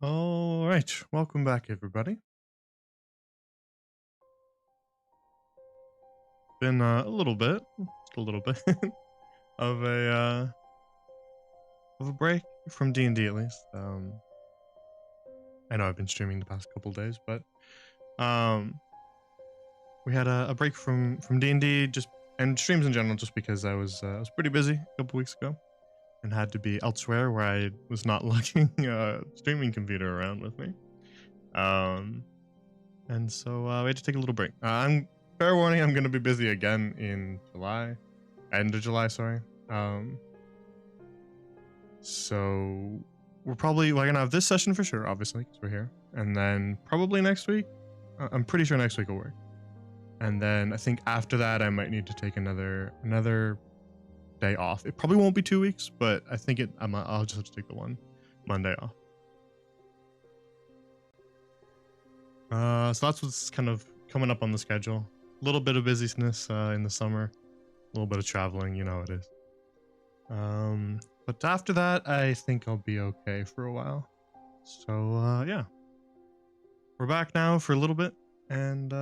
All right, welcome back, everybody. Been a little bit, just a little bit of a break from D&D at least. I know I've been streaming the past couple days, but um, we had a break from D&D just and streams in general, just because I was pretty busy a couple weeks ago and had to be elsewhere where I was not lugging a streaming computer around with me. Um, and so we had to take a little break. I'm fair warning, I'm going to be busy again in July, end of July, sorry. So we're gonna have this session for sure, obviously, because we're here, and then probably next week. I'm pretty sure next week will work, and then I think after that I might need to take another day off. It probably won't be 2 weeks, but I think I'll just have to take the one Monday off. So that's what's kind of coming up on the schedule. A little bit of busyness in the summer, a little bit of traveling, you know how it is. But after that, I think I'll be okay for a while. So yeah, we're back now for a little bit, and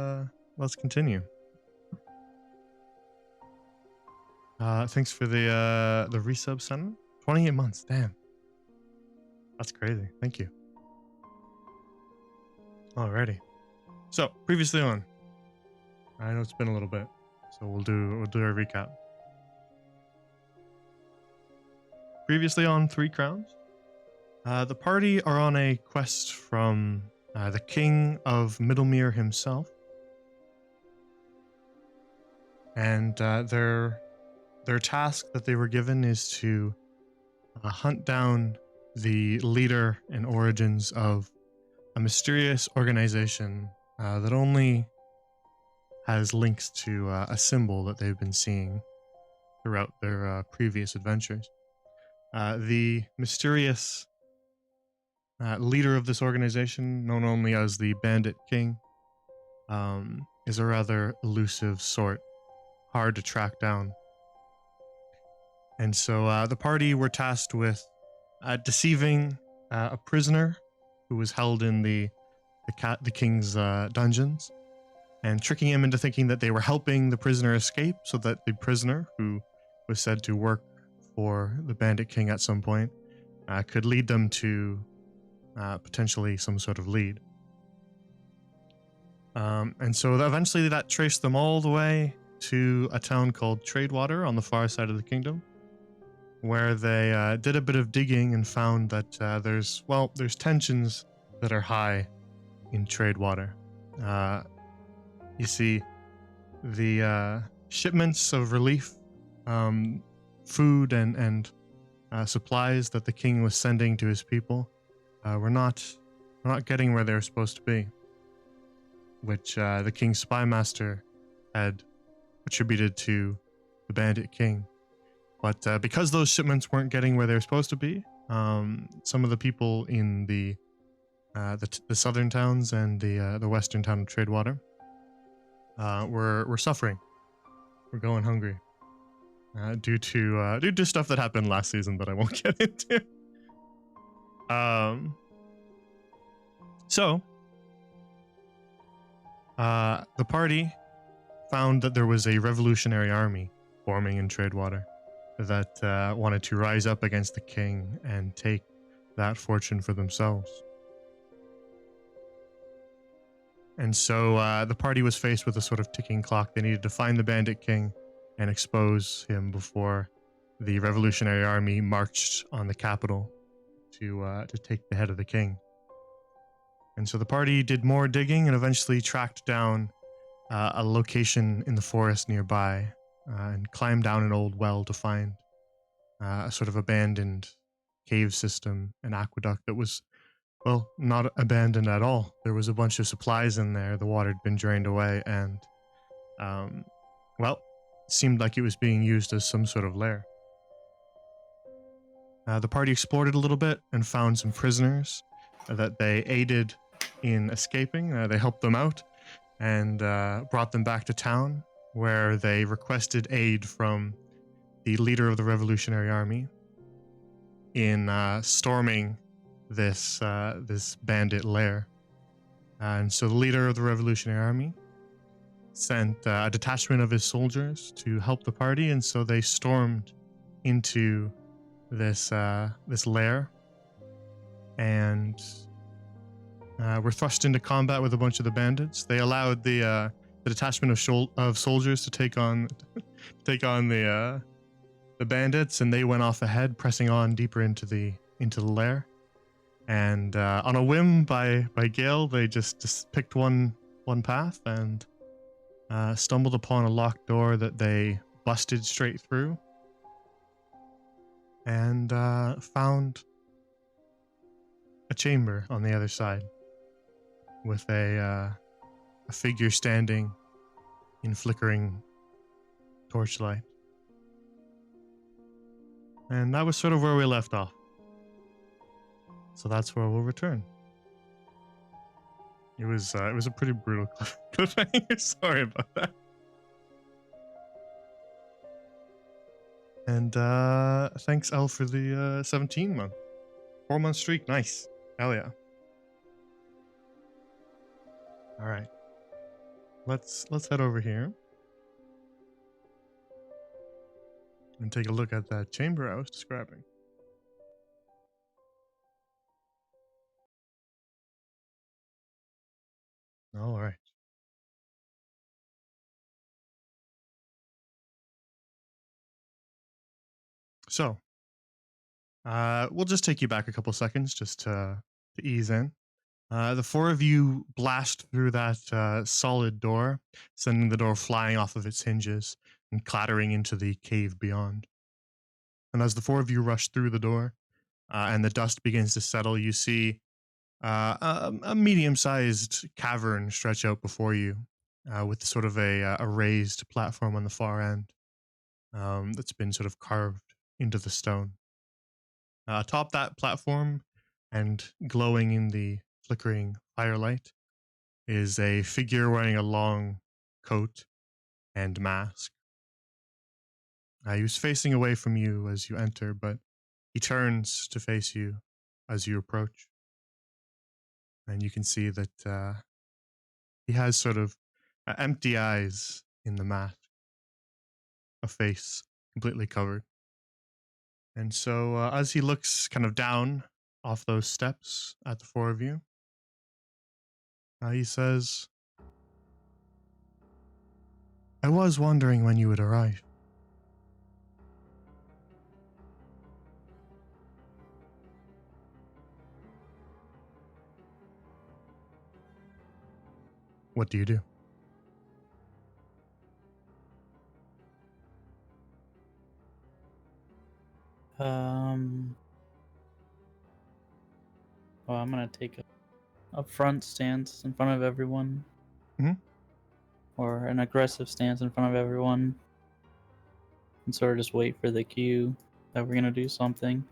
let's continue. Thanks for the resub, son. 28 months, damn, that's crazy. Thank you. Alrighty. So previously on, I know it's been a little bit, so we'll do a recap. Previously on Three Crowns, the party are on a quest from the King of Middlemere himself, and their task that they were given is to hunt down the leader and origins of a mysterious organization that only has links to a symbol that they've been seeing throughout their previous adventures. The mysterious leader of this organization, known only as the Bandit King, is a rather elusive sort, hard to track down. And so the party were tasked with deceiving a prisoner who was held in the king's dungeons, and tricking him into thinking that they were helping the prisoner escape, so that the prisoner, who was said to work for the Bandit King at some point, could lead them to potentially some sort of lead. And so eventually that traced them all the way to a town called Tradewater on the far side of the kingdom, where they did a bit of digging and found that there's tensions that are high in Tradewater. You see, the shipments of relief, food and supplies that the king was sending to his people were not getting where they were supposed to be, which the king's spy master had attributed to the Bandit King. But because those shipments weren't getting where they were supposed to be, some of the people in the southern towns and the western town of Tradewater were suffering. We're going hungry due to stuff that happened last season that I won't get into. So the party found that there was a revolutionary army forming in Tradewater that wanted to rise up against the king and take that fortune for themselves. And so the party was faced with a sort of ticking clock. They needed to find the Bandit King and expose him before the revolutionary army marched on the capital to take the head of the king. And so the party did more digging and eventually tracked down a location in the forest nearby and climbed down an old well to find a sort of abandoned cave system, an aqueduct that was, well, not abandoned at all. There was a bunch of supplies in there. The water had been drained away, and, seemed like it was being used as some sort of lair. The party explored it a little bit and found some prisoners that they aided in escaping. They helped them out and brought them back to town, where they requested aid from the leader of the Revolutionary Army in storming this bandit lair. And so the leader of the Revolutionary Army sent a detachment of his soldiers to help the party, and so they stormed into this lair and were thrust into combat with a bunch of the bandits. They allowed the detachment of soldiers to take on the bandits, and they went off ahead, pressing on deeper into the lair. And on a whim by Gale, they just picked one path and stumbled upon a locked door that they busted straight through, and found a chamber on the other side with a figure standing in flickering torchlight. And that was sort of where we left off. So that's where we'll return. It was a pretty brutal cliffhanger. Sorry about that. And thanks, Elle, for the 17-month. 4-month streak. Nice. Hell yeah. All right. Let's head over here and take a look at that chamber I was describing. All right. So, we'll just take you back a couple seconds just to ease in. The four of you blast through that solid door, sending the door flying off of its hinges and clattering into the cave beyond. And as the four of you rush through the door and the dust begins to settle, you see a medium-sized cavern stretch out before you with sort of a raised platform on the far end that's been sort of carved into the stone. Atop that platform and glowing in the flickering firelight is a figure wearing a long coat and mask. He was facing away from you as you enter, but he turns to face you as you approach. And you can see that he has sort of empty eyes in the mask, a face completely covered. And so as he looks kind of down off those steps at the four of you, he says, "I was wondering when you would arrive." "What do you do?" Um, well, I'm gonna take a front stance in front of everyone, Mhm. or an aggressive stance in front of everyone, and sort of just wait for the cue that we're gonna do something.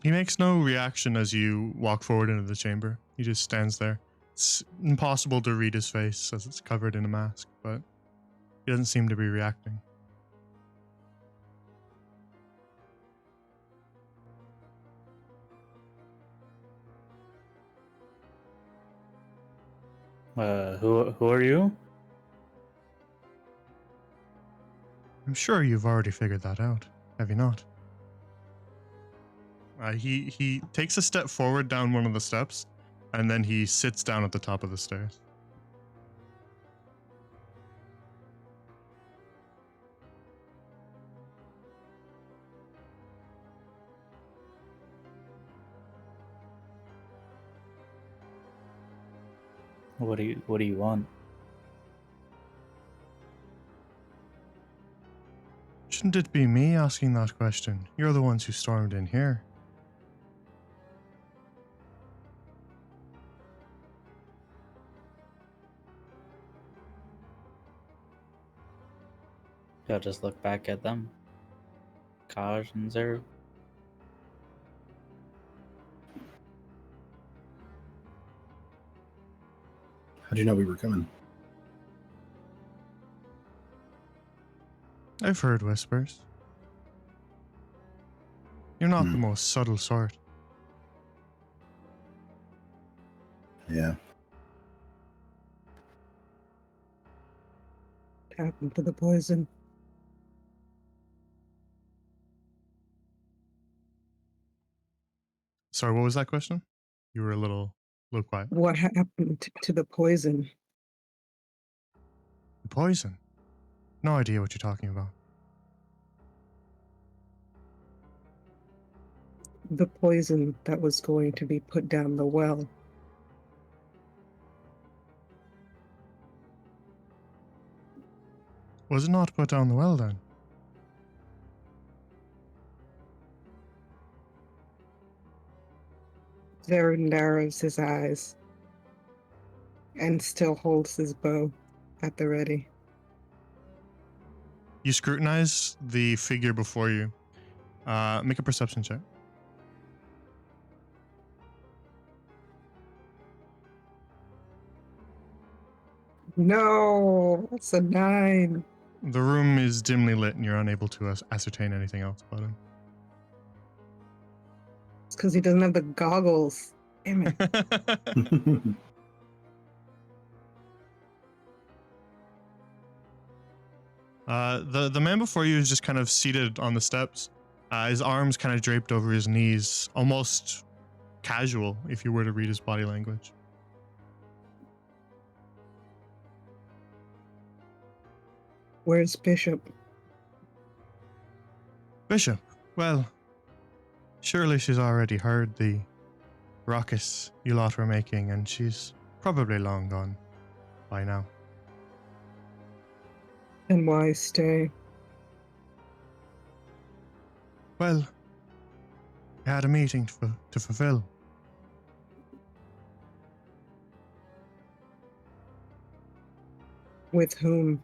He makes no reaction as you walk forward into the chamber. He just stands there. It's impossible to read his face as it's covered in a mask, but he doesn't seem to be reacting. Who are you? I'm sure you've already figured that out, have you not? He takes a step forward down one of the steps, and then he sits down at the top of the stairs. What do you want? Shouldn't it be me asking that question? You're the ones who stormed in here. I'll just look back at them. Kaj and Zerg. How'd you know we were coming? I've heard whispers. You're not the most subtle sort. Yeah. Tap into the poison. Sorry, what was that question? You were a little quiet. What happened to the poison? The poison? No idea what you're talking about. The poison that was going to be put down the well. Was it not put down the well then? Varen narrows his eyes and still holds his bow at the ready. You scrutinize the figure before you. Make a perception check. No, that's a 9. The room is dimly lit and you're unable to ascertain anything else about him. It's because he doesn't have the goggles. Damn it. The man before you is just kind of seated on the steps, his arms kind of draped over his knees, almost casual if you were to read his body language. Where's Bishop? Bishop, well, surely she's already heard the ruckus you lot were making, and she's probably long gone by now. And why stay? Well, we had a meeting to fulfill. With whom?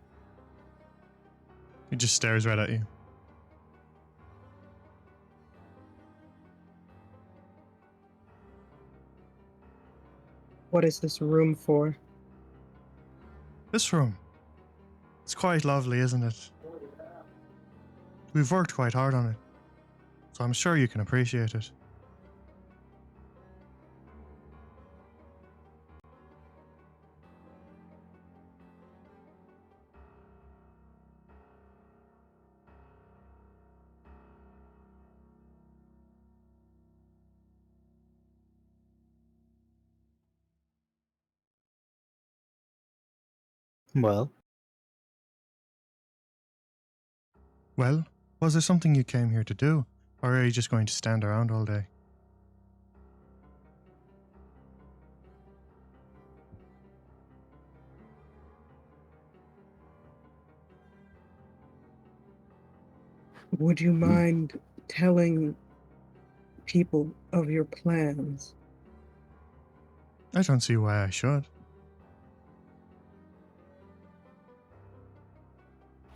He just stares right at you. What is this room for? This room. It's quite lovely, isn't it? We've worked quite hard on it, so I'm sure you can appreciate it. Well, Well, was there something you came here to do, or are you just going to stand around all day? Would you mind telling people of your plans? I don't see why I should.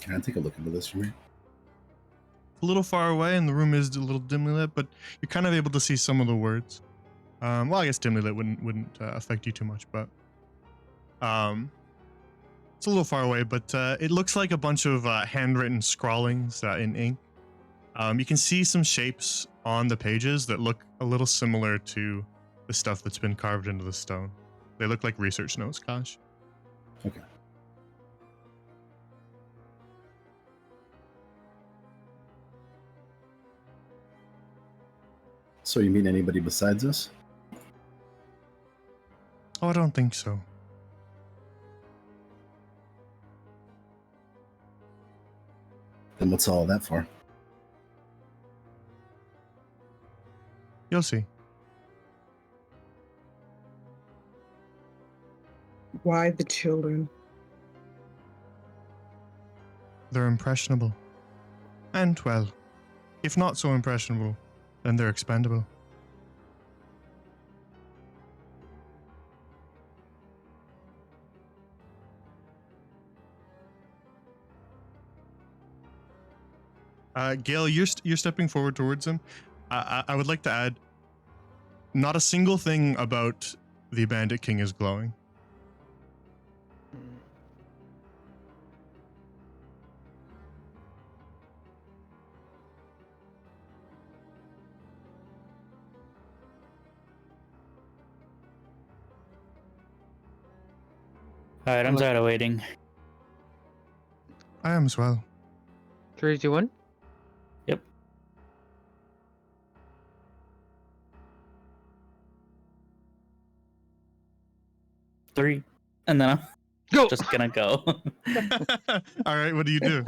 Can I take a look into this for me? A little far away, and the room is a little dimly lit, but you're kind of able to see some of the words. Well, I guess dimly lit wouldn't affect you too much, but it's a little far away. But it looks like a bunch of handwritten scrawlings in ink. You can see some shapes on the pages that look a little similar to the stuff that's been carved into the stone. They look like research notes, Kosh. Okay. So you mean anybody besides us? Oh, I don't think so. Then what's all that for? You'll see. Why the children? They're impressionable. And, well, if not so impressionable, then they're expendable. Gale, you're stepping forward towards him. I would like to add, not a single thing about the Bandit King is glowing. All right, I'm Look. tired of waiting. I am as well. 3, 2, 1. Yep. Three, and then I'm Go! just gonna go. All right, what do you do?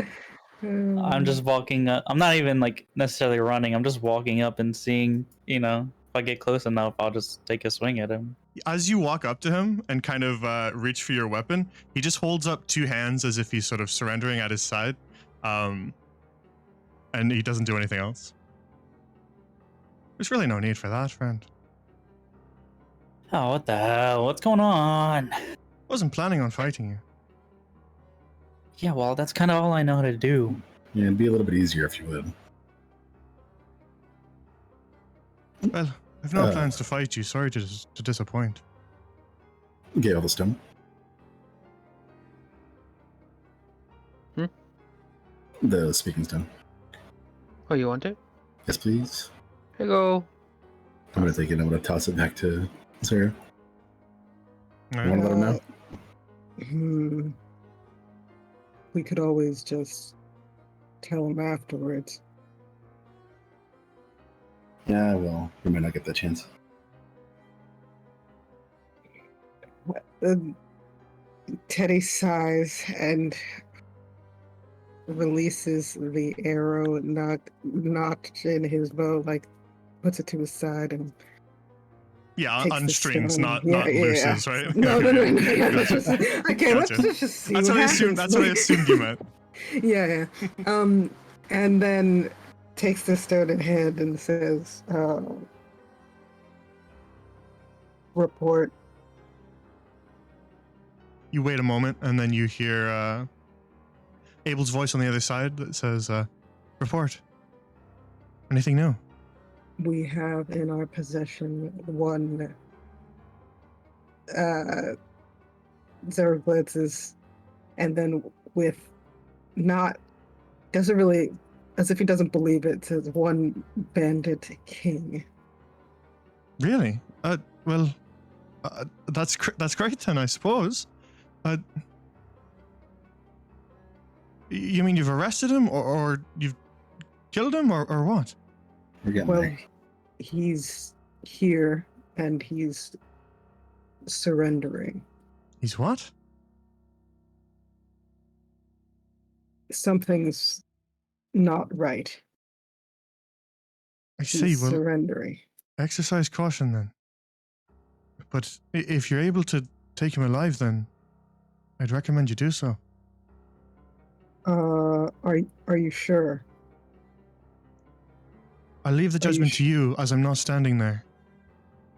I'm just walking up. I'm not even like necessarily running. I'm just walking up and seeing, if I get close enough, I'll just take a swing at him. As you walk up to him and kind of reach for your weapon, he just holds up two hands as if he's sort of surrendering at his side, and he doesn't do anything else. There's really no need for that, friend. Oh, what the hell? What's going on? Wasn't planning on fighting you. Yeah, well, that's kind of all I know how to do. Yeah, it'd be a little bit easier if you would. Well, I've no Uh. plans to fight you. Sorry to disappoint. Gale the Stone. Hmm? The speaking stone. Oh, you want it? Yes, please. Here you go. I'm gonna take it and I'm gonna toss it back to Sarah. All You right. wanna let him know? We could always just tell him afterwards. Yeah, well, we might not get that chance. Teddy sighs and releases the arrow not in his bow, like puts it to his side and Yeah, takes on the strings, stone. not Yeah, yeah, looses, yeah. right? No. Gotcha. Let's just, okay, Gotcha. let's just see. That's what I assumed. That's what I assumed you meant. Yeah. And then takes the stone in hand and says, "Report." You wait a moment, and then you hear Abel's voice on the other side that says, "Report. Anything new?" We have in our possession one Zeraglitz's, and then with doesn't really, as if he doesn't believe it, says one bandit king. Really? Well, that's great then, I suppose. You mean you've arrested him, or you've killed him, or what? We're getting Well, there. he's here and he's surrendering. He's what? Something's not right. I see. He's Well, surrendering. exercise caution then. But if you're able to take him alive, then I'd recommend you do so. Are you sure? I'll leave the Are you judgment to you, as I'm not standing there.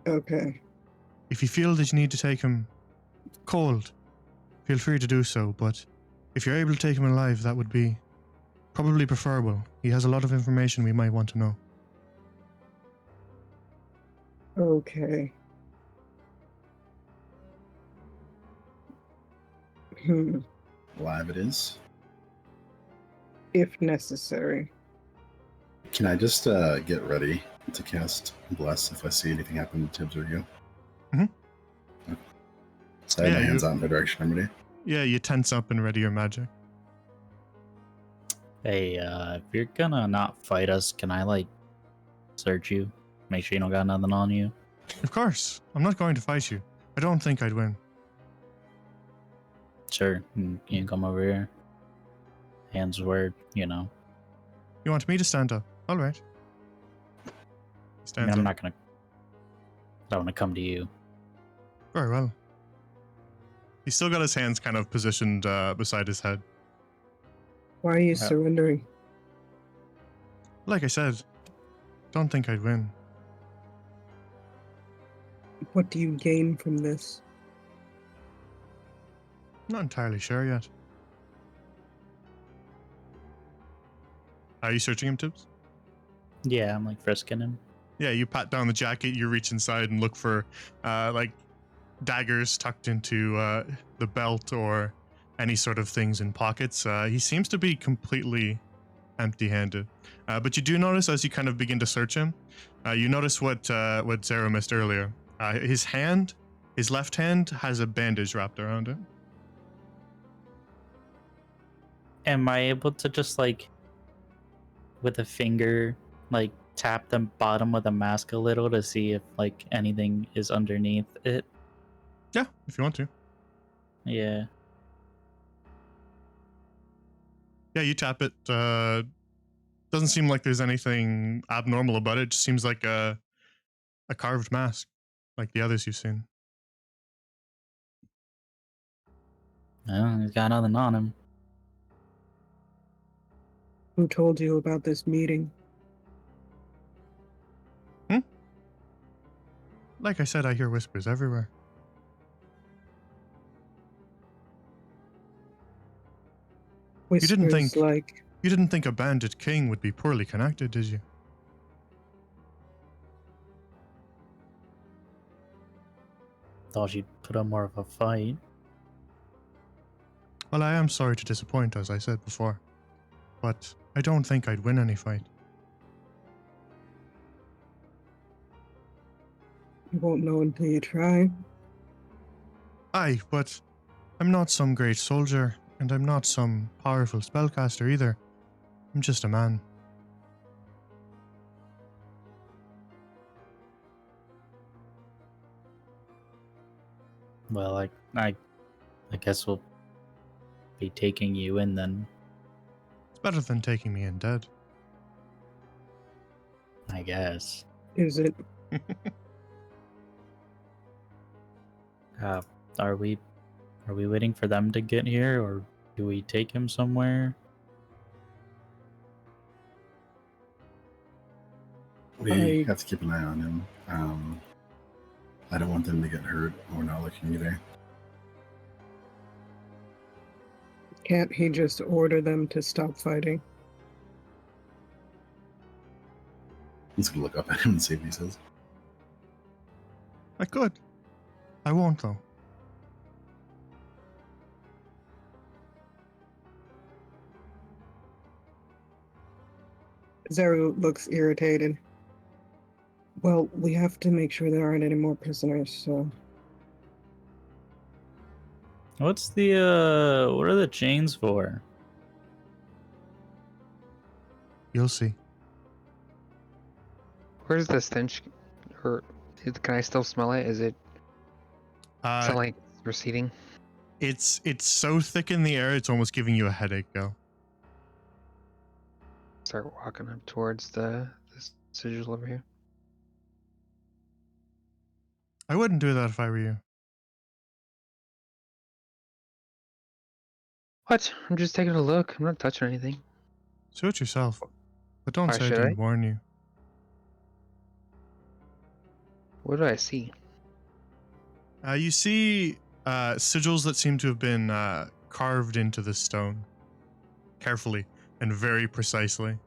Okay. If you feel that you need to take him cold, feel free to do so, but if you're able to take him alive, that would be probably preferable. He has a lot of information we might want to know. Okay. Live it is. If necessary. Can I just get ready to cast Bless if I see anything happen to Tibbs or you? Mhm. Okay. So I have Yeah, my hands you- out in the direction I'm ready. Yeah, you tense up and ready your magic. Hey, if you're gonna not fight us, can I search you? Make sure you don't got nothing on you. Of course, I'm not going to fight you. I don't think I'd win. Sure, you can come over here. Hands word, You want me to stand up? All right. He I stands mean, I'm up. not gonna. I don't want to come to you. Very well. He's still got his hands kind of positioned beside his head. Why are you surrendering? Like I said, don't think I'd win. What do you gain from this? Not entirely sure yet. Are you searching him, Tibbs? Yeah, I'm frisking him. Yeah, you pat down the jacket, you reach inside and look for daggers tucked into the belt or any sort of things in pockets. He seems to be completely empty-handed. But you do notice as you kind of begin to search him, you notice what Zero missed earlier. His left hand has a bandage wrapped around it. am I able to just like with a finger like tap the bottom of the mask a little to see if like anything is underneath it? Yeah, if you want to. Yeah. Yeah, you tap it. Doesn't seem like there's anything abnormal about it. It just seems like a carved mask, like the others you've seen. Well, he's got nothing on him. Who told you about this meeting? Like I said, I hear whispers everywhere. Whispers You didn't think a bandit king would be poorly connected, did you? Thought you'd put up more of a fight. Well, I am sorry to disappoint, as I said before, but I don't think I'd win any fight. You won't know until you try. Aye, but I'm not some great soldier, and I'm not some powerful spellcaster either. I'm just a man. Well, I guess we'll be taking you in then. It's better than taking me in dead. I guess. Is it? Are we waiting for them to get here, or do we take him somewhere? We I- have to keep an eye on him. I don't want them to get hurt. We're not looking either. Can't he just order them to stop fighting? I'm just gonna look up at him and see what he says. I could. I won't, though. Zeru looks irritated. Well, we have to make sure there aren't any more prisoners, so What's the what are the chains for? You'll see. Where's the stench? Or can I still smell it? Is it sound like it's receding? It's so thick in the air, it's almost giving you a headache, Gil. Start walking up towards the sigil over here. I wouldn't do that if I were you. What? I'm just taking a look. I'm not touching anything. Suit yourself. But don't Why say I should didn't I? warn you. What do I see? You see sigils that seem to have been carved into the stone carefully and very precisely.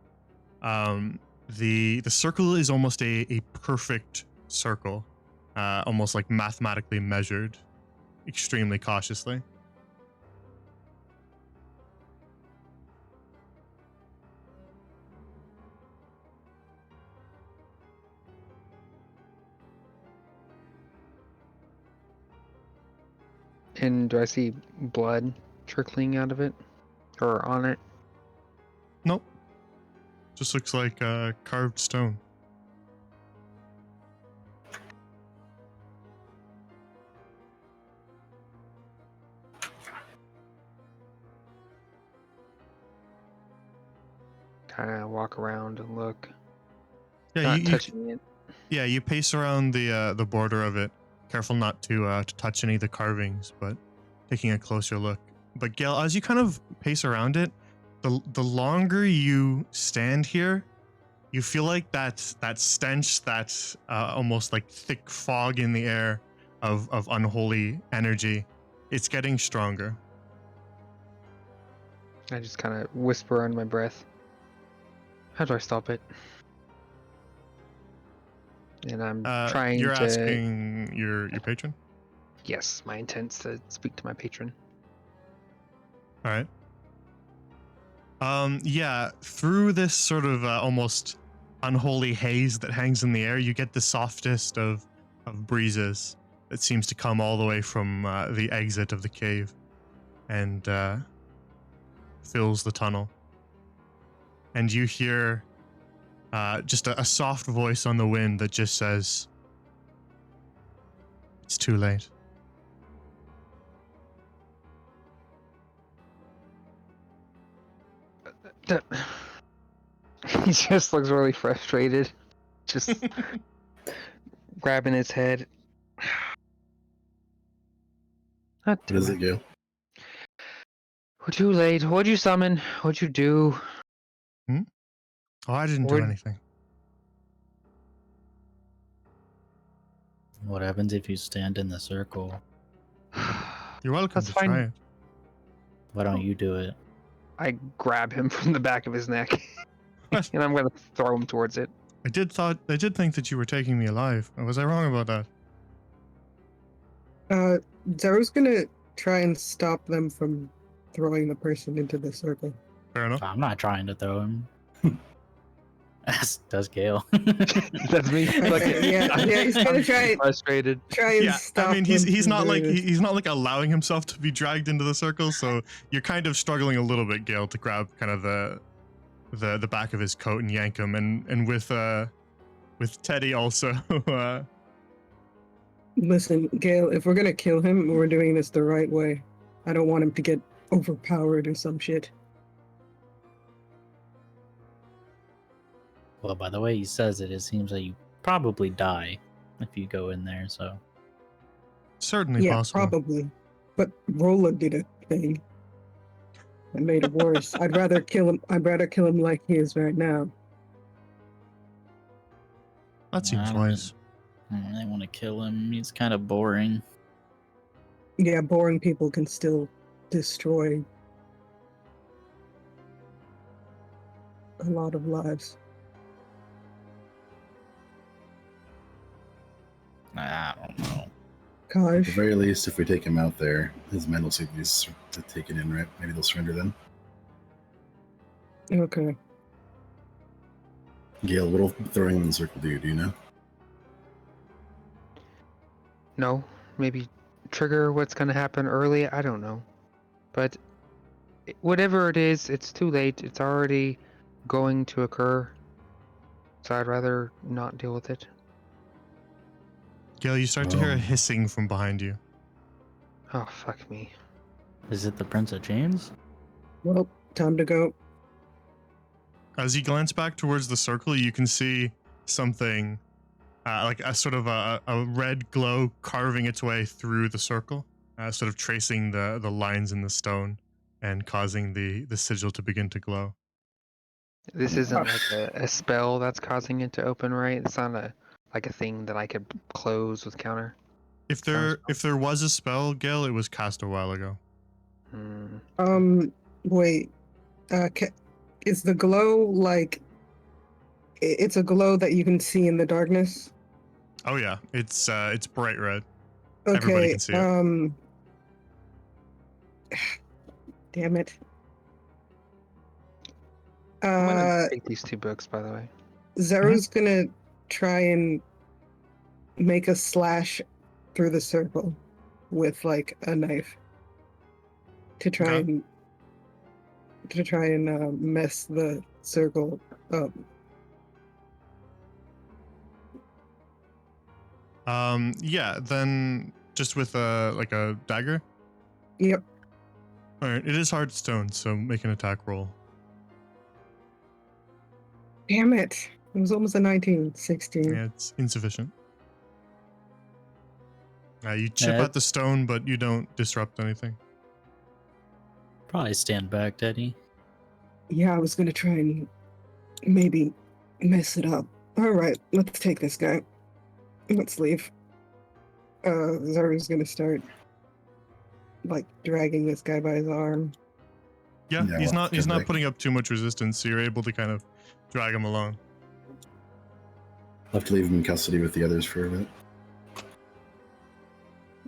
The circle is almost a perfect circle, almost like mathematically measured, extremely cautiously. And do I see blood trickling out of it? Or on it? Nope. Just looks like carved stone. Kind of walk around and look. Yeah, Not you touching it. yeah, you pace around the border of it, careful not to touch any of the carvings, but taking a closer look. But Gail, as you kind of pace around it, the longer you stand here, you feel like that stench, that almost like thick fog in the air of unholy energy, it's getting stronger. I just kind of whisper under my breath. How do I stop it? And I'm trying You're to. asking your patron? Yes, my intent's to speak to my patron. All right. Yeah, through this sort of almost unholy haze that hangs in the air, you get the softest of breezes that seems to come all the way from the exit of the cave. And fills the tunnel. And you hear just a soft voice on the wind that just says, "It's too late." He just looks really frustrated. Just grabbing his head. God What does damn it do? We're too late. What'd you summon? What'd you do? Oh, I didn't do Would- anything. What happens if you stand in the circle? You're welcome That's to fine. try it. Why don't you do it? I grab him from the back of his neck, What? and I'm gonna throw him towards it. I did think that you were taking me alive. Was I wrong about that? Zero's gonna try and stop them from throwing the person into the circle. Fair enough. I'm not trying to throw him. As does Gale. That's me. Okay, yeah, he's gonna try Frustrated. and Yeah, stop. I mean them he's from not like doing this. he's not like allowing himself to be dragged into the circle, so you're kind of struggling a little bit, Gale, to grab kind of the back of his coat and yank him, and with Teddy also. Listen, Gale, if we're gonna kill him, we're doing this the right way. I don't want him to get overpowered or some shit. Well, by the way he says it, it seems like you probably die if you go in there, so. Certainly Yeah, possible. probably. But Rolla did a thing that made it worse. I'd rather kill him. I'd rather kill him like he is right now. That seems I don't wise. really want to kill him. He's kind of boring. Yeah, boring people can still destroy a lot of lives. I don't know. At the Kaj, very least, if we take him out there, his men will see these taken in, right? Maybe they'll surrender then. okay. Gale, what'll throwing him in the circle do? Do you know? No, maybe trigger what's gonna happen early. I don't know, but whatever it is, it's too late. It's already going to occur. So I'd rather not deal with it. Gale, you start to hear a Oh. hissing from behind you. Oh fuck me. Is it the Prince of Chains? Well, time to go. As you glance back towards the circle, you can see something like a sort of a red glow carving its way through the circle, sort of tracing the lines in the stone and causing the sigil to begin to glow. This isn't like a spell that's causing it to open, right? It's not a thing that I could close with counter. If there was a spell, Gale, it was cast a while ago. Wait. Is the glow like? It's a glow that you can see in the darkness. Oh yeah, it's bright red. Everybody Okay. can see it. Damn it. I'm gonna take these 2 books, by the way. Zero's gonna try and make a slash through the circle with like a knife to try Okay. and mess the circle up. Yeah, then just with a dagger. Yep. All right, it is hard stone, so make an attack roll. Damn it. It was almost a 19, 16. Yeah, it's insufficient. You chip Yeah. at the stone, but you don't disrupt anything. Probably stand back, Teddy. Yeah, I was gonna try and maybe mess it up. Alright, let's take this guy. Let's leave. Zero's gonna start like dragging this guy by his arm. Yeah, Yeah, he's well, not good not luck. putting up too much resistance, so you're able to kind of drag him along. I'll have to leave him in custody with the others for a bit.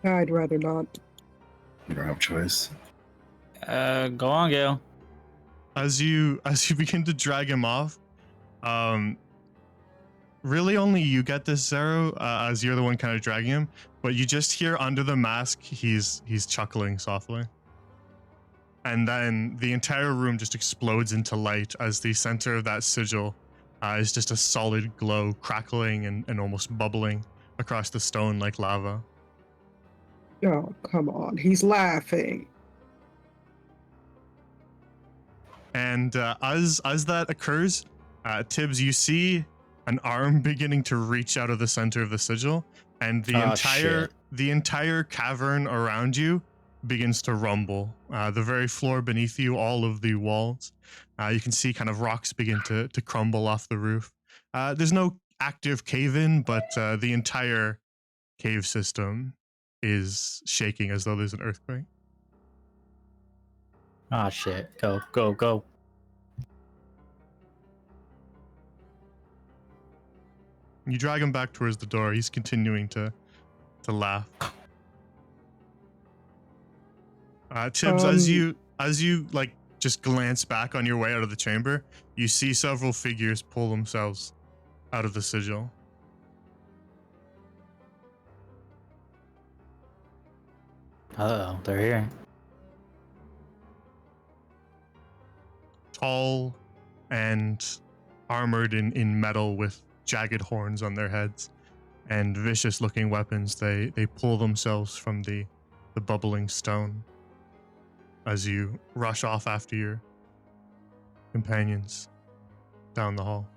I'd rather not. You don't have a choice. Go on, Gale. As you begin to drag him off, really only you get this, Zero, as you're the one kind of dragging him, but you just hear under the mask he's chuckling softly. and then the entire room just explodes into light as the center of that sigil is just a solid glow, crackling and almost bubbling across the stone like lava. Oh, come on. He's laughing. And as that occurs, Tibbs, you see an arm beginning to reach out of the center of the sigil, and the entire cavern around you begins to rumble. The very floor beneath you, all of the walls, you can see kind of rocks begin to crumble off the roof. There's no active cave-in, but the entire cave system is shaking as though there's an earthquake. Ah, shit. Go, go, go. You drag him back towards the door. He's continuing to laugh. Tibbs, as you like just glance back on your way out of the chamber, you see several figures pull themselves out of the sigil. Uh-oh, they're here. Tall and armored in metal with jagged horns on their heads and vicious looking weapons, they pull themselves from the bubbling stone as you rush off after your companions down the hall.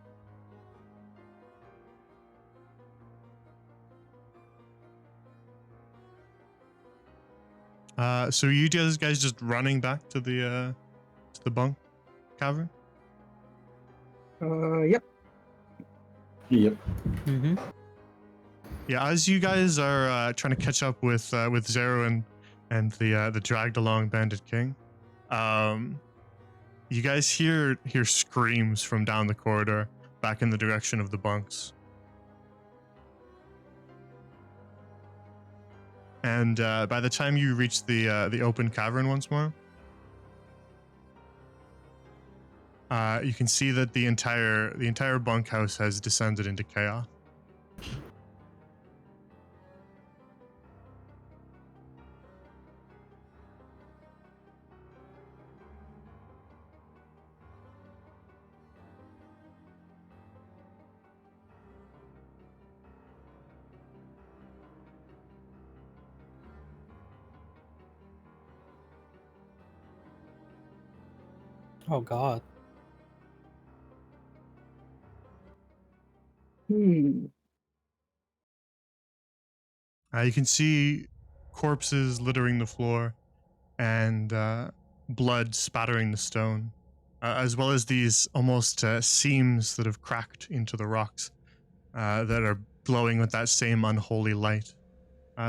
So you guys just running back to the bunk cavern? Yep. Yep. Mm-hmm. Yeah, as you guys are trying to catch up with Zero and the dragged along Bandit King, you guys hear screams from down the corridor back in the direction of the bunks. And by the time you reach the open cavern once more, you can see that the entire bunkhouse has descended into chaos. Oh, God. Hmm. You can see corpses littering the floor and blood spattering the stone, as well as these almost seams that have cracked into the rocks that are glowing with that same unholy light.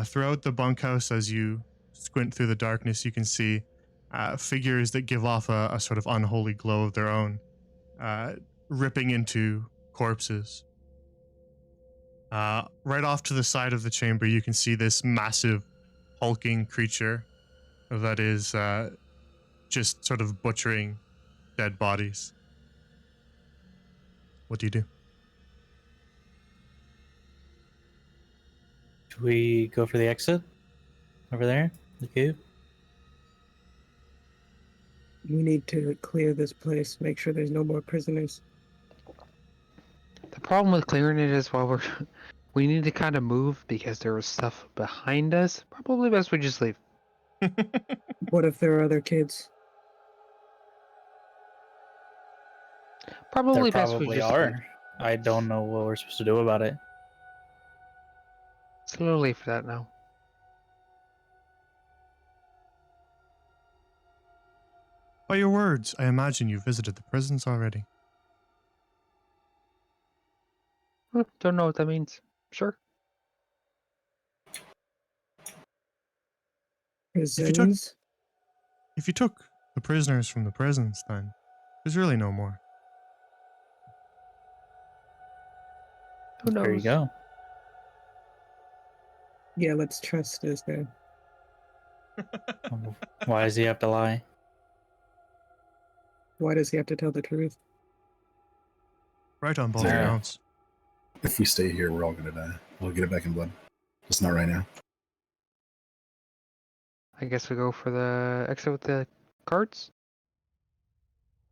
Throughout the bunkhouse, as you squint through the darkness, you can see figures that give off a sort of unholy glow of their own, ripping into corpses. Right off to the side of the chamber, you can see this massive, hulking creature that is just sort of butchering dead bodies. What do you do? Should we go for the exit? Over there? The cave? We need to clear this place, make sure there's no more prisoners. The problem with clearing it is while we need to kind of move because there was stuff behind us. Probably best we just leave. What if there are other kids? Probably There best we probably just leave. are. I don't know what we're supposed to do about it. It's a little late for that now. By your words, I imagine you visited the prisons already. Don't know what that means. Sure. Prisons? If you took the prisoners from the prisons, then there's really no more. Who knows? There you go. Yeah, let's trust this guy. Why does he have to lie? Why does he have to tell the truth? Right on both Zero. counts. If we stay here, we're all gonna die. We'll get it back in blood. Just not right now. I guess we go for the exit with the carts?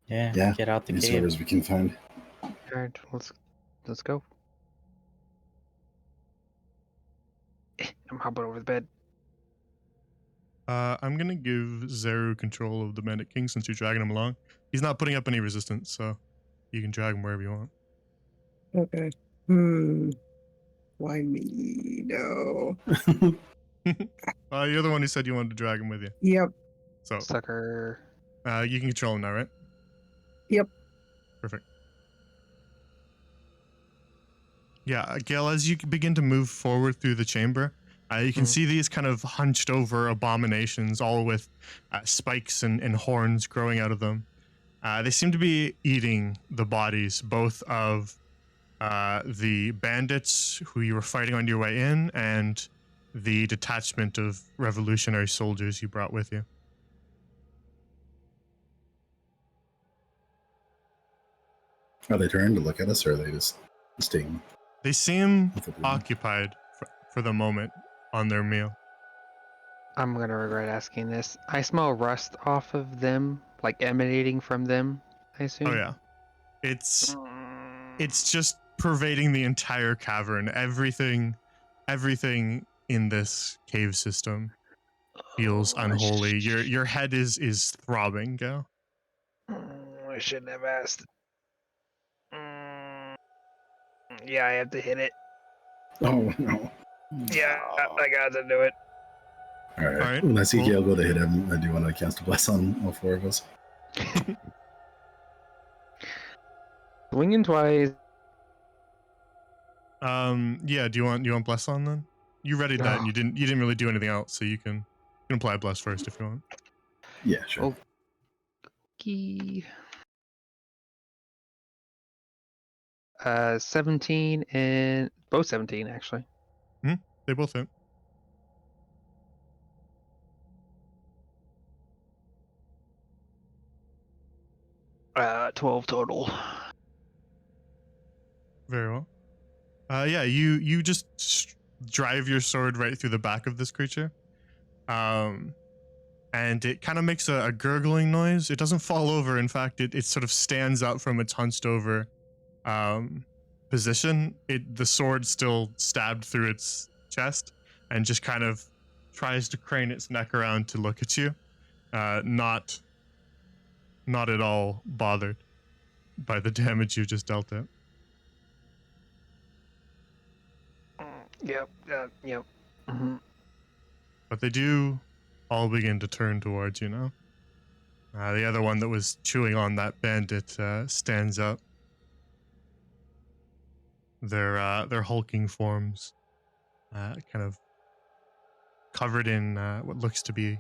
Yeah, Yeah, get out the any cave. servers we can find. All right, let's go. I'm hopping over the bed. I'm gonna give Zeru control of the Bandit King since you're dragging him along. He's not putting up any resistance, so you can drag him wherever you want. Okay. Why me? No. You're the one who said you wanted to drag him with you, Yep. so Sucker. you can control him now, right? Yep. Perfect. Yeah, Gail, as you begin to move forward through the chamber, you can see these kind of hunched over abominations, all with spikes and horns growing out of them. They seem to be eating the bodies, both of the bandits who you were fighting on your way in and the detachment of revolutionary soldiers you brought with you. Are they turning to look at us, or are they just staying? They seem with the blue? occupied for the moment on their meal. I'm gonna regret asking this. I smell rust off of them, like emanating from them, I assume. Oh yeah, it's just pervading the entire cavern. Everything in this cave system feels unholy. Your head is throbbing, Gail. I shouldn't have asked. Yeah, I have to hit it. Oh no! Yeah, I got to do it. All right. All right, When I see well- Gale go to hit him, I do want to cast a bless on all four of us. Swinging twice. Yeah. Do you want bless on then? You readied that, and you didn't really do anything else, so you can apply bless first if you want. Yeah, sure. Okay. 17 and both 17 actually. They both hit. Uh, 12 total. Very well. Yeah, you just drive your sword right through the back of this creature. And it kind of makes a gurgling noise. It doesn't fall over. In fact, it sort of stands up from its hunched over position. The sword still stabbed through its chest and just kind of tries to crane its neck around to look at you. Not at all bothered by the damage you just dealt it. Yep. Yep. Mm-hmm. But they do all begin to turn towards you now. The other one that was chewing on that bandit stands up. Their hulking forms, kind of covered in what looks to be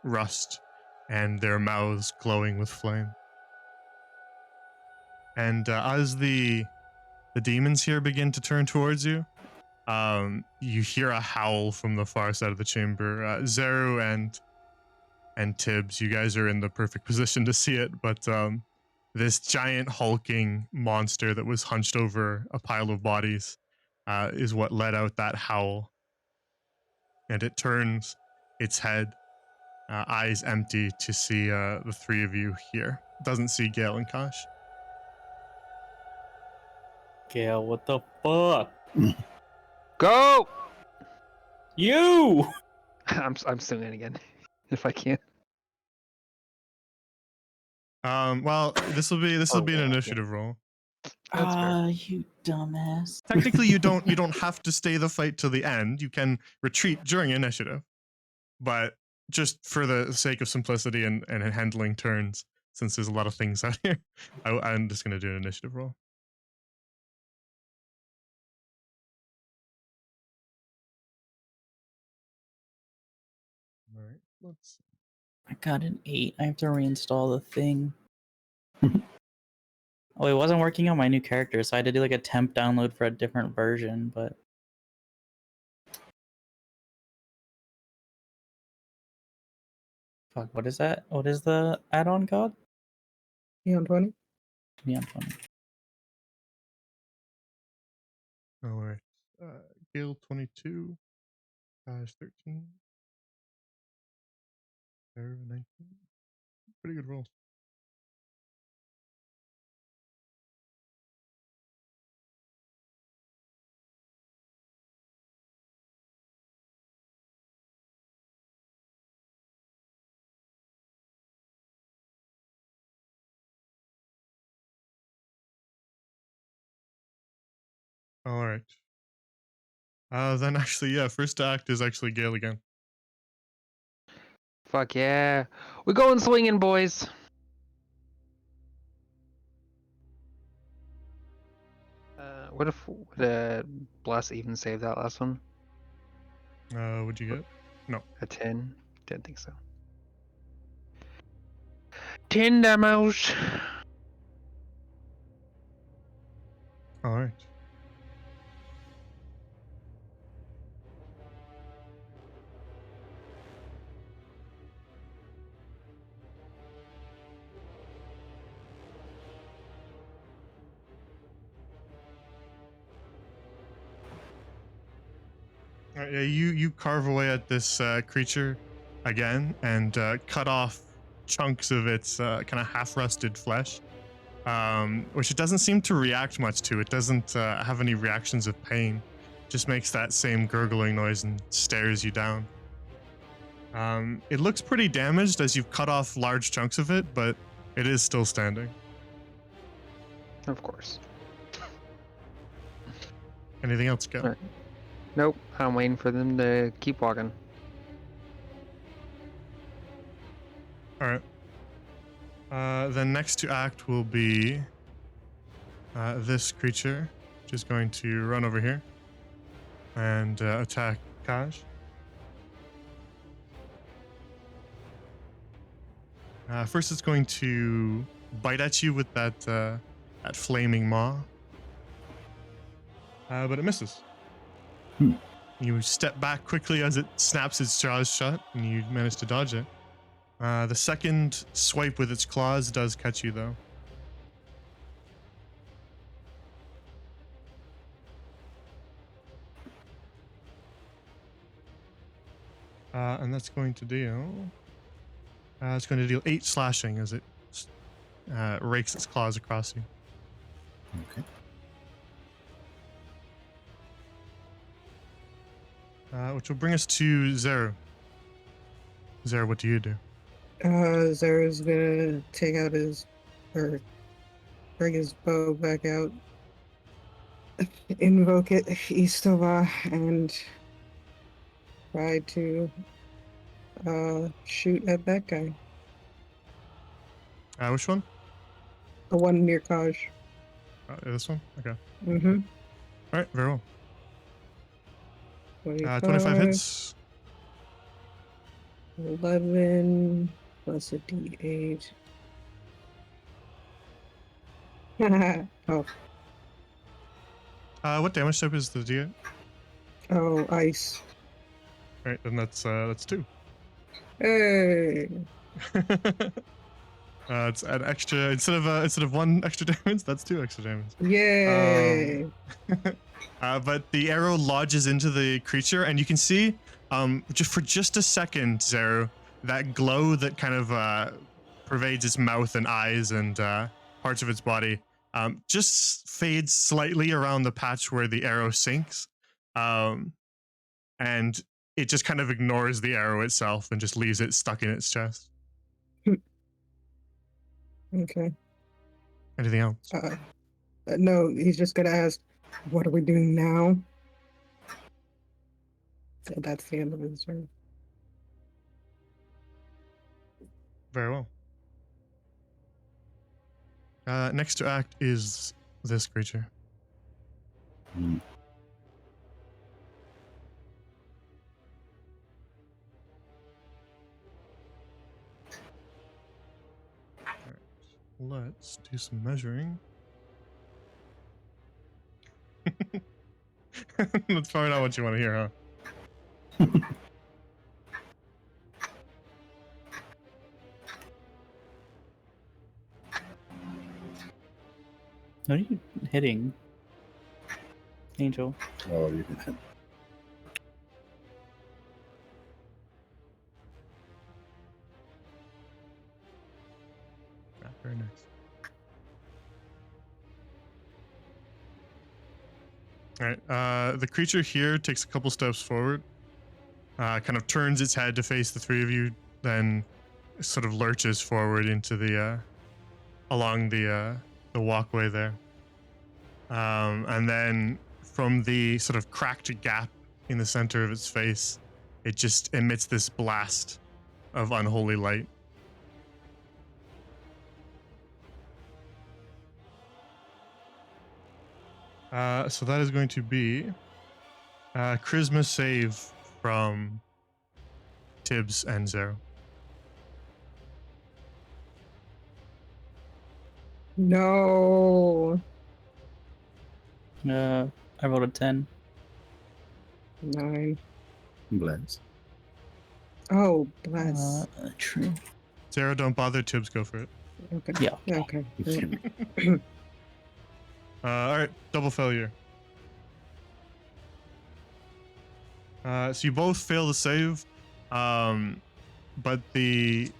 rust, and their mouths glowing with flame. And as the demons here begin to turn towards you, you hear a howl from the far side of the chamber. Zeru and Tibbs, you guys are in the perfect position to see it, but this giant hulking monster that was hunched over a pile of bodies is what let out that howl. And it turns its head, eyes empty, to see the three of you here. Doesn't see Gale and Kosh. Gale, what the fuck? Go! You! I'm swinging again, if I can. Well, this will be an yeah. initiative roll. That's fair. You dumbass. Technically, you don't have to stay the fight till the end. You can retreat during initiative, but just for the sake of simplicity and handling turns, since there's a lot of things out here, I'm just gonna do an initiative roll. All right, let's. I got an 8. I have to reinstall the thing. Oh, it wasn't working on my new character, so I had to do like a temp download for a different version, but fuck, what is that? What is the add-on called? Neon 20? Neon 20. All right, Gale 22, 13, Sarah 19. pretty good roll. All right. Then actually, yeah, first act is actually Gale again. Fuck yeah. We're going swinging, boys. What if would Bless even save that last one? What'd you get? No. A 10? Didn't think so. 10 damage. All right. Yeah, you carve away at this creature again and cut off chunks of its kind of half-rusted flesh, which it doesn't seem to react much to. It doesn't have any reactions of pain. Just makes that same gurgling noise and stares you down. It looks pretty damaged as you've cut off large chunks of it, but it is still standing. Of course. Anything else, go? Alright. Nope. I'm waiting for them to keep walking. All right. Then next to act will be this creature, which is going to run over here and attack Kaj. First, it's going to bite at you with that flaming maw, but it misses. You step back quickly as it snaps its jaws shut, and you manage to dodge it. The second swipe with its claws does catch you, though. And that's going to deal... it's going to deal 8 slashing as it rakes its claws across you. Okay. Which will bring us to Zero. Zero, what do you do? Zara's gonna take out or bring his bow back out, invoke it, Istova, and try to shoot at that guy. Which one? The one near Kaj. This one? Okay. Mm-hmm. All right, very well. 25, 25 hits. 11 plus a d8. Oh, What damage type is the D8? oh, ice. All right, then that's 2. Hey. It's an extra instead of 1 extra damage. That's 2 extra damage. Yay. But the arrow lodges into the creature, and you can see, just a second, Zero, that glow that kind of pervades its mouth and eyes and parts of its body, just fades slightly around the patch where the arrow sinks, and it just kind of ignores the arrow itself and just leaves it stuck in its chest. Okay. Anything else? No, he's just gonna ask, what are we doing now? So that's the end of his turn. Very well. Next to act is this creature. Hmm. Let's do some measuring. That's probably not what you want to hear, huh? What are you hitting, Angel? Oh, you can hit. All right. The creature here takes a couple steps forward, kind of turns its head to face the three of you, then sort of lurches forward into the along the walkway there, and then from the sort of cracked gap in the center of its face, it just emits this blast of unholy light. So that is going to be charisma save from Tibbs and Zero. No. I rolled a 10. 9. Bless. Oh, bless. True. Zero, don't bother. Tibbs, go for it. Okay. Yeah. Okay. All right, double failure. So you both fail the save, but the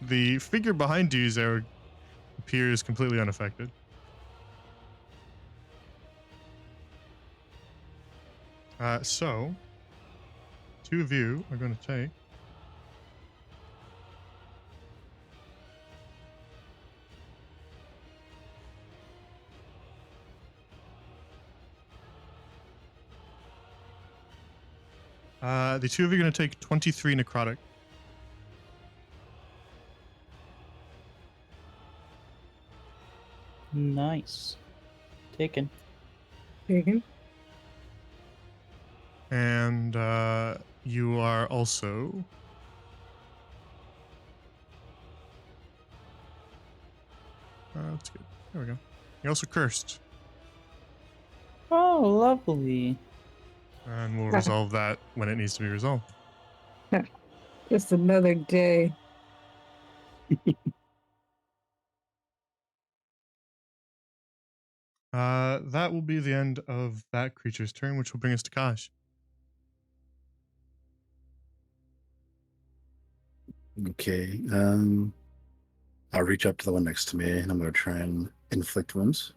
the figure behind you, Zero, appears completely unaffected. So, two of you are going to take the two of you are going to take 23 necrotic. Nice. Taken. Taken. And you are also that's good. There we go. You're also cursed, Oh, lovely. and we'll resolve that when it needs to be resolved. Just another day. That will be the end of that creature's turn, which will bring us to Kosh. Okay. I'll reach up to the one next to me, and I'm going to try and inflict wounds.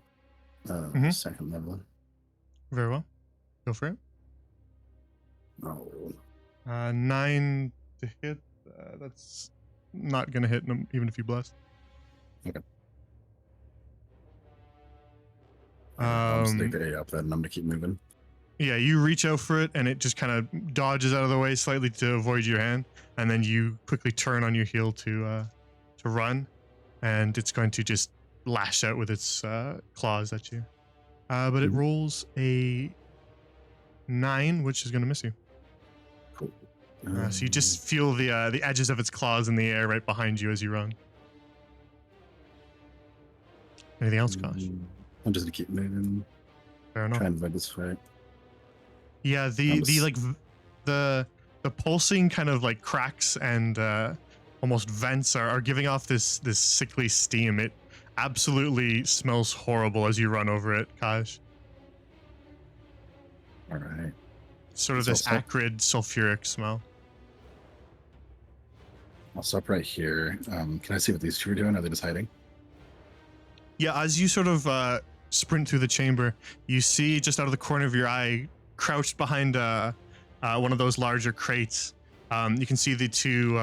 Second level. Very well. Go for it. Oh, 9 to hit. That's not going to hit even if you bless. okay. I'll just take Um, the 8 up then, and I'm going to keep moving. Yeah, you reach out for it, and it just kind of dodges out of the way slightly to avoid your hand, and then you quickly turn on your heel to run, and it's going to just lash out with its claws at you. But it Mhm. rolls a 9, which is going to miss you. Cool. So you just feel the edges of its claws in the air right behind you as you run. Anything else, Kosh? I'm just going to keep moving. Fair enough. Try and avoid this fight. Yeah, the pulsing kind of like cracks and almost vents are giving off this sickly steam. It absolutely smells horrible as you run over it, Kaj. All right. Sort of So this sul- acrid sulfuric smell. I'll stop right here. Can I see what these two are doing? Are they just hiding? Yeah, as you sort of sprint through the chamber, you see just out of the corner of your eye, crouched behind one of those larger crates, you can see the two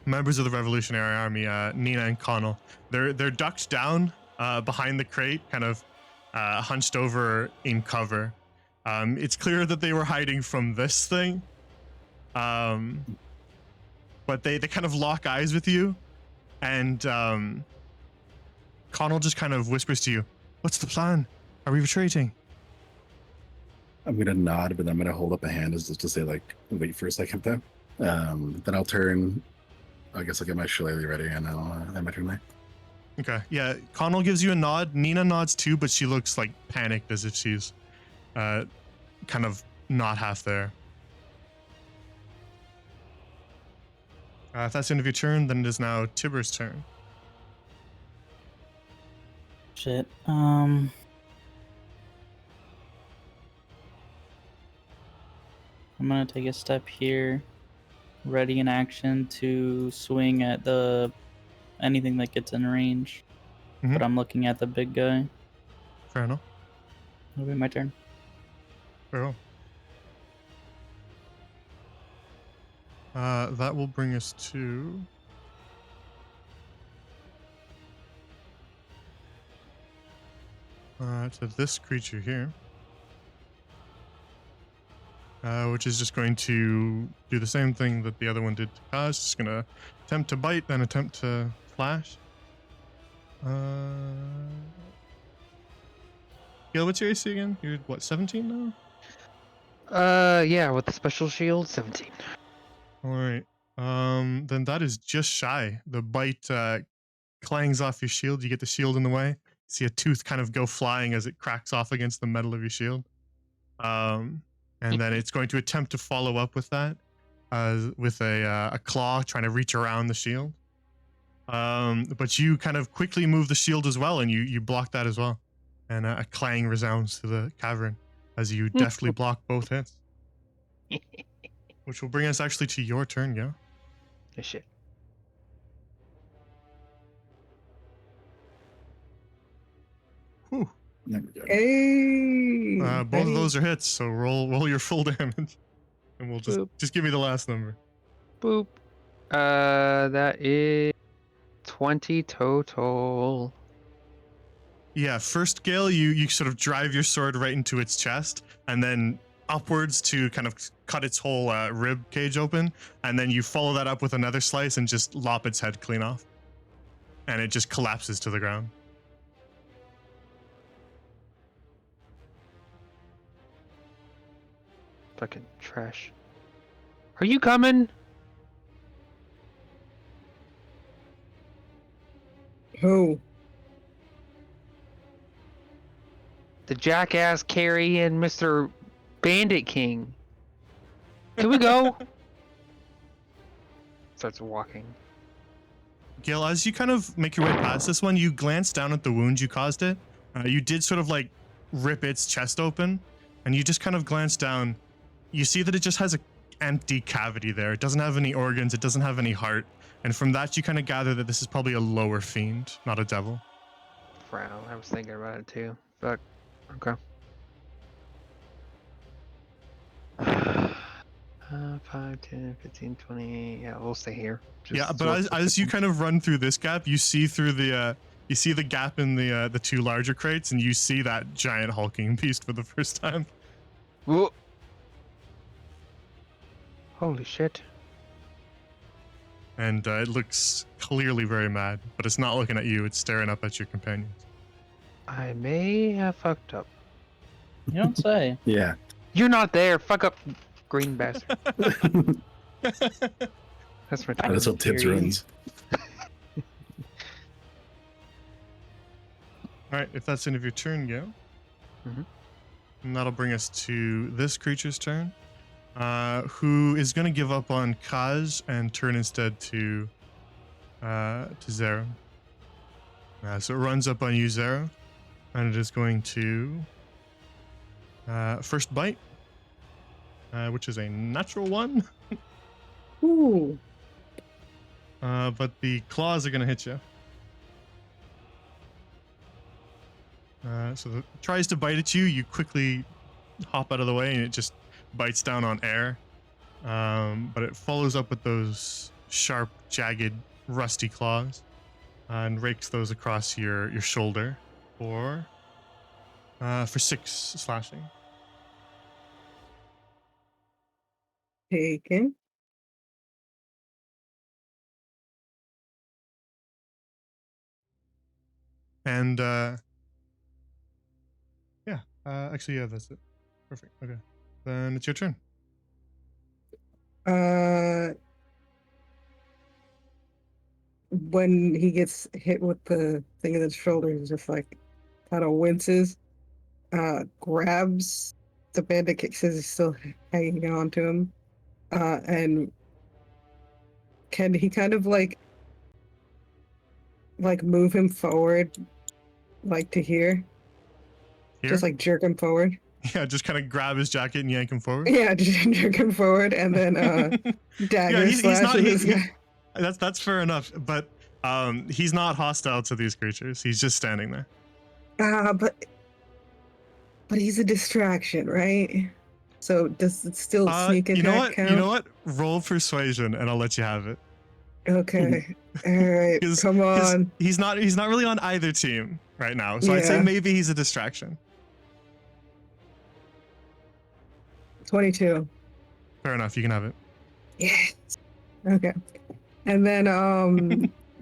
members of the Revolutionary Army, Nina and Connell. They're ducked down behind the crate, kind of hunched over in cover. It's clear that they were hiding from this thing, but they kind of lock eyes with you, and Connell just kind of whispers to you, "What's the plan? Are we retreating?" I'm going to nod, but I'm going to hold up a hand as just to say, like, wait for a second there. Then I'll turn. I guess I'll get my shillelagh ready, and I'll end my turn there. Okay, yeah, Connell gives you a nod. Nina nods too, but she looks like panicked as if she's kind of not half there. If that's the end of your turn, then it is now Tibber's turn. Shit. I'm gonna take a step here, ready in action to swing at anything that gets in range. Mhm. But I'm looking at the big guy. Fair enough. It'll be my turn. Very well. That will bring us to this creature here, which is just going to do the same thing that the other one did to Kaz. Just gonna attempt to bite, then attempt to flash. Gil, what's your AC again? You're what, 17 now? Yeah, with the special shield, 17. All right. Then that is just shy. The bite clangs off your shield. You get the shield in the way. See a tooth kind of go flying as it cracks off against the metal of your shield. And then it's going to attempt to follow up with that, with a claw trying to reach around the shield. But you kind of quickly move the shield as well, and you block that as well. And a clang resounds to the cavern as you deftly block both hits. Which will bring us actually to your turn, yeah? Oh, shit. Whew. There we go. Hey. Both of those are hits, so roll your full damage. And we'll Boop. just give me the last number. Boop. That is 20 total. Yeah, first, Gale, you sort of drive your sword right into its chest, and then upwards to kind of cut its whole rib cage open, and then you follow that up with another slice and just lop its head clean off. And it just collapses to the ground. Fucking trash. Are you coming? Who? The jackass Carrie and Mr. Bandit King. Can we go? Starts walking. Gale, as you kind of make your way past this one, you glance down at the wound you caused it. You did sort of like rip its chest open, and you just kind of glance down. You see that it just has an empty cavity there. It doesn't have any organs. It doesn't have any heart. And from that, you kind of gather that this is probably a lower fiend, not a devil. Frown. I was thinking about it too. But okay. 5, 10, 15, 20. Yeah, we'll stay here. Yeah, but as you kind of run through this gap, you see through the you see the gap in the two larger crates, and you see that giant hulking beast for the first time. Whoa. Holy shit. And it looks clearly very mad, but it's not looking at you. It's staring up at your companions. I may have fucked up. You don't say. Yeah. You're not there. Fuck up, green bastard. That's my turn. That's what Tibbs Carrie. runs. All right, if that's the end of your turn, Gale. Mhm. And that'll bring us to this creature's turn, who is going to give up on Kaz and turn instead to Zero. So it runs up on you, Zero, and it is going to first bite, which is a natural one, Ooh. but the claws are going to hit you. So it tries to bite at you. You quickly hop out of the way, and it just bites down on air. But it follows up with those sharp, jagged, rusty claws and rakes those across your shoulder for 6 slashing. Taken. And actually, yeah, that's it. Perfect. Okay, then it's your turn. When he gets hit with the thing in his shoulder, he's just like kind of winces, grabs the bandit kick, says he's still hanging on to him, and can he kind of like move him forward, like to here, Here? just like jerk him forward. Yeah, just kind of grab his jacket and yank him forward. Yeah, just jerk him forward, and then dagger he's slash not- at this he- guy. That's fair enough, but he's not hostile to these creatures. He's just standing there. But But he's a distraction, right? So does it still sneak attack you know what? count? You know what? Roll persuasion, and I'll let you have it. Okay. All right. 'Cause- Come 'cause on. He's not really on either team right now, so I'd say Yeah. maybe he's a distraction. 22. Fair enough. You can have it. Yes. Okay. And then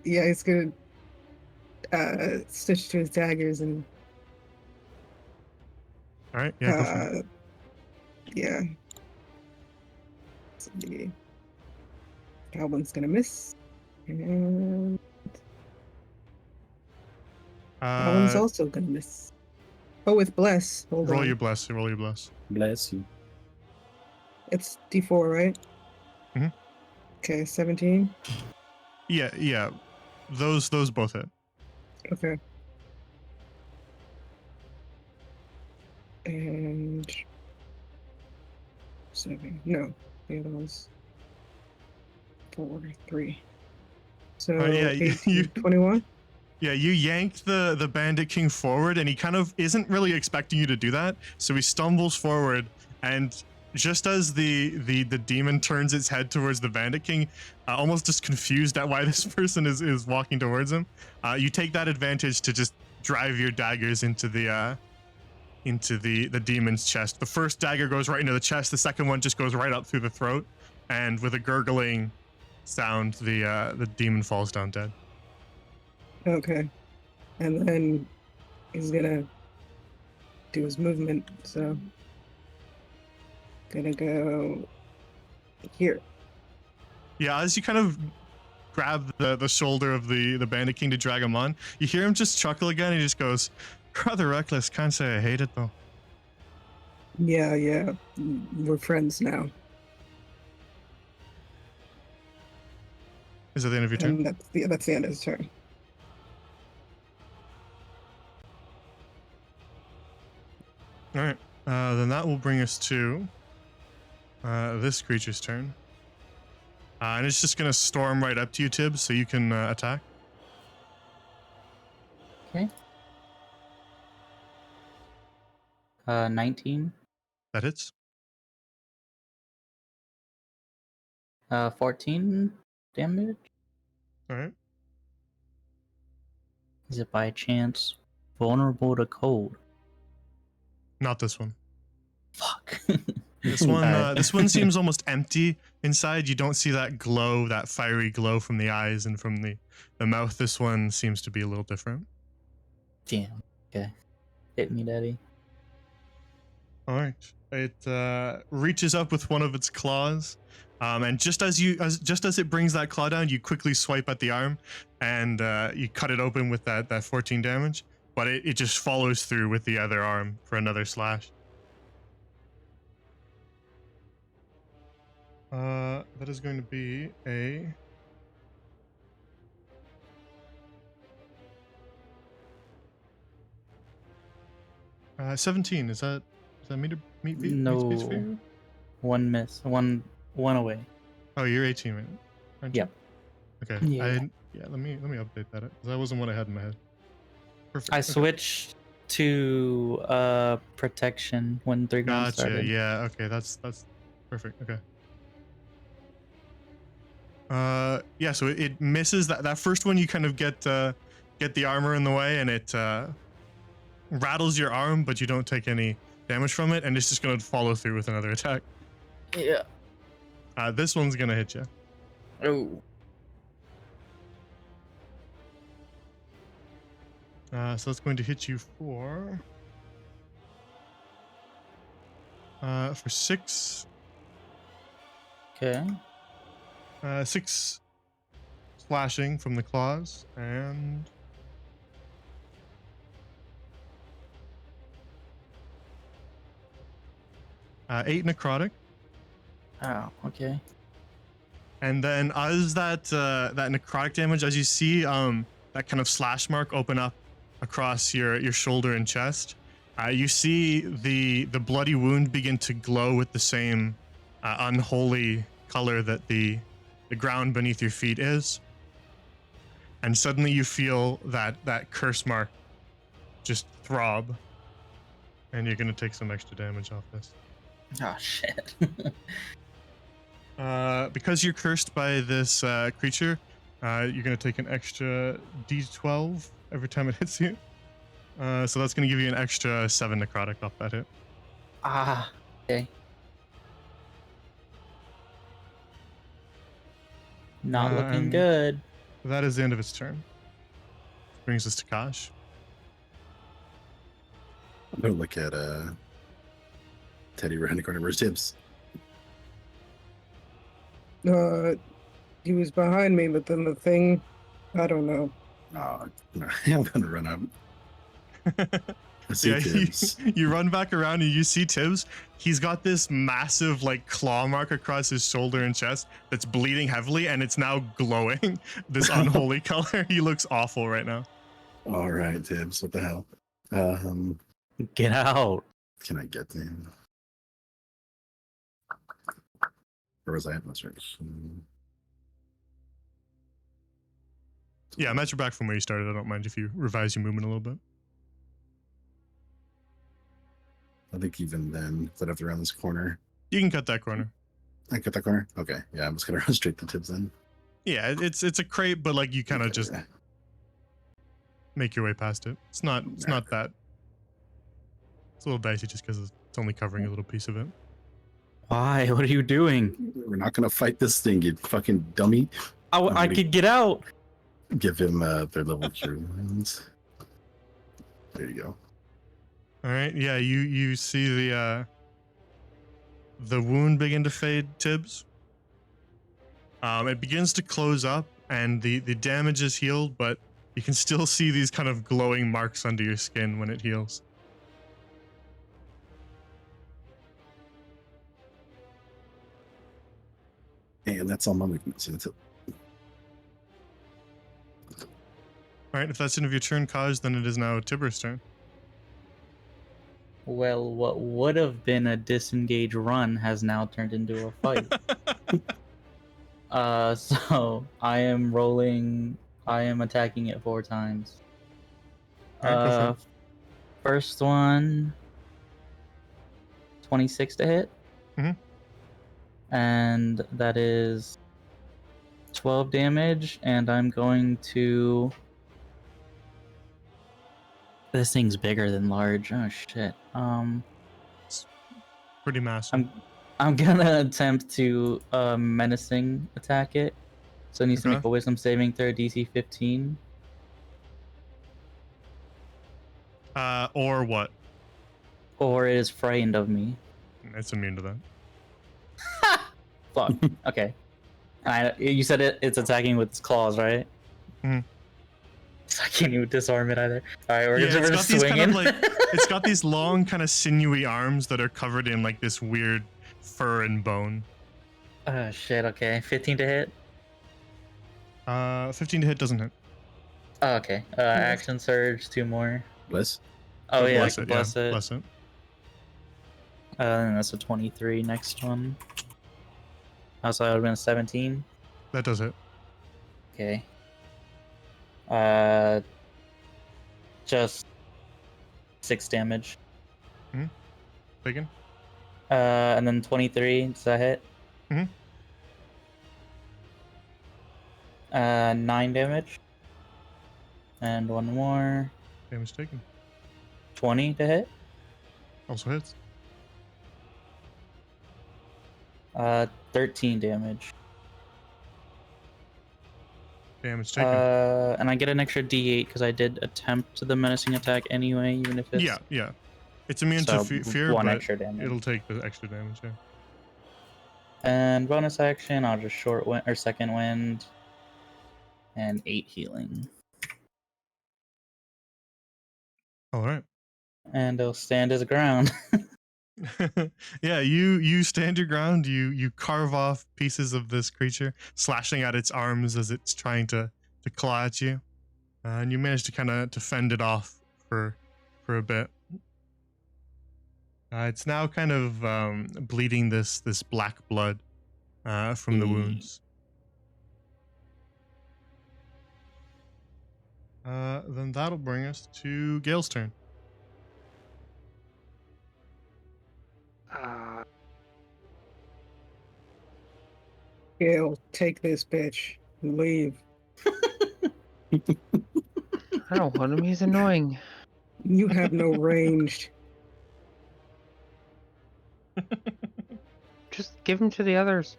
yeah, he's gonna stitch to his daggers and All right. Yeah. Go for it. yeah. So that one's gonna miss. And that one's also gonna miss. Oh, with bless. Hold Roll on. your bless. Roll your bless. Bless you. It's D4, right? Mhm. Okay, 17. Yeah. Yeah. Those both hit. Okay. And 7. No, the other one's 4, 3. So yeah, 18, 21. Yeah, you yank the Bandit King forward, and he kind of isn't really expecting you to do that. So he stumbles forward, and just as the demon turns its head towards the Bandit King, almost just confused at why this person is walking towards him, you take that advantage to just drive your daggers into the demon's chest. The first dagger goes right into the chest. The second one just goes right up through the throat, and with a gurgling sound, the demon falls down dead. Okay. And then he's gonna do his movement, so gonna go here. Yeah, as you kind of grab the shoulder of the Bandit King to drag him on, you hear him just chuckle again. He just goes, "Rather reckless. Can't say I hate it though." Yeah. We're friends now. Is that the end of your turn? And that's the end of his turn. All right. Then that will bring us to this creature's turn. And it's just gonna storm right up to you, Tibbs, so you can attack. Okay. 19. That hits. 14 damage. All right. Is it by chance vulnerable to cold? Not this one. Fuck. This one, Alright. this one seems almost empty inside. You don't see that glow, that fiery glow from the eyes and from the mouth. This one seems to be a little different. Damn. Okay. Hit me, daddy. All right. It reaches up with one of its claws, and just as it brings that claw down, you quickly swipe at the arm, and you cut it open with that 14 damage. But it just follows through with the other arm for another slash. That is going to be a 17. Is that meet speech for No. you? One miss. One away. Oh, you're 18, right? Aren't you? Yep. Okay. Yeah. Let me update that. 'Cause that wasn't what I had in my head. Perfect. I okay. switched to protection when 3 rounds Gotcha. started. Yeah. Okay. That's perfect. Okay. Yeah. So it misses that first one. You kind of get the armor in the way, and it rattles your arm, but you don't take any damage from it, and it's just gonna follow through with another attack. Yeah. This one's gonna hit you. Oh. So it's going to hit you for 6. Okay. 6 slashing from the claws, and 8 necrotic. Oh, okay. And then as that necrotic damage, as you see that kind of slash mark open up across your shoulder and chest, you see the bloody wound begin to glow with the same unholy color that the ground beneath your feet is. And suddenly you feel that curse mark just throb. And you're gonna take some extra damage off this. Oh shit. Because you're cursed by this creature, you're gonna take an extra d12 every time it hits you. So that's gonna give you an extra 7 necrotic off that hit. Ah. Okay. Not looking and good. That is the end of its turn. Brings us to Kosh. I'm gonna look at Teddy around the corner. Where's Tibbs? He was behind me, but then the thing, I don't know. Oh, I'm gonna run up. I see Yeah, Tibbs. you run back around and you see Tibbs. He's got this massive like claw mark across his shoulder and chest that's bleeding heavily, and it's now glowing this unholy color. He looks awful right now. All right, Tibbs. What the hell? Get out. Can I get to him? Where was I at? That's right. Yeah, I'm at your back from where you started. I don't mind if you revise your movement a little bit. I think even then, I'd have to round this corner. You can cut that corner. I cut that corner? Okay. Yeah, I'm just gonna run straight to Tibbs then. Yeah, it's a crate, but like you kind of Okay, just yeah. make your way past it. It's not that. It's a little dicey just because it's only covering a little piece of it. Why? What are you doing? We're not gonna fight this thing, you fucking dummy. I could get out. Give him their level cure wounds. There you go. All right. Yeah, you see the wound begin to fade, Tibbs. It begins to close up, and the damage is healed, but you can still see these kind of glowing marks under your skin when it heals. And that's all my weakness. That's it. All right. If that's the end of your turn, Kaj, then it is now Tibur's turn. Well, what would have been a disengage run has now turned into a fight. So I am attacking it 4 times. All right, go for it. First one, 26 to hit. Mhm. And that is 12 damage, and I'm going to... This thing's bigger than large. Oh shit. Pretty massive. I'm gonna attempt to menacing attack it. So it needs to Okay. make a wisdom saving throw, DC 15. Or what? Or it is frightened of me. It's immune to that. Fuck. Okay. You said it's attacking with its claws, right? Mhm. So I can't even disarm it either. Alright, we're Yeah, just it's got these kind swinging. of like it's got these long kind of sinewy arms that are covered in like this weird fur and bone. Oh shit, okay. 15 to hit? 15 to hit doesn't hit. Oh, okay. Action surge, 2 more. Bless. Oh yeah, I bless can it. bless Yeah, it. bless it. And that's a 23 next one. Also, that would have been a 17. That does hit. Okay. Just 6 damage. Bacon. And then 23, does that hit? Mhm. 9 damage. And one more. Damage taken. 20 to hit. Also hits. 13 damage. Damage taken. And I get an extra D8 because I did attempt the menacing attack anyway, even if it's Yeah. It's immune so to fear, 1 but extra damage. it'll take the extra damage. Yeah. And bonus action, I'll just short wind or second wind, and 8 healing, All right. and it'll stand his ground. Yeah, you stand your ground. You carve off pieces of this creature, slashing at its arms as it's trying to claw at you, and you manage to kind of to fend it off for a bit. It's now kind of bleeding this black blood from the wounds. Then that'll bring us to Gale's turn. Uh, Gil, take this bitch and leave. I don't want him. He's annoying. You have no range. Just give him to the others.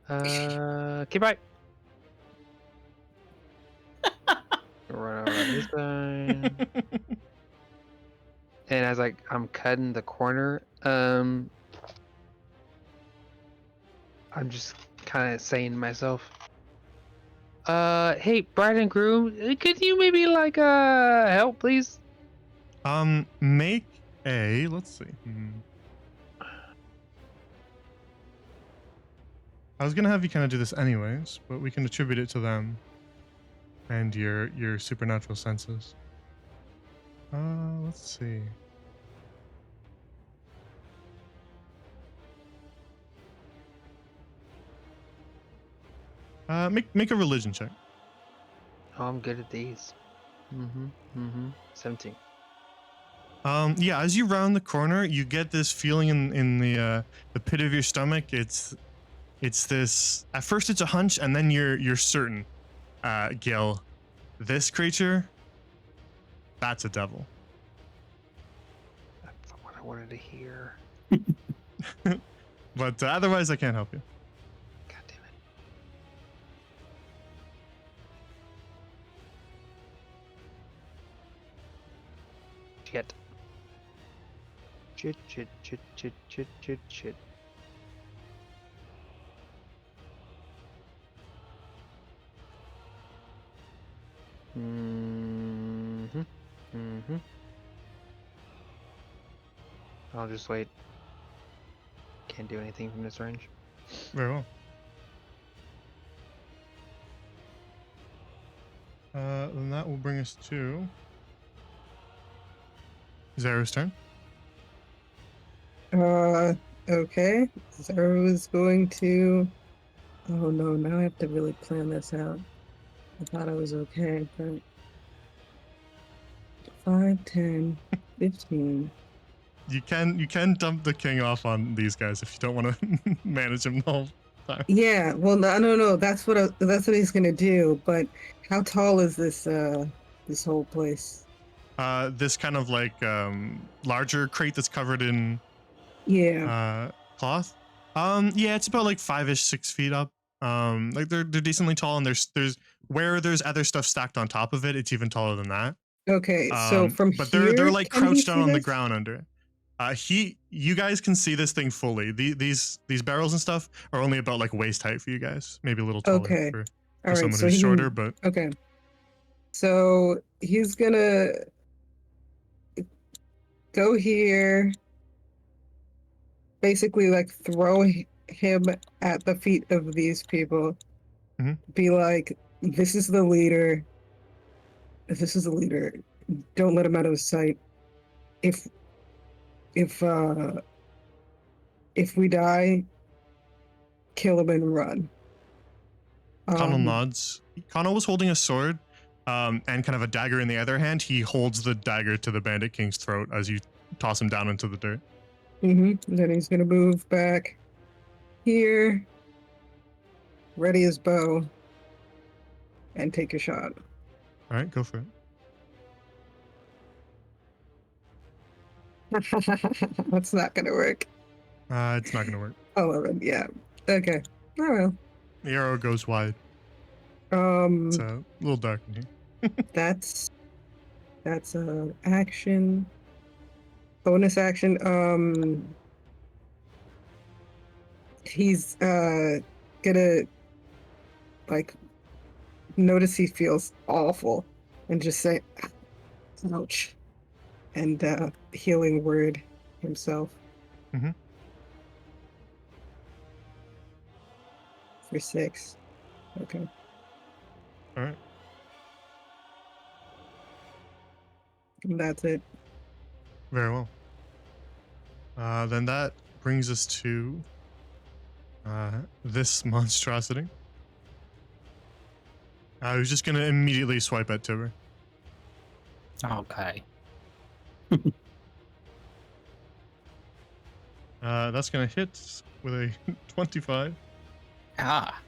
Keep right. Run over this guy. And as I'm cutting the corner, I'm just kind of saying to myself, hey, bride and groom, could you maybe help, please? Make a, let's see. I was gonna have you kind of do this anyways, but we can attribute it to them and your supernatural senses. Let's see. Make a religion check. Oh, I'm good at these. 17. Yeah, as you round the corner, you get this feeling in the pit of your stomach. It's this. At first, it's a hunch, and then you're certain. Gil, this creature, that's a devil. That's what I wanted to hear. But otherwise, I can't help you. God damn it. Shit. Shit. I'll just wait. Can't do anything from this range. Very well. Then that will bring us to Zero's turn. Okay. Zero is going to. Oh no, now I have to really plan this out. I thought I was okay, but 5, 10, 15. You can dump the king off on these guys if you don't want to manage him the whole time. Yeah, well, no. That's what he's gonna do. But how tall is this this whole place? This kind of larger crate that's covered in Yeah. cloth. Yeah, it's about 5-ish, 6 feet up. They're decently tall, and there's where there's other stuff stacked on top of it, it's even taller than that. Okay. So from but here, they're can he crouched down see on the this? ground under it. You guys can see this thing fully. These barrels and stuff are only about waist height for you guys, maybe a little taller Okay. for All right. someone So who's he shorter. can- But Okay. So he's gonna go here. Basically, throw him at the feet of these people. Mhm. Be like, "This is the leader. This is the leader. Don't let him out of sight. If we die, kill him and run." Connell nods. Connell was holding a sword, and kind of a dagger in the other hand. He holds the dagger to the Bandit King's throat as you toss him down into the dirt. Then he's gonna move back here, ready his bow, and take a shot. All right, go for it. That's not gonna work. It's not gonna work. 11, yeah. Okay. Oh well. The arrow goes wide. It's a little dark in here. That's a action. Bonus action. He's gonna notice he feels awful and just say ouch and healing word himself. Mhm. For 6. Okay. All right. And that's it. Very well. Then that brings us to this monstrosity. Who's just gonna immediately swipe at Tibber. Okay. That's gonna hit with a 25. Ah.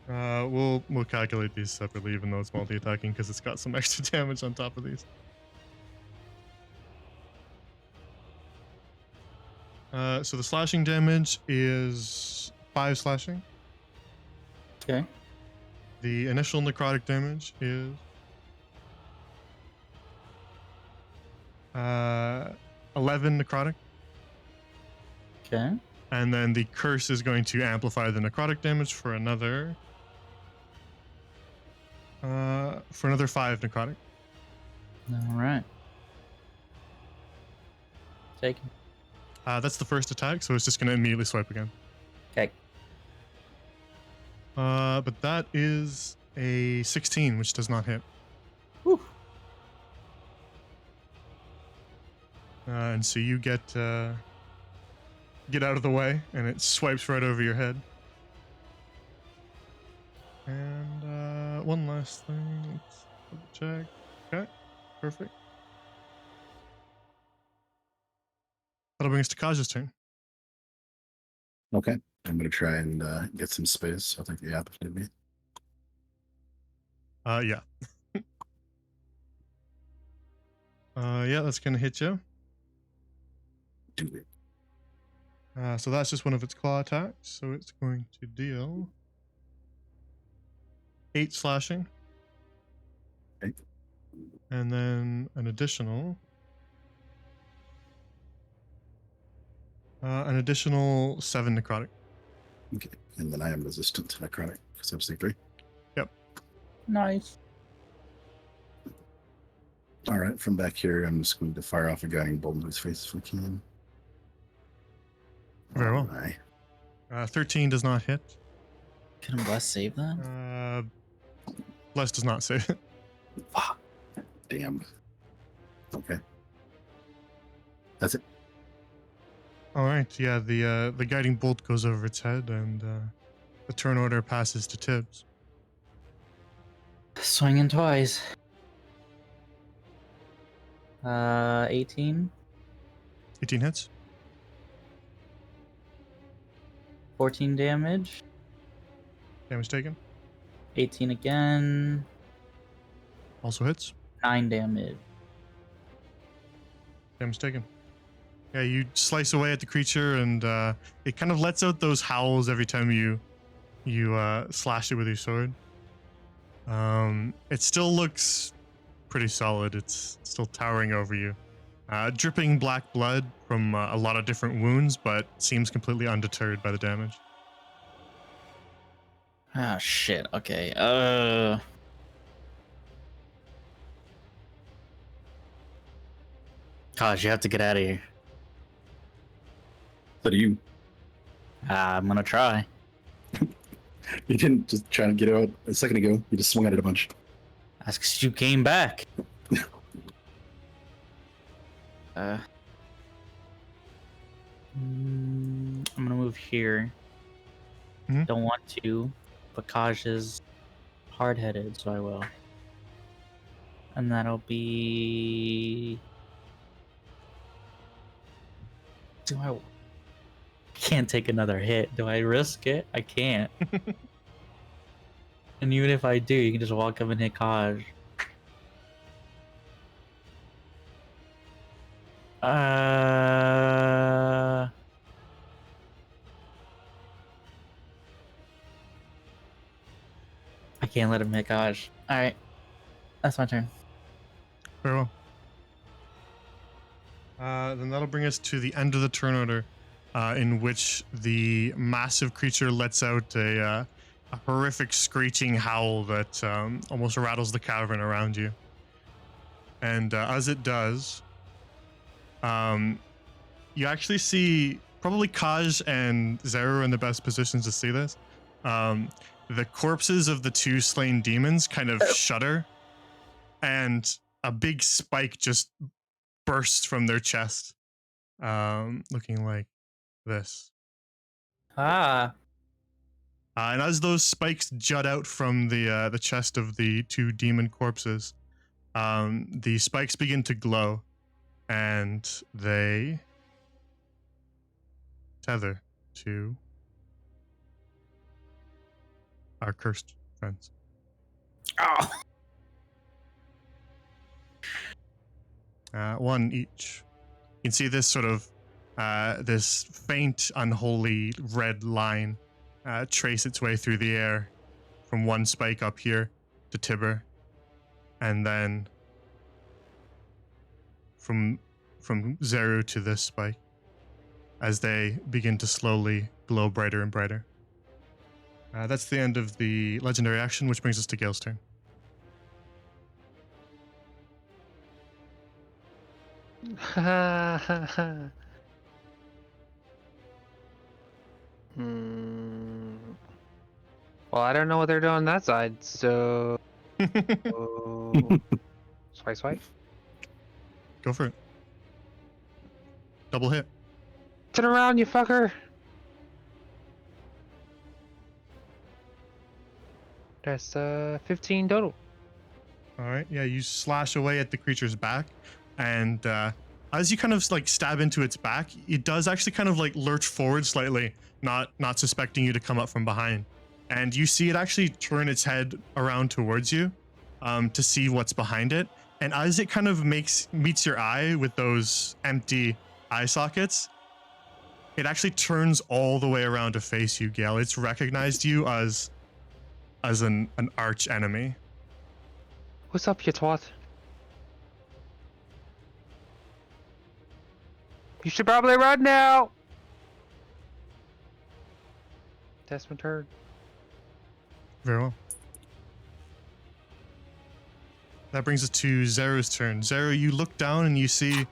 We'll calculate these separately, even though it's multi-attacking, because it's got some extra damage on top of these. So the slashing damage is 5 slashing. Okay. The initial necrotic damage is 11 necrotic, Okay. and then the curse is going to amplify the necrotic damage for another 5 necrotic. All right. Taken. That's the first attack, so it's just gonna immediately swipe again. Okay. But that is a 16, which does not hit. Whew. And so you get out of the way, and it swipes right over your head. And one last thing. Let's double check. Okay, perfect. That'll bring us to Kaj's turn. Okay. I'm gonna try and get some space. I'll take the opportunity. Yeah. Yeah, that's gonna hit you. Do it. So that's just one of its claw attacks. So it's going to deal 8 slashing. Okay. And then an additional 7 necrotic. Okay. And then I am resistant to necrotic because I'm C3. Nice. All right. From back here, I'm just going to fire off a guiding bolt in his face if we can. Very well. Alright. 13 does not hit. Can a bless save that? Bless does not save it. Fuck. Damn. Okay. That's it. All right. Yeah, the guiding bolt goes over its head, and the turn order passes to Tibbs. Swinging twice. 18, 18 hits. 14 damage. Damage taken. 18 again. Also hits. 9 damage. Damage taken. Yeah, you slice away at the creature, and it kind of lets out those howls every time you slash it with your sword. It still looks pretty solid. It's still towering over you, dripping black blood from a lot of different wounds, but seems completely undeterred by the damage. Ah, shit. Okay. Gosh, you have to get out of here. So do you? I'm gonna try. You didn't just try to get out a second ago. You just swung at it a bunch. That's 'cause you came back. I'm gonna move here. Mhm. Don't want to, but Kaj is hard-headed, so I will. And that'll be. Do I? Can't take another hit. Do I risk it? I can't. And even if I do, you can just walk up and hit Kaj. I can't let him hit Kaj. Alright. That's my turn. Very well. Then that'll bring us to the end of the turn order, in which the massive creature lets out a horrific screeching howl that almost rattles the cavern around you. And as it does, you actually see probably Kaj and Zeru in the best positions to see this. The corpses of the 2 slain demons kind of shudder, and a big spike just bursts from their chest, looking like this. Ah. And as those spikes jut out from the chest of the 2 demon corpses, the spikes begin to glow, and they tether to our cursed friends. Oh. One each. You can see this sort of this faint, unholy red line trace its way through the air from one spike up here to Tibber, and then from Zeru to this spike as they begin to slowly glow brighter and brighter. That's the end of the legendary action, which brings us to Gale's turn. Hmm. Well, I don't know what they're doing on that side, so. Swipe, swipe. Go for it. Double hit. Turn around, you fucker! That's 15 total. All right. Yeah, you slash away at the creature's back, and as you kind of like stab into its back, it does actually kind of like lurch forward slightly, not suspecting you to come up from behind. And you see it actually turn its head around towards you, to see what's behind it. And as it kind of meets your eye with those empty eye sockets, it actually turns all the way around to face you, Gale. It's recognized you as an arch enemy. What's up, you twat? You should probably run now! That's my turn. Very well. That brings us to Zeru's turn. Zeru, you look down and you see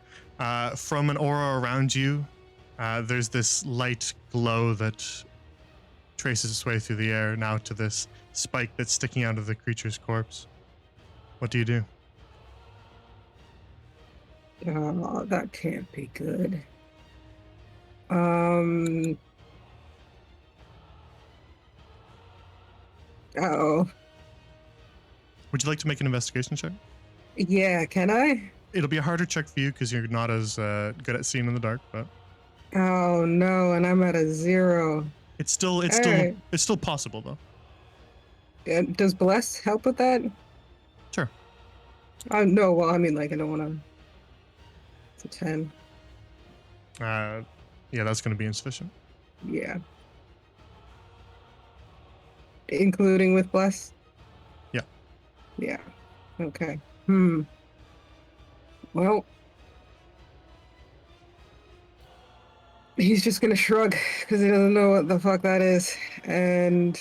from an aura around you, there's this light glow that traces its way through the air now to this spike that's sticking out of the creature's corpse. What do you do? Oh, that can't be good. Oh. Would you like to make an investigation check? Yeah, can I? It'll be a harder check for you because you're not as good at seeing in the dark, but Oh no, and I'm at a 0. it's still Alright. it's still possible though. Does Bless help with that? Sure. No, well, I mean, like, I don't want to. It's a 10. Yeah, that's going to be insufficient. Yeah. Including with Bless? Yeah. Yeah. Okay. Well. He's just gonna shrug because he doesn't know what the fuck that is. And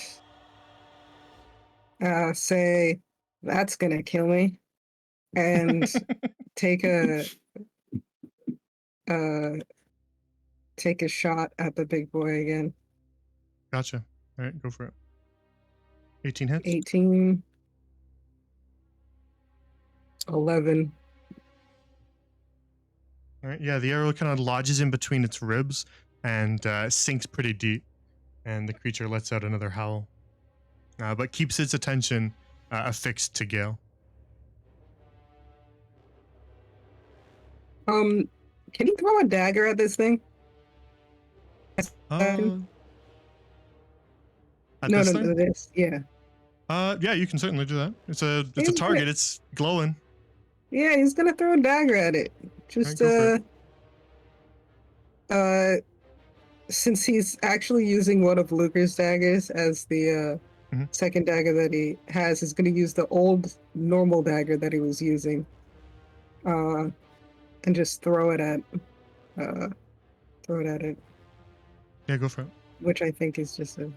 say, that's gonna kill me. And take a shot at the big boy again. Gotcha. All right, go for it. 18 hits. 18. 11. All right, yeah, the arrow kind of lodges in between its ribs and sinks pretty deep, and the creature lets out another howl, but keeps its attention affixed to Gale. Can you throw a dagger at this thing? At no, this no, thing? this. Yeah. Yeah, you can certainly do that. It's a Yeah, target. yeah. It's glowing. Yeah, he's gonna throw a dagger at it. Just Alright, since he's actually using one of Luger's daggers as the second dagger that he has, he's gonna use the old normal dagger that he was using. And just throw it at it, Yeah, go for it. which I think is just a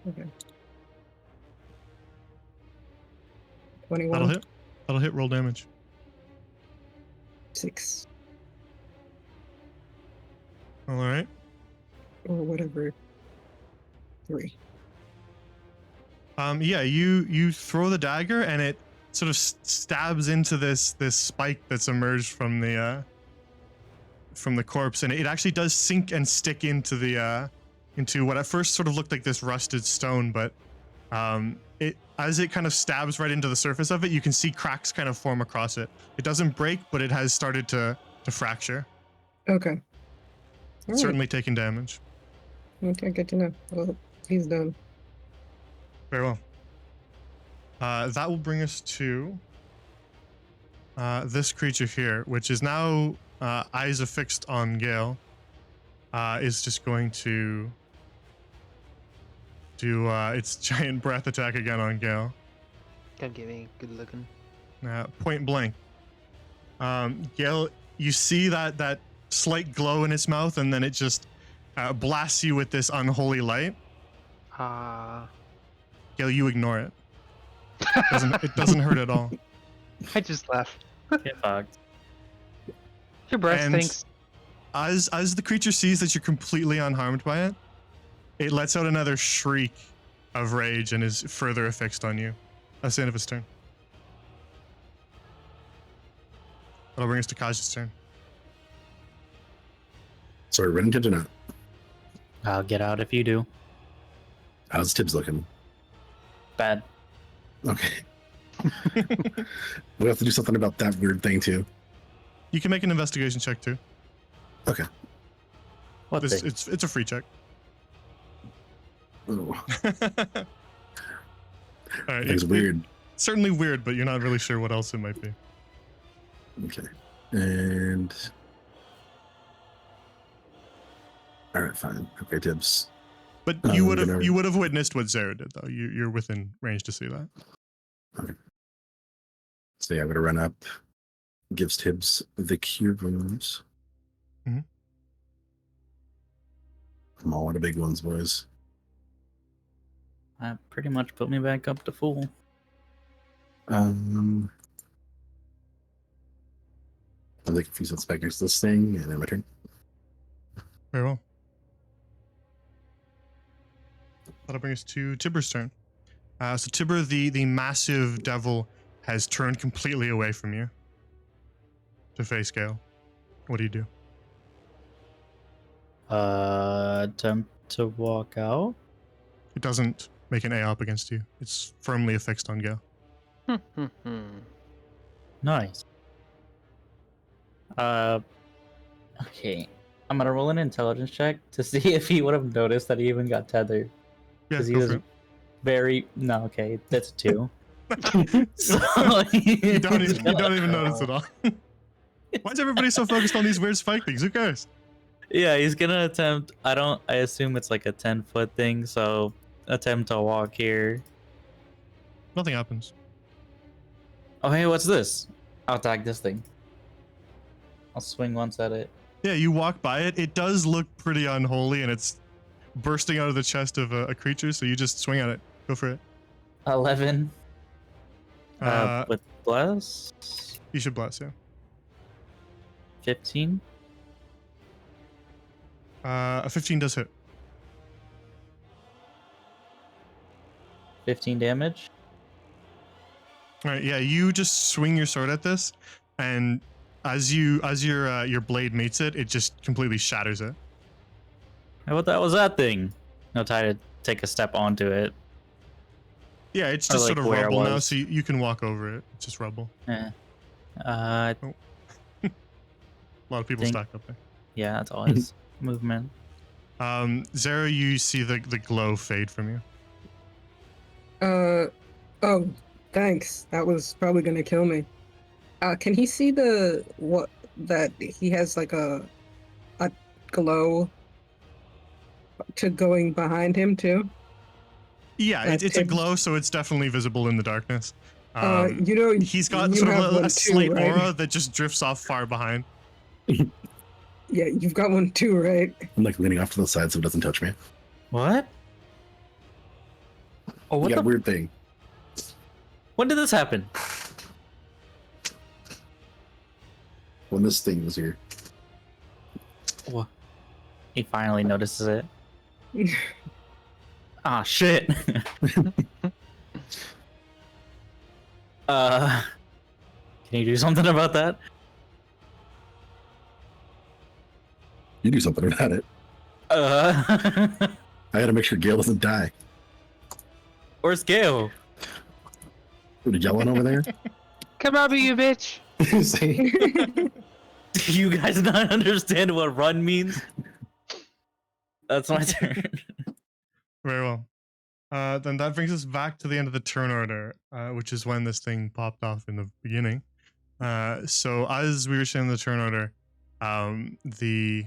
okay. 21. That'll hit. That'll hit. Roll damage. 6 All right. or whatever. 3. Yeah, you throw the dagger and it sort of stabs into this spike that's emerged from the corpse, and it actually does sink and stick into the into what at first sort of looked like this rusted stone, but it as it kind of stabs right into the surface of it, you can see cracks kind of form across it. It doesn't break, but it has started to to fracture. Okay. All right. Certainly taking damage. Okay, good to know. Well, he's done. Very well. That will bring us to this creature here, which is now eyes affixed on Gale. Is just going to do its giant breath attack again on Gale. Don't get me good looking. Point blank. Gale, you see that slight glow in its mouth, and then it just blasts you with this unholy light. Gale, you ignore it. It doesn't hurt at all. I just laugh. Get fucked. Your breath And stinks. As the creature sees that you're completely unharmed by it, it lets out another shriek of rage and is further affixed on you. That's the end of its turn. That'll bring us to Kaj's turn. Sorry, Renton or not? I'll get out if you do. How's Tibbs looking? Bad. Okay. We have to do something about that weird thing too. You can make an investigation check too. Okay. What thing? It's a free check. Oh, All right, it's weird. Certainly weird, but you're not really sure what else it might be. Okay. And all right, fine. Okay, Tibbs. But I'm you would gonna- have witnessed what Zara did though. You're within range to see that. So yeah, I'm gonna run up. Gives Tibbs the cure wounds. Mhm. Come on, what the big ones, boys. That pretty much put me back up to full. I like if he's back next to this thing, and then my turn. Very well. That'll bring us to Tibber's turn. So Tibber, the massive devil, has turned completely away from you to face Gale. What do you do? Attempt to walk out. It doesn't make an A up against you. It's firmly affixed on Gale. Nice. Okay. I'm gonna roll an intelligence check to see if he would have noticed that he even got tethered. Yeah, Because he go was for it. very no. Okay, that's a 2. So You don't even notice it all. Why is everybody so focused on these weird spike things? Who cares? Yeah, he's gonna attempt. I assume it's like a 10-foot thing. So attempt to walk here. Nothing happens. Oh hey, what's this? I'll tag this thing. I'll swing once at it. Yeah, you walk by it. It does look pretty unholy, and it's bursting out of the chest of a creature. So you just swing at it. Go for it. 11. Uh, With bless. You should bless, yeah. 15. A 15 does hit. 15 damage. All right, yeah, you just swing your sword at this, and as your blade meets it, it just completely shatters it. Hey, what the hell was that thing? I'll try to take a step onto it. Yeah, it's Or, just like, sort of where it rubble now, was. so you can walk over it. It's just rubble. Eh. A lot of people Think- stack up there. Yeah, that's all his movement. Zara, you see the glow fade from you. Oh, thanks. That was probably gonna kill me. Can he see that he has like a glow to going behind him too? Yeah, it's a Tim- glow, so it's definitely visible in the darkness. You know, He's got you sort have of a one slight too, right? aura that just drifts off far behind. Yeah, you've got one too, right? I'm like leaning off to the side so it doesn't touch me. What? Oh, what yeah, the? weird thing. When did this happen? When this thing was here. What? He finally notices it. Ah, shit. Can you do something about that? You do something about it. Uh, I gotta make sure Gale doesn't die. where's Gale? What, yelling over there? Come over, you bitch! See? Do you guys not understand what run means? That's my turn. Very well. Then that brings us back to the end of the turn order, which is when this thing popped off in the beginning. So as we were saying in the turn order, the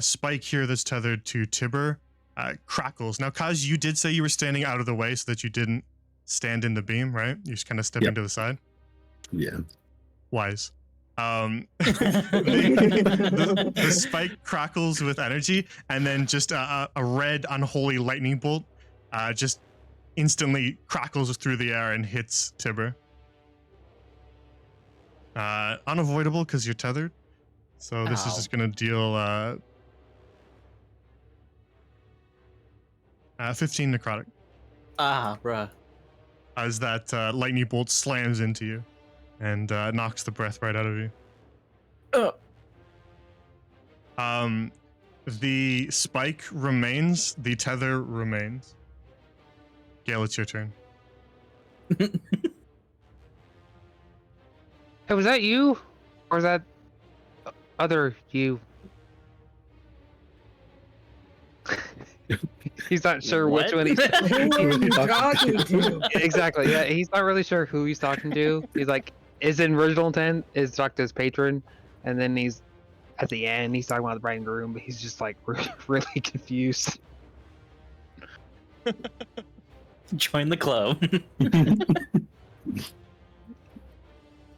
spike here that's tethered to Tibber crackles. Now, Kaz, you did say you were standing out of the way so that you didn't stand in the beam, right? You're just kind of stepping Yep. to the side. Yeah. Wise. The spike crackles with energy, and then just a red unholy lightning bolt just instantly crackles through the air and hits Tibber. Unavoidable because you're tethered. So this is Ow. just going to deal 15 necrotic Ah, bruh. as that lightning bolt slams into you and knocks the breath right out of you. The spike remains, the tether remains. Gale, it's your turn. Hey, was that you? Or was that other you? He's not sure which What? one he's Who are you talking to? exactly. Yeah, he's not really sure who he's talking to. He's like, his original intent is to talk to his patron, and then he's at the end he's talking about the bride and groom, but he's just like really confused. Join the club.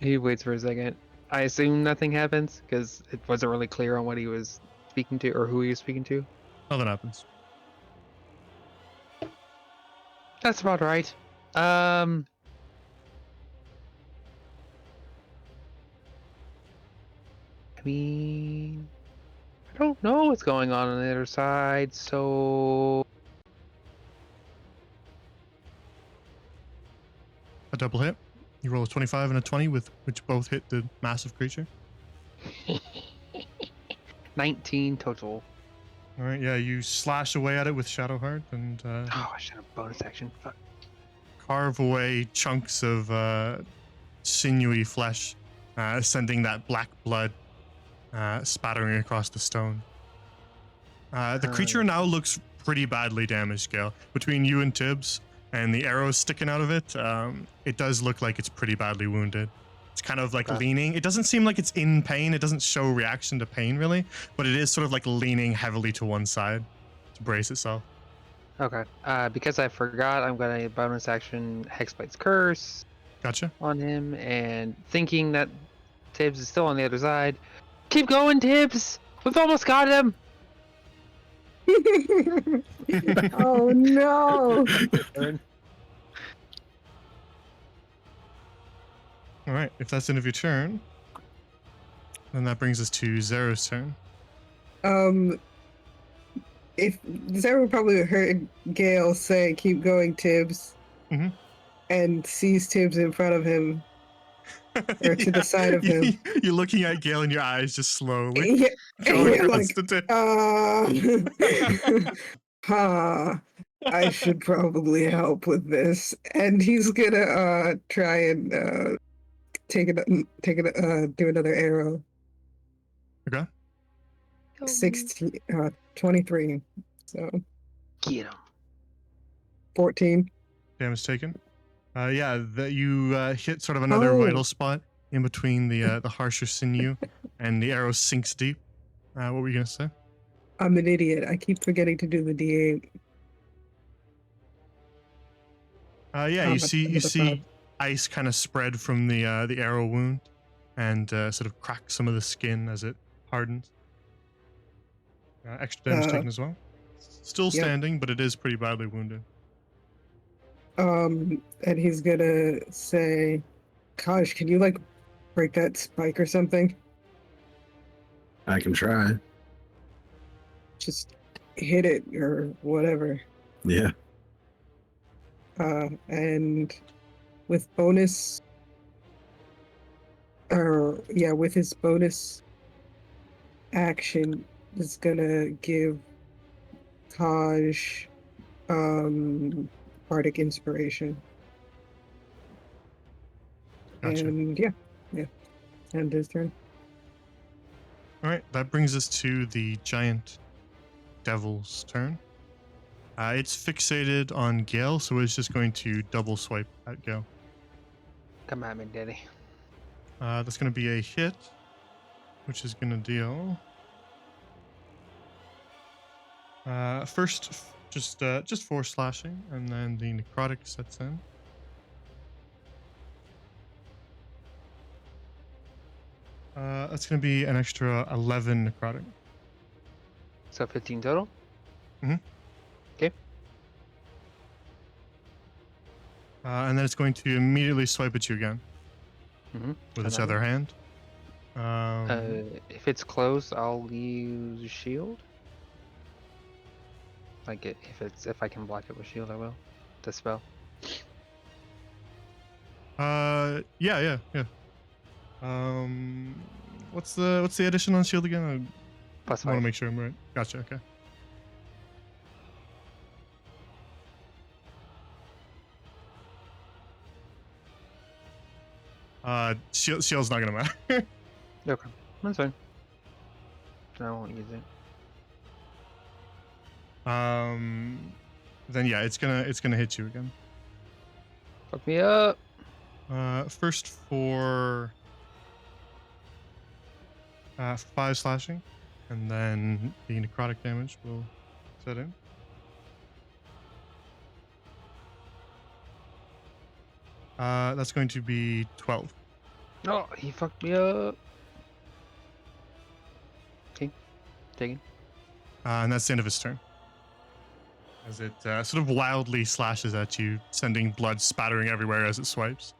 He waits for a second. I assume nothing happens because it wasn't really clear on what he was speaking to or who he was speaking to. Nothing happens. That's about right. I mean, I don't know what's going on the other side, so A double hit. You roll a 25 and a 20, with which both hit the massive creature. 19 total. All right, yeah, you slash away at it with Shadowheart and Oh, I should have bonus action. Fuck. carve away chunks of sinewy flesh, sending that black blood spattering across the stone. The creature now looks pretty badly damaged, Gale. Between you and Tibbs and the arrows sticking out of it, it does look like it's pretty badly wounded. It's kind of like Okay. leaning. It doesn't seem like it's in pain. It doesn't show reaction to pain, really, but it is sort of like leaning heavily to one side to brace itself. Okay. Because I forgot, I'm gonna bonus action Hexblade's Curse Gotcha. on him, and thinking that Tibbs is still on the other side. Keep going, Tibbs! We've almost got him! Oh no! All right, if that's the end of your turn, then that brings us to Zero's turn. If Zara probably heard Gale say, "Keep going, Tibbs," Mhm. and sees Tibbs in front of him, or to the side of him. You're looking at Gale in your eyes just slowly Yeah, going yeah, across like, the tip. I should probably help with this, and he's gonna try and do another arrow. Okay. 23, so Get him. 14. Damage taken. Yeah, that you hit sort of another Oh. vital spot in between the harsher sinew, and the arrow sinks deep. What were you gonna say? I'm an idiot. I keep forgetting to do the D8. Yeah, you see With a 5. ice kind of spread from the arrow wound, and sort of crack some of the skin as it hardens. Extra damage taken as well. Still Yep. standing, but it is pretty badly wounded. And he's gonna say, "Gosh, can you like break that spike or something? I can try. Just hit it or whatever." Yeah. And with bonus, with his bonus action, is gonna give Taj bardic inspiration. Gotcha. And yeah, end his turn. All right, that brings us to the giant devil's turn. It's fixated on Gale, so it's just going to double swipe at Gale. Come at me, Daddy. That's going to be a hit, which is going to deal. First, just 4 slashing, and then the necrotic sets in. That's going to be an extra 11 necrotic. So 15 total? And then it's going to immediately swipe at you again Mm-hmm. with its Another. other hand. If it's close, I'll use shield. Like if I can block it with shield, I will. The spell. Yeah. What's the addition on shield again? Plus I want to 5. make sure I'm right. Gotcha. Okay. Shield's not gonna matter. Okay, that's fine. I won't use it. Then yeah, it's gonna hit you again. Fuck me up. First for 5 slashing, and then the necrotic damage will set in. That's going to be 12. Oh, he fucked me up. Okay, taken. And that's the end of his turn. As it sort of wildly slashes at you, sending blood spattering everywhere as it swipes.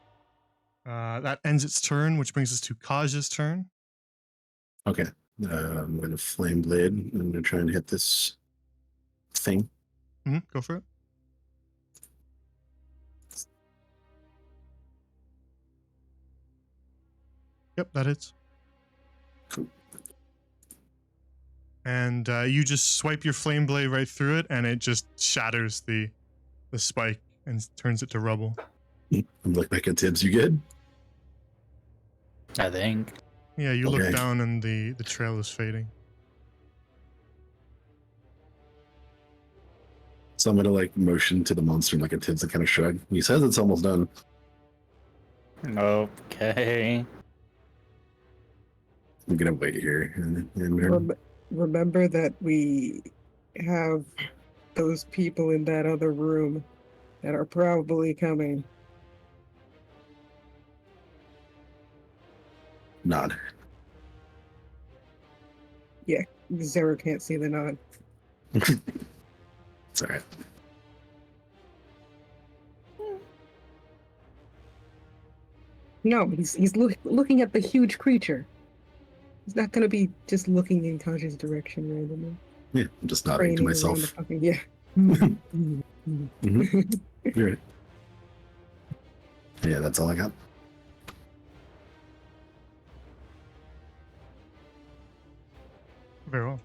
That ends its turn, which brings us to Kaj's turn. Okay. I'm going to Flame Blade. I'm going to try and hit this thing. Go for it. Yep, that hits. Cool. And you just swipe your flame blade right through it, and it just shatters the spike and turns it to rubble. I'm looking back at Tibbs. You good? I think. Yeah, you look Okay. down and the trail is fading. So I'm going to like motion to the monster like a Tibbs and kind of shrug. He says it's almost done. Okay. I'm going to wait here. And Remember that we have those people in that other room that are probably coming. nod. Zero can't see the nod. It's all right. No, he's looking at the huge creature. He's not gonna be just looking in Kaji's direction randomly. Yeah, I'm just nodding to Training around the myself. fucking, yeah. Mhm. You're right. Yeah, that's all I got. Very well.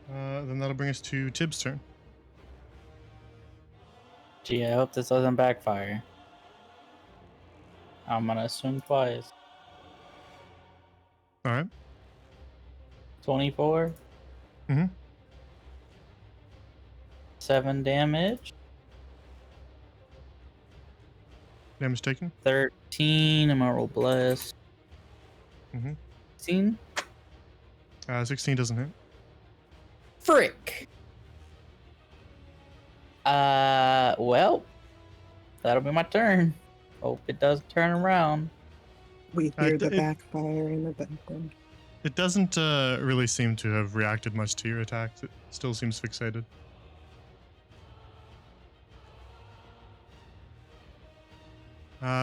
Then that'll bring us to Tibbs' turn. Gee, I hope this doesn't backfire. I'm gonna swing twice. All right. 24. Mhm. 7 damage. Damage taken. 13. I'm gonna roll bless. Mhm. 16. 16 doesn't hit. Frick. Well, that'll be my turn. Hope it does turn around. We hear the it- backfire in the background. It doesn't really seem to have reacted much to your attacks. It still seems fixated.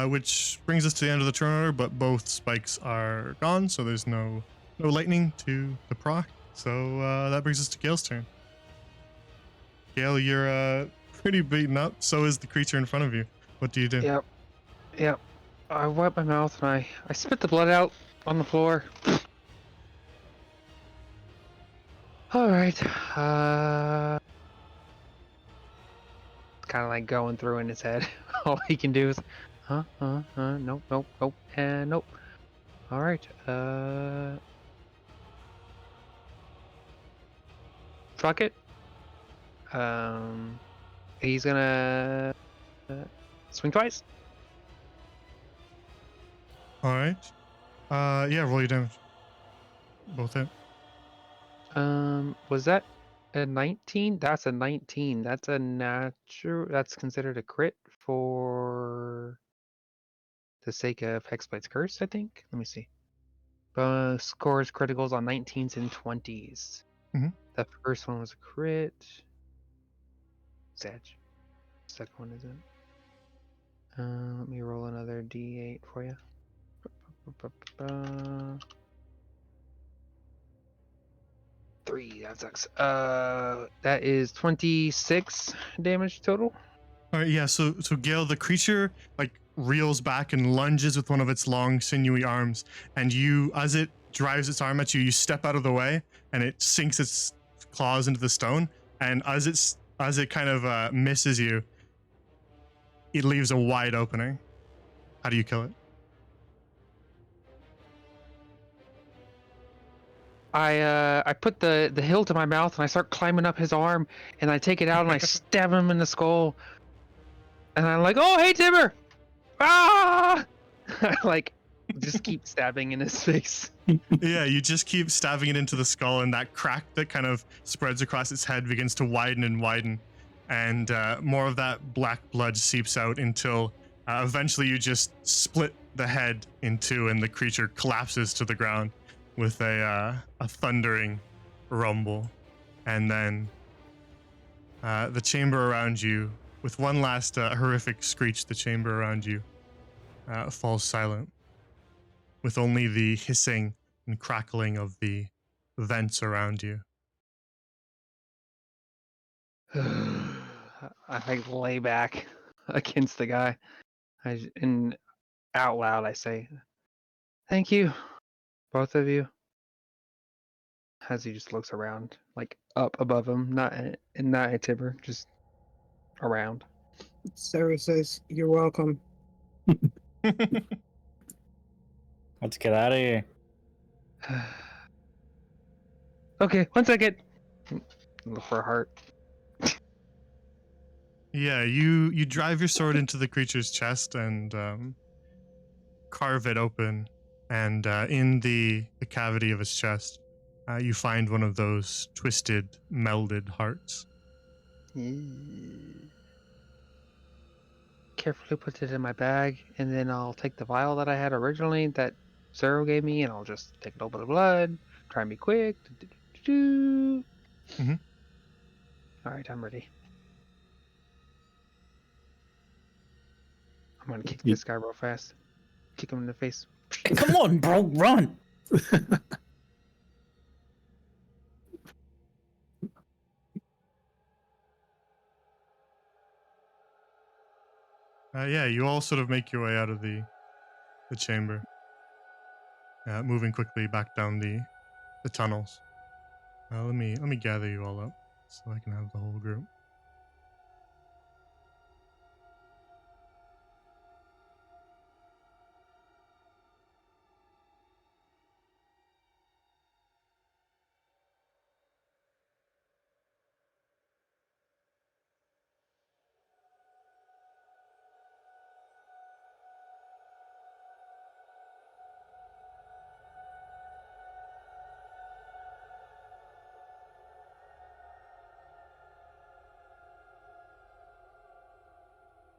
Which brings us to the end of the turn order, but both spikes are gone, so there's no lightning to the proc. So that brings us to Gale's turn. Gale, you're pretty beaten up. So is the creature in front of you. What do you do? Yep. I wipe my mouth and I spit the blood out on the floor. Alright. Kind of like going through in his head. All he can do is, Nope, nope, nope, and nope. All right. Fuck it. He's gonna swing twice. All right. Yeah, roll your damage. Both hit. Was that a 19? That's a 19. That's a natural. That's considered a crit for the sake of Hexblade's Curse, I think. Let me see. Scores criticals on 19s and 20s. Mhm. The first one was a crit. Sedge. Second one isn't. Let me roll another d8 for you. 3, that sucks. That is 26 damage total. All right, yeah. So Gale, the creature like reels back and lunges with one of its long, sinewy arms, and you, as it drives its arm at you, you step out of the way, and it sinks its claws into the stone. And as it kind of misses you, it leaves a wide opening. How do you kill it? I put the hilt to my mouth and I start climbing up his arm and I take it out and I stab him in the skull. And I'm like, "Oh, hey Timber!" Ah! I like just keep stabbing in his face. Yeah, you just keep stabbing it into the skull, and that crack that kind of spreads across its head begins to widen and widen, and more of that black blood seeps out until eventually you just split the head in two, and the creature collapses to the ground with a thundering rumble, and then the chamber around you, with one last horrific screech, the chamber around you falls silent, with only the hissing and crackling of the vents around you. I like lay back against the guy. And out loud I say, "Thank you, both of you." As he just looks around, like up above him, not at Timber, just around. Sarah says, "You're welcome." Let's get out of here. Okay, 1 second. Look for a heart. Yeah, you drive your sword into the creature's chest and carve it open, and in the cavity of its chest, you find one of those twisted, melded hearts. Carefully put it in my bag, and then I'll take the vial that I had originally that Zero gave me, and I'll just take a little bit of blood, try and be quick. Mhm. All right, I'm ready. I'm gonna kick this guy real fast. Kick him in the face. Come on, bro, run! Yeah, you all sort of make your way out of the chamber, moving quickly back down the tunnels. Let me gather you all up so I can have the whole group.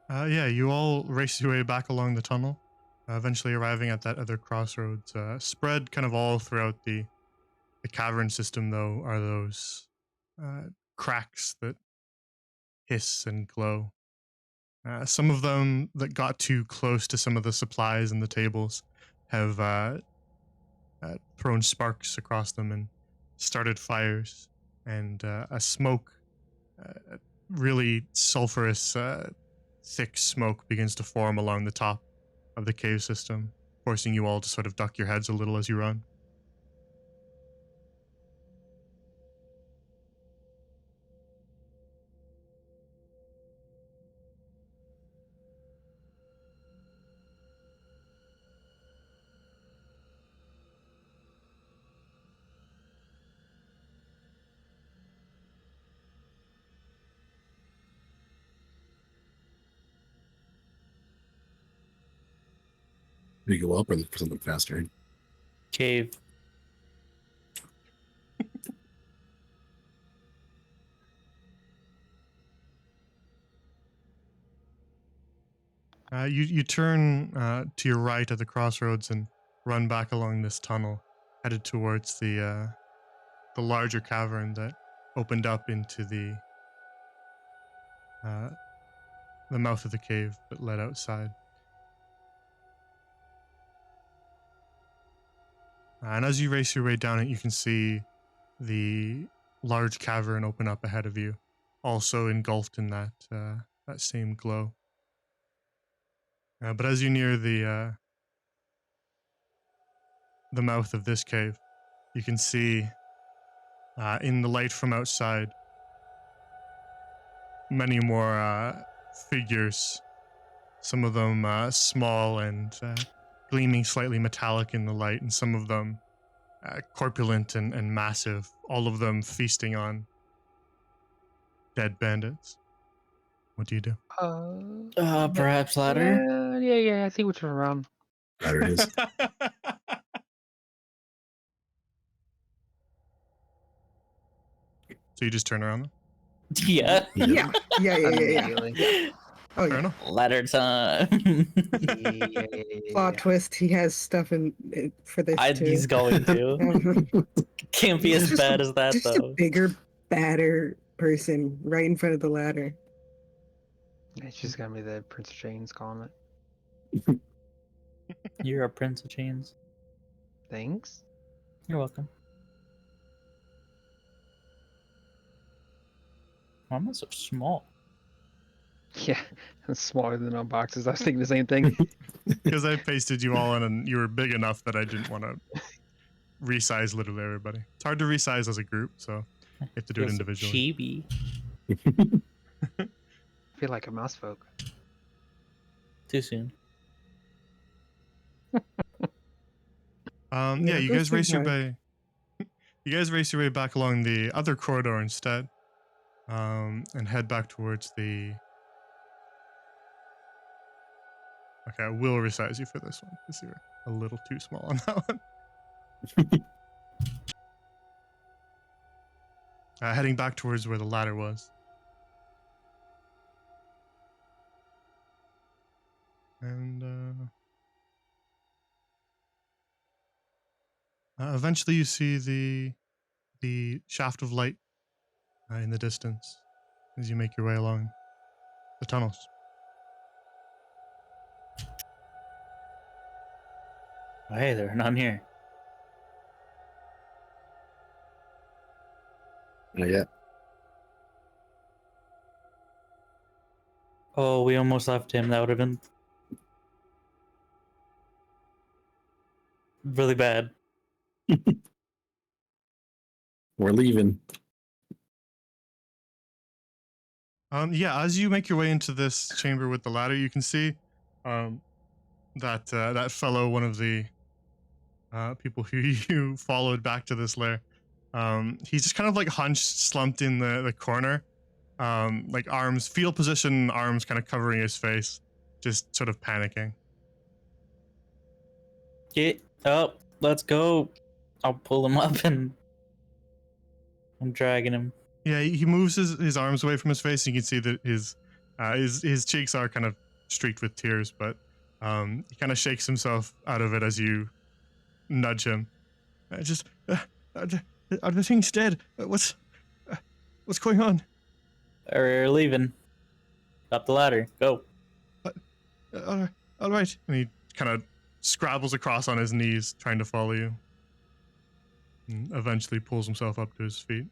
Yeah, you all race your way back along the tunnel, eventually arriving at that other crossroads. Spread kind of all throughout the cavern system, though, are those cracks that hiss and glow. Some of them that got too close to some of the supplies and the tables have thrown sparks across them and started fires, and a smoke, really sulfurous, thick smoke begins to form along the top of the cave system, forcing you all to sort of duck your heads a little as you run. Do you go up or look for something faster? Cave. You turn to your right at the crossroads and run back along this tunnel, headed towards the larger cavern that opened up into the mouth of the cave that led outside. And as you race your way down it, you can see the large cavern open up ahead of you, also engulfed in that same glow. But as you near the mouth of this cave, you can see in the light from outside many more figures, some of them small and gleaming slightly metallic in the light, and some of them corpulent and massive, all of them feasting on dead bandits. What do you do? Perhaps ladder. Yeah. I think we turn around. Ladder it is. So you just turn around? Yeah. Yeah. Yeah. Immediately. Oh, Fair yeah. enough. Ladder time. Plot twist. He has stuff in for this too. He's going to. Can't be It's as just bad as that just though. a bigger, badder person right in front of the ladder. It's just gonna be the Prince of Chains calling it. You're a prince of chains. Thanks. You're welcome. Why am I so small? Yeah, it's smaller than our boxes. I was thinking the same thing. Because I pasted you all in and you were big enough that I didn't want to resize literally everybody. It's hard to resize as a group, so you have to do it Feels so individually. chibi. I feel like a mouse folk. Too soon. Yeah, Yeah, you go guys race your sometime. way. You guys race your way back along the other corridor instead, and head back towards the. Okay, I will resize you for this one because you're a little too small on that one. Heading back towards where the ladder was. And eventually you see the shaft of light in the distance as you make your way along the tunnels. Hey, there are none here. Not yet. Oh, we almost left him. That would have been really bad. We're leaving. Yeah, as you make your way into this chamber with the ladder, you can see that fellow, one of the people who you followed back to this lair. He's just kind of like hunched, slumped in the corner, like arms, fetal position, arms kind of covering his face, just sort of panicking. Get up. Let's go. I'll pull him up and I'm dragging him. Yeah, he moves his arms away from his face. And you can see that his cheeks are kind of streaked with tears, but he kind of shakes himself out of it as you nudge him. Are the things dead? What's going on? We're leaving. Up the ladder. Go. All right. And he kind of scrabbles across on his knees, trying to follow you. And eventually pulls himself up to his feet.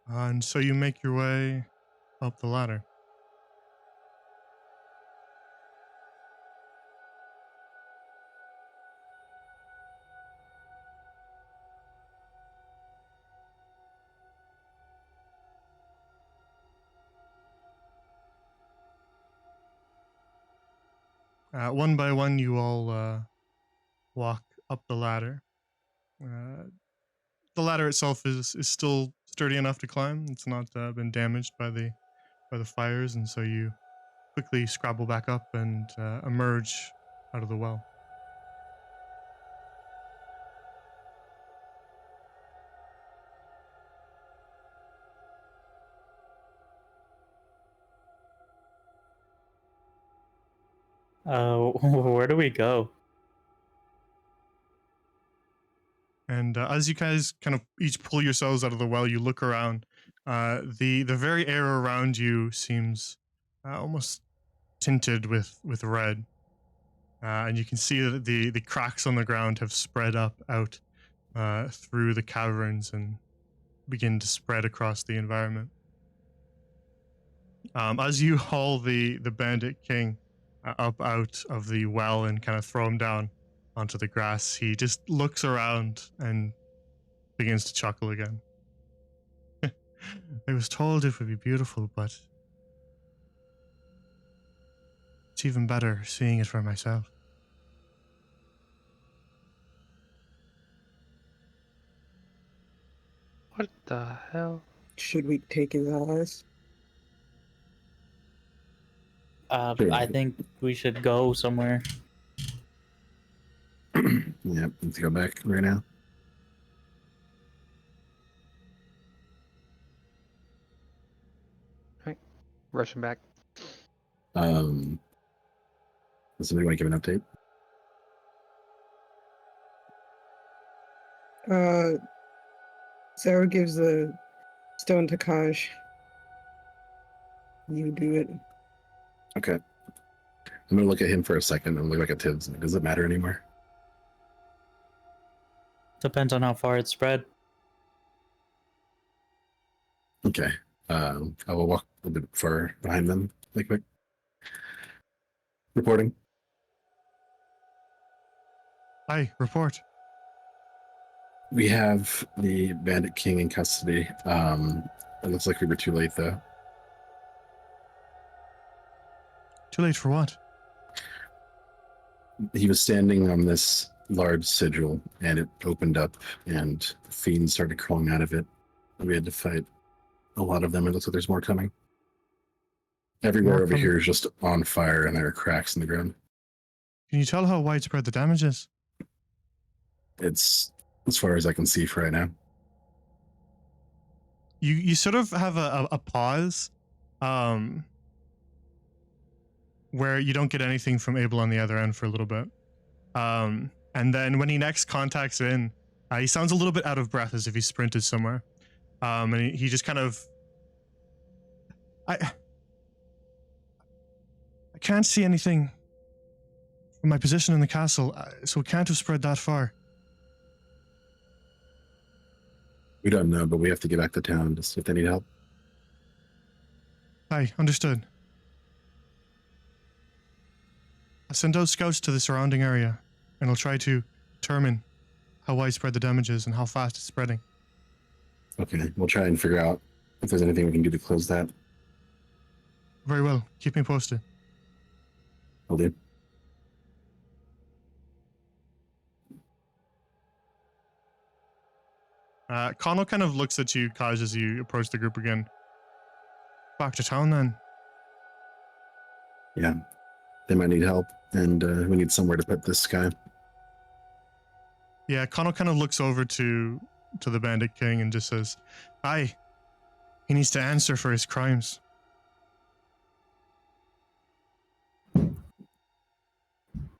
And so you make your way up the ladder. One by one, you all walk up the ladder. The ladder itself is still sturdy enough to climb. It's not been damaged by the by the fires, and so you quickly scrabble back up and emerge out of the well. Where do we go? And as you guys kind of each pull yourselves out of the well, you look around. The very air around you seems almost tinted with red, and you can see that the cracks on the ground have spread up out through the caverns and begin to spread across the environment. As you haul the Bandit King up out of the well and kind of throw him down onto the grass, he just looks around and begins to chuckle again. I was told it would be beautiful, but it's even better seeing it for myself. What the hell? Should we take his eyes? Sure. I think we should go somewhere. Yep, need to go back right now. Rushing back. Does somebody want to give an update? Sarah gives the stone to Kaj. You do it. Okay. I'm gonna look at him for a second and look back at Tibbs. Does it matter anymore? Depends on how far it's spread. Okay. I will walk a bit far behind them, like quick. Reporting. Hi, report. We have the Bandit King in custody. It looks like we were too late, though. Too late for what? He was standing on this large sigil, and it opened up, and fiends started crawling out of it. We had to fight a lot of them. It looks like there's more coming. Everywhere More over coming. here is just on fire, and there are cracks in the ground. Can you tell how widespread the damage is? It's as far as I can see for right now. You sort of have a pause, where you don't get anything from Abel on the other end for a little bit. And then when he next contacts in, he sounds a little bit out of breath as if he sprinted somewhere. And he just kind of... I can't see anything from my position in the castle, so it can't have spread that far. We don't know, but we have to get back to town to see if they need help. Aye, understood. I'll send out scouts to the surrounding area, and I'll try to determine how widespread the damage is and how fast it's spreading. Okay, we'll try and figure out if there's anything we can do to close that. Very well. Keep me posted. Will do. Connell kind of looks at you, Kaj, as you approach the group again. Back to town, then. Yeah, they might need help, and we need somewhere to put this guy. Yeah, Connell kind of looks over to the Bandit King and just says, "Aye, he needs to answer for his crimes."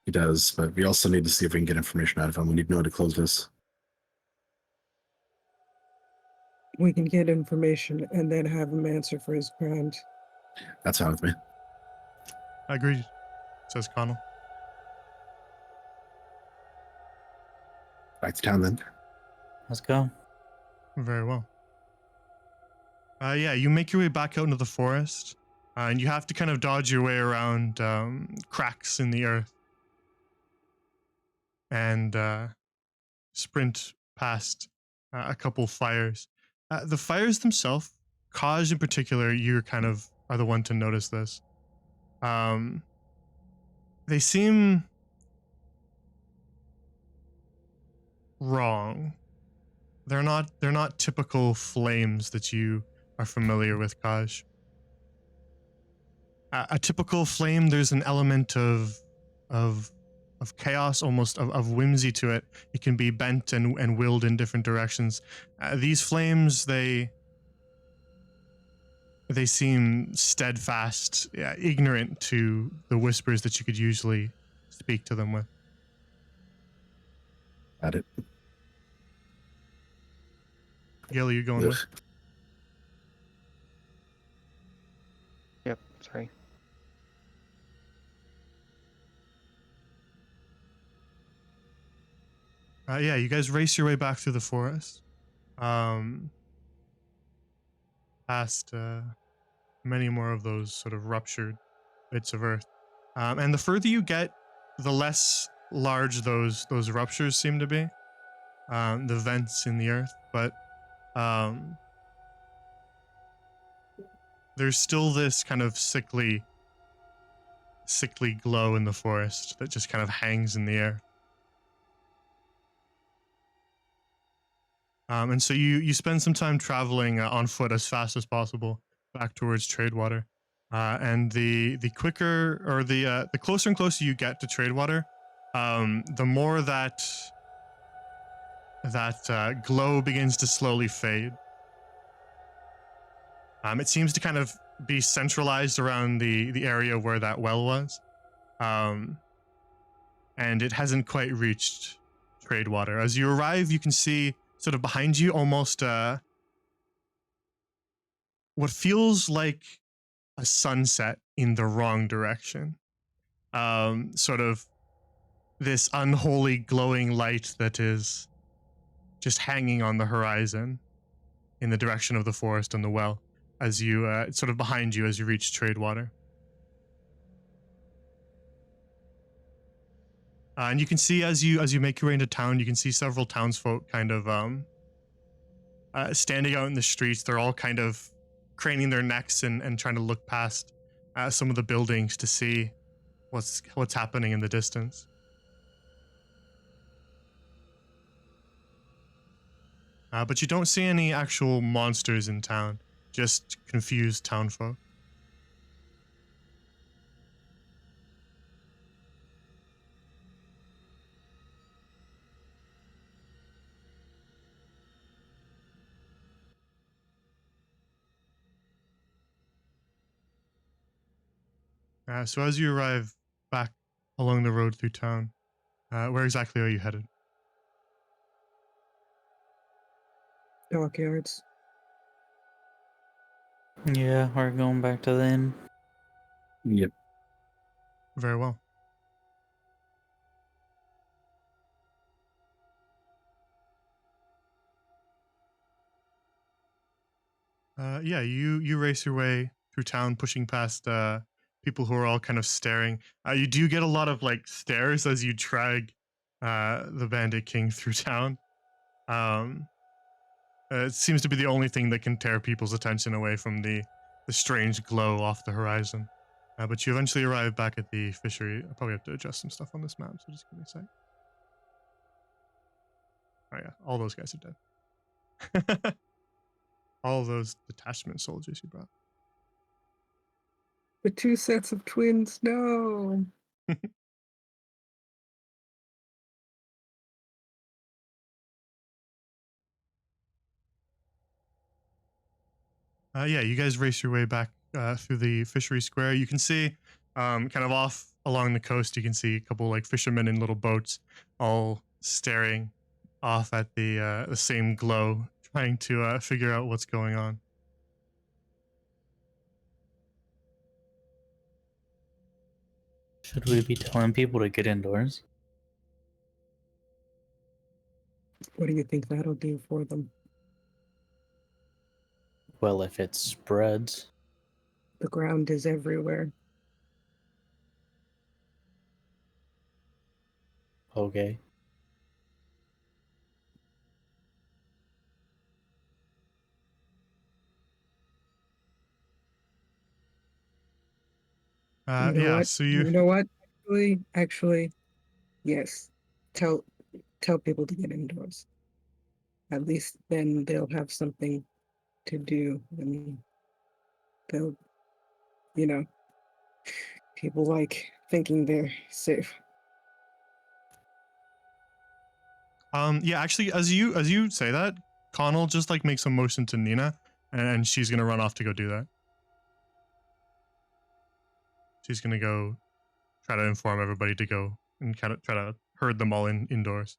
He does, but we also need to see if we can get information out of him. We need to know how to close this. We can get information and then have him answer for his crimes. That's fine with me. Agreed, says Connell. Back to town then. Let's go. Very well. Yeah, you make your way back out into the forest, and you have to kind of dodge your way around cracks in the earth and sprint past a couple fires. The fires themselves, Kaj in particular, you kind of are the one to notice this. They seem wrong. They're not typical flames that you are familiar with, Kaj. a typical flame, there's an element of of chaos, almost of whimsy to it. It can be bent and willed in different directions. These flames, they seem steadfast, ignorant to the whispers that you could usually speak to them with. Got it. Gil, you going Ugh. with? Yep, sorry. Yeah, you guys race your way back through the forest, past many more of those sort of ruptured bits of earth, and the further you get, the less large those ruptures seem to be, the vents in the earth. But there's still this kind of sickly glow in the forest that just kind of hangs in the air. And so you spend some time traveling on foot as fast as possible back towards Tradewater, and the quicker or the closer and closer you get to Tradewater, the more that glow begins to slowly fade. It seems to kind of be centralized around the area where that well was, and it hasn't quite reached Tradewater. As you arrive, you can see sort of behind you almost what feels like a sunset in the wrong direction. Sort of this unholy glowing light that is just hanging on the horizon in the direction of the forest and the well, as you sort of behind you as you reach Tradewater. And you can see as you make your way into town, you can see several townsfolk kind of standing out in the streets. They're all kind of craning their necks and trying to look past some of the buildings to see what's happening in the distance. But you don't see any actual monsters in town, just confused townfolk. So as you arrive back along the road through town, where exactly are you headed? Dockyards. Yeah, we're going back to the inn. Yep. Very well. Yeah, you race your way through town, pushing past people who are all kind of staring. You do get a lot of like stares as you drag the Bandit King through town. It seems to be the only thing that can tear people's attention away from the strange glow off the horizon. But you eventually arrive back at the fishery. I probably have to adjust some stuff on this map, so just give me a sec. Oh yeah, all those guys are dead. All those detachment soldiers you brought. The two sets of twins, no. Yeah, you guys race your way back through the fishery square. You can see kind of off along the coast, you can see a couple like fishermen in little boats all staring off at the same glow, trying to figure out what's going on. Should we be telling people to get indoors? What do you think that'll do for them? Well, if it spreads. The ground is everywhere. Okay. You know Yeah, what? so You know what? Actually, yes. Tell people to get indoors. At least then they'll have something to do, and they'll, you know, People like thinking they're safe. Yeah, actually, as you say that, Connell just like makes a motion to Nina, and she's gonna run off to go do that. She's gonna go try to inform everybody to go and kind of try to herd them all indoors.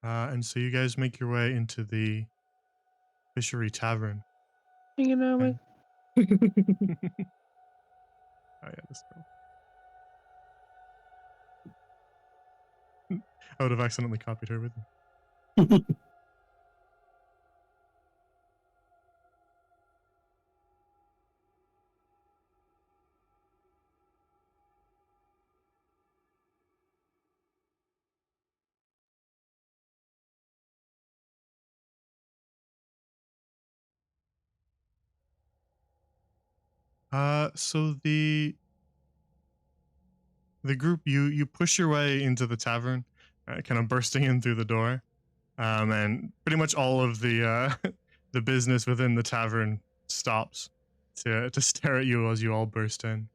And so you guys make your way into the Fishery Tavern. You know Okay. what? Oh yeah, this girl. I would have accidentally copied her with you. So the group, you push your way into the tavern, kind of bursting in through the door, and pretty much all of the the business within the tavern stops to stare at you as you all burst in.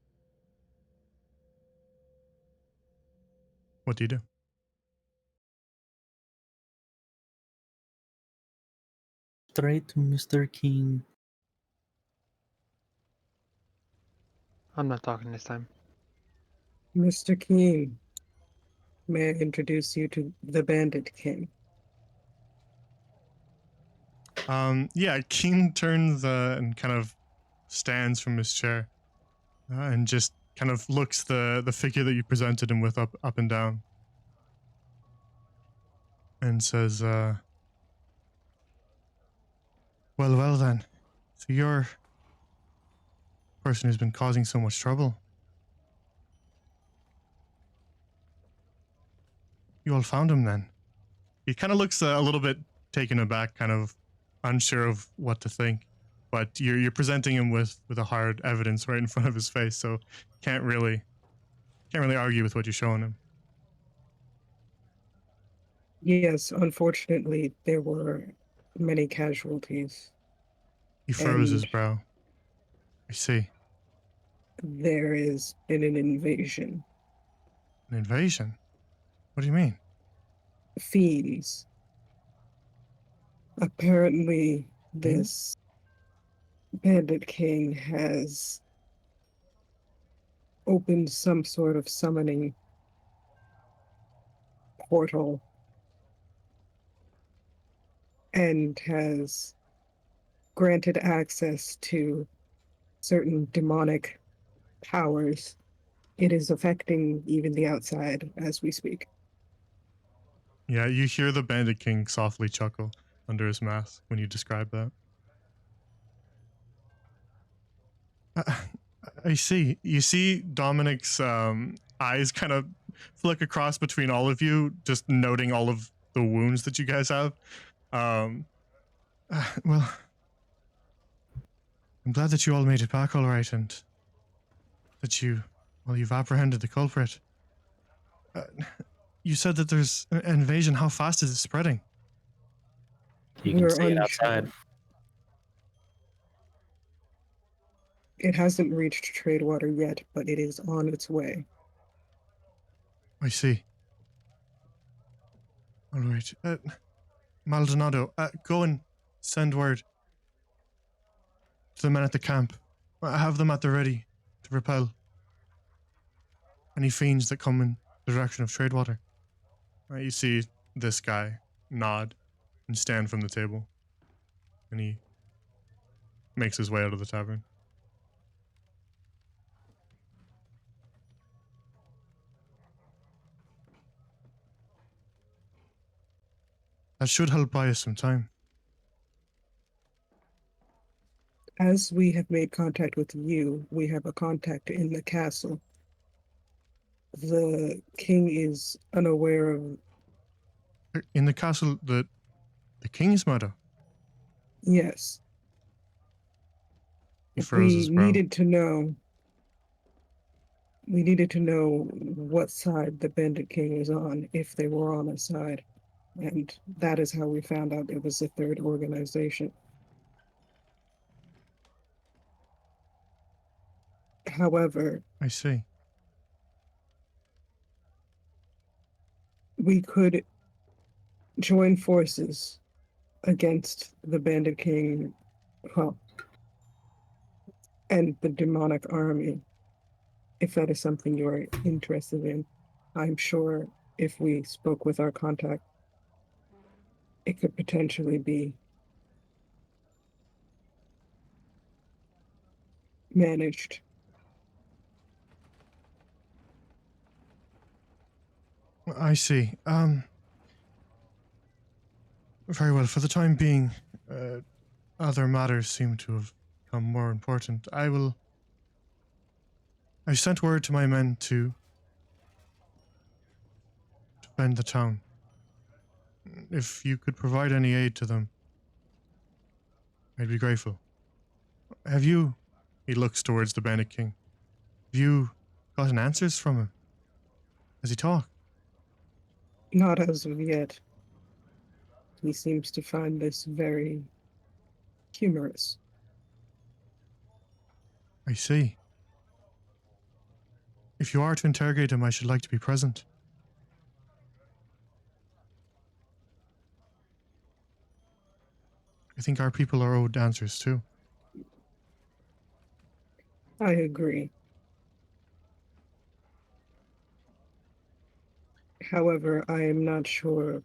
What do you do? Straight to Mr. King. I'm not talking this time. Mr. King, may I introduce you to the Bandit King? Yeah, Keen turns and kind of stands from his chair, and just kind of looks the figure that you presented him with up and down, and says, well then, so you're the person who's been causing so much trouble. You all found him then. He kind of looks a little bit taken aback, kind of unsure of what to think. But you're presenting him with a hard evidence right in front of his face, so can't really argue with what you're showing him. Yes, unfortunately, there were many casualties. He furrows his And- brow. I see. There has been an invasion. An invasion? What do you mean? Fiends. Apparently, this Bandit King has opened some sort of summoning portal and has granted access to certain demonic powers. It is affecting even the outside as we speak. Yeah, you hear the Bandit King softly chuckle under his mask when you describe that. I see. You see Dominic's eyes kind of flick across between all of you, just noting all of the wounds that you guys have. Well, I'm glad that you all made it back all right, and that you've apprehended the culprit. You said that there's an invasion. How fast is it spreading? You can We're see it unsure. outside. It hasn't reached Tradewater yet, but it is on its way. I see. All right. Maldonado, go and send word to the men at the camp. Have them at the ready to repel any fiends that come in the direction of Tradewater. You see this guy nod and stand from the table, and he makes his way out of the tavern. That should help buy us some time. As we have made contact with you, we have a contact in the castle. The king is unaware of. In the castle, the king's murder. Yes. He furrows We his brow. needed to know. We needed to know what side the Bandit King was on, if they were on a side. And that is how we found out it was the third organization. However, I see. we could join forces against the Bandit King, well, and the demonic army, if that is something you are interested in. I'm sure if we spoke with our contact, it could potentially be managed. I see. Very well. For the time being, other matters seem to have become more important. I sent word to my men to defend the town. If you could provide any aid to them, I'd be grateful. Have you, he looks towards the Bandit King, have you gotten answers from him? Has he talked? Not as of yet. He seems to find this very humorous. I see. If you are to interrogate him, I should like to be present. I think our people are owed answers too. I agree. However, I am not sure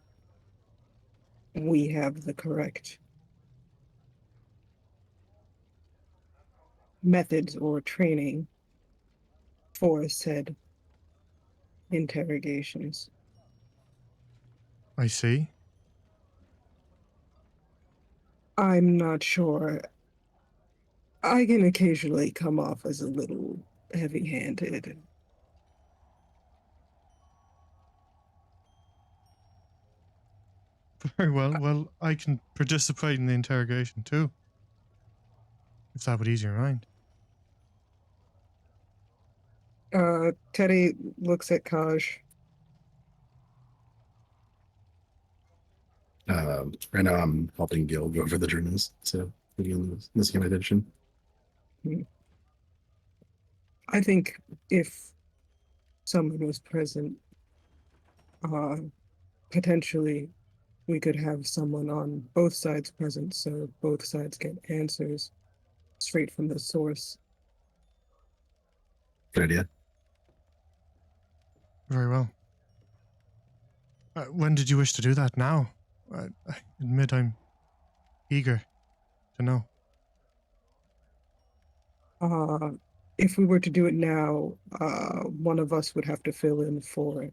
we have the correct methods or training for said interrogations. I see. I'm not sure. I can occasionally come off as a little heavy-handed. Very well. Well, I can participate in the interrogation too. If that would ease your mind. Teddy looks at Kaj. Right now, I'm helping Gil go over the journals. So, again, this kind of edition. I think if someone was present, potentially we could have someone on both sides present so both sides get answers straight from the source. Good idea. Very well. When did you wish to do that? Now? I admit I'm eager to know. If we were to do it now, one of us would have to fill in for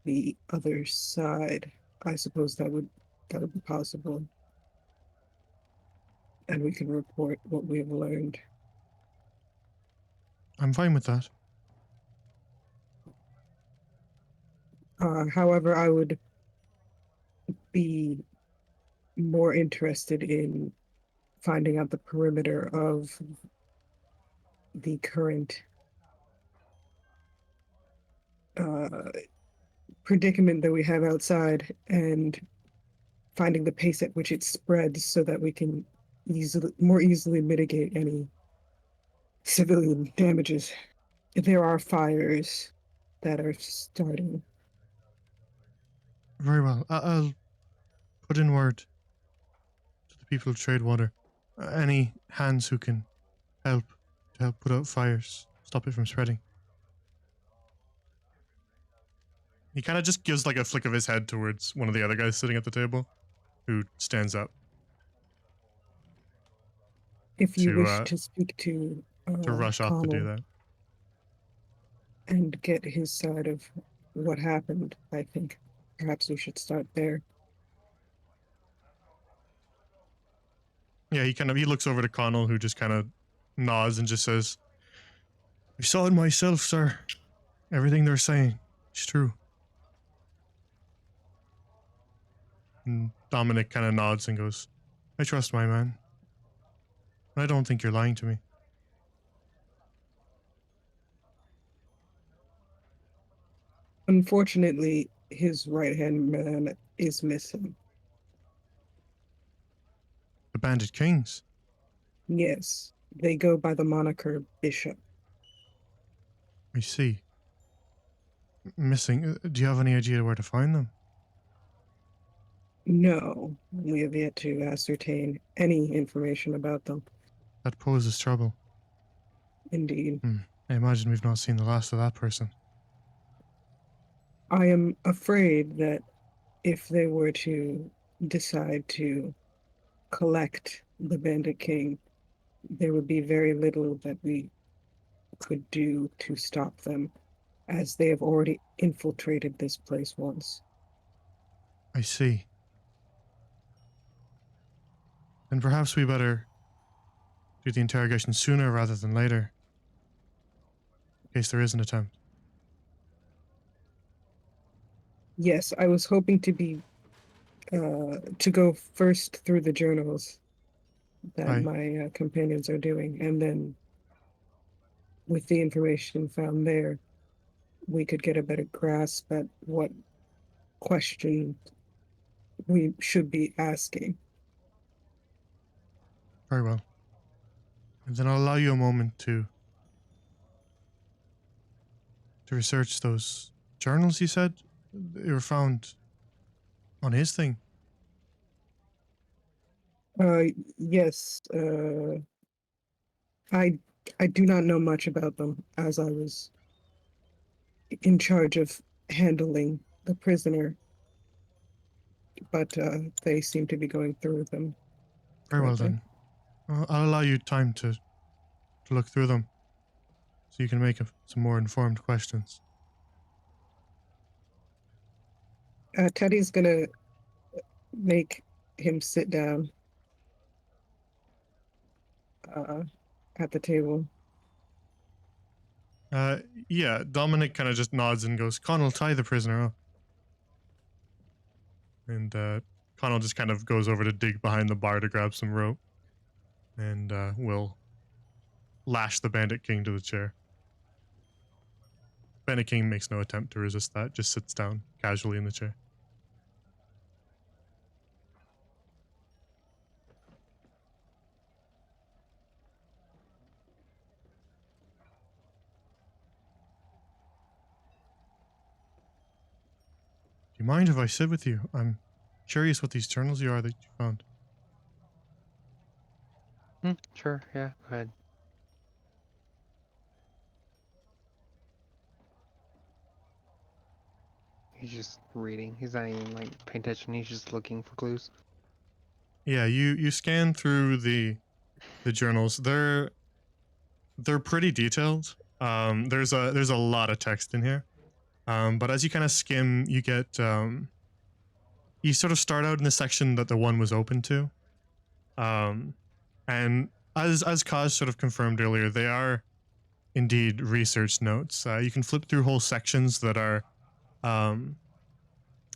the other side. I suppose that would be possible. And we can report what we have learned. I'm fine with that. However, I would be more interested in finding out the perimeter of the current predicament that we have outside and finding the pace at which it spreads so that we can more easily mitigate any civilian damages. If there are fires that are starting. Very well. I'll put in word to the people of Tradewater. Any hands who can help to help put out fires, stop it from spreading. He kind of just gives like a flick of his head towards one of the other guys sitting at the table, who stands up If you To, wish to speak to rush off to do Connell that. and get his side of what happened, I think perhaps we should start there. Yeah, he looks over to Connell, who just kind of nods and just says, "I saw it myself, sir. Everything they're saying is true." And Dominic kind of nods and goes, "I trust my man. I don't think you're lying to me." Unfortunately, his right-hand man is missing. The Bandit Kings. Yes, they go by the moniker Bishop. I see. Missing. Do you have any idea where to find them? No, we have yet to ascertain any information about them. That poses trouble. Indeed. I imagine we've not seen the last of that person. I am afraid that if they were to decide to collect the Bandit King, there would be very little that we could do to stop them, as they have already infiltrated this place once. I see. Then perhaps we better do the interrogation sooner rather than later, in case there is an attempt. Yes, I was hoping to go first through the journals that Aye. my companions are doing, and then with the information found there, we could get a better grasp at what question we should be asking. Very well. And then I'll allow you a moment to research those journals you said they were found on his thing. Yes, I do not know much about them, as I was in charge of handling the prisoner, but they seem to be going through them. Very well currently. then. I'll allow you time to look through them, so you can make some more informed questions. Teddy's gonna make him sit down at the table. Yeah, Dominic kind of just nods and goes, Connell, tie the prisoner up. And Connell just kind of goes over to dig behind the bar to grab some rope. And will lash the Bandit King to the chair. Bandit King makes no attempt to resist that, just sits down casually in the chair. Do you mind if I sit with you? I'm curious what these journals are that you found. Sure, yeah, go ahead. He's just reading. He's not even like paying attention. He's just looking for clues. Yeah, you scan through the journals. They're pretty detailed. There's a lot of text in here. But as you kind of skim, you get you sort of start out in the section that the one was open to. And as Kaz sort of confirmed earlier, they are indeed research notes. You can flip through whole sections that are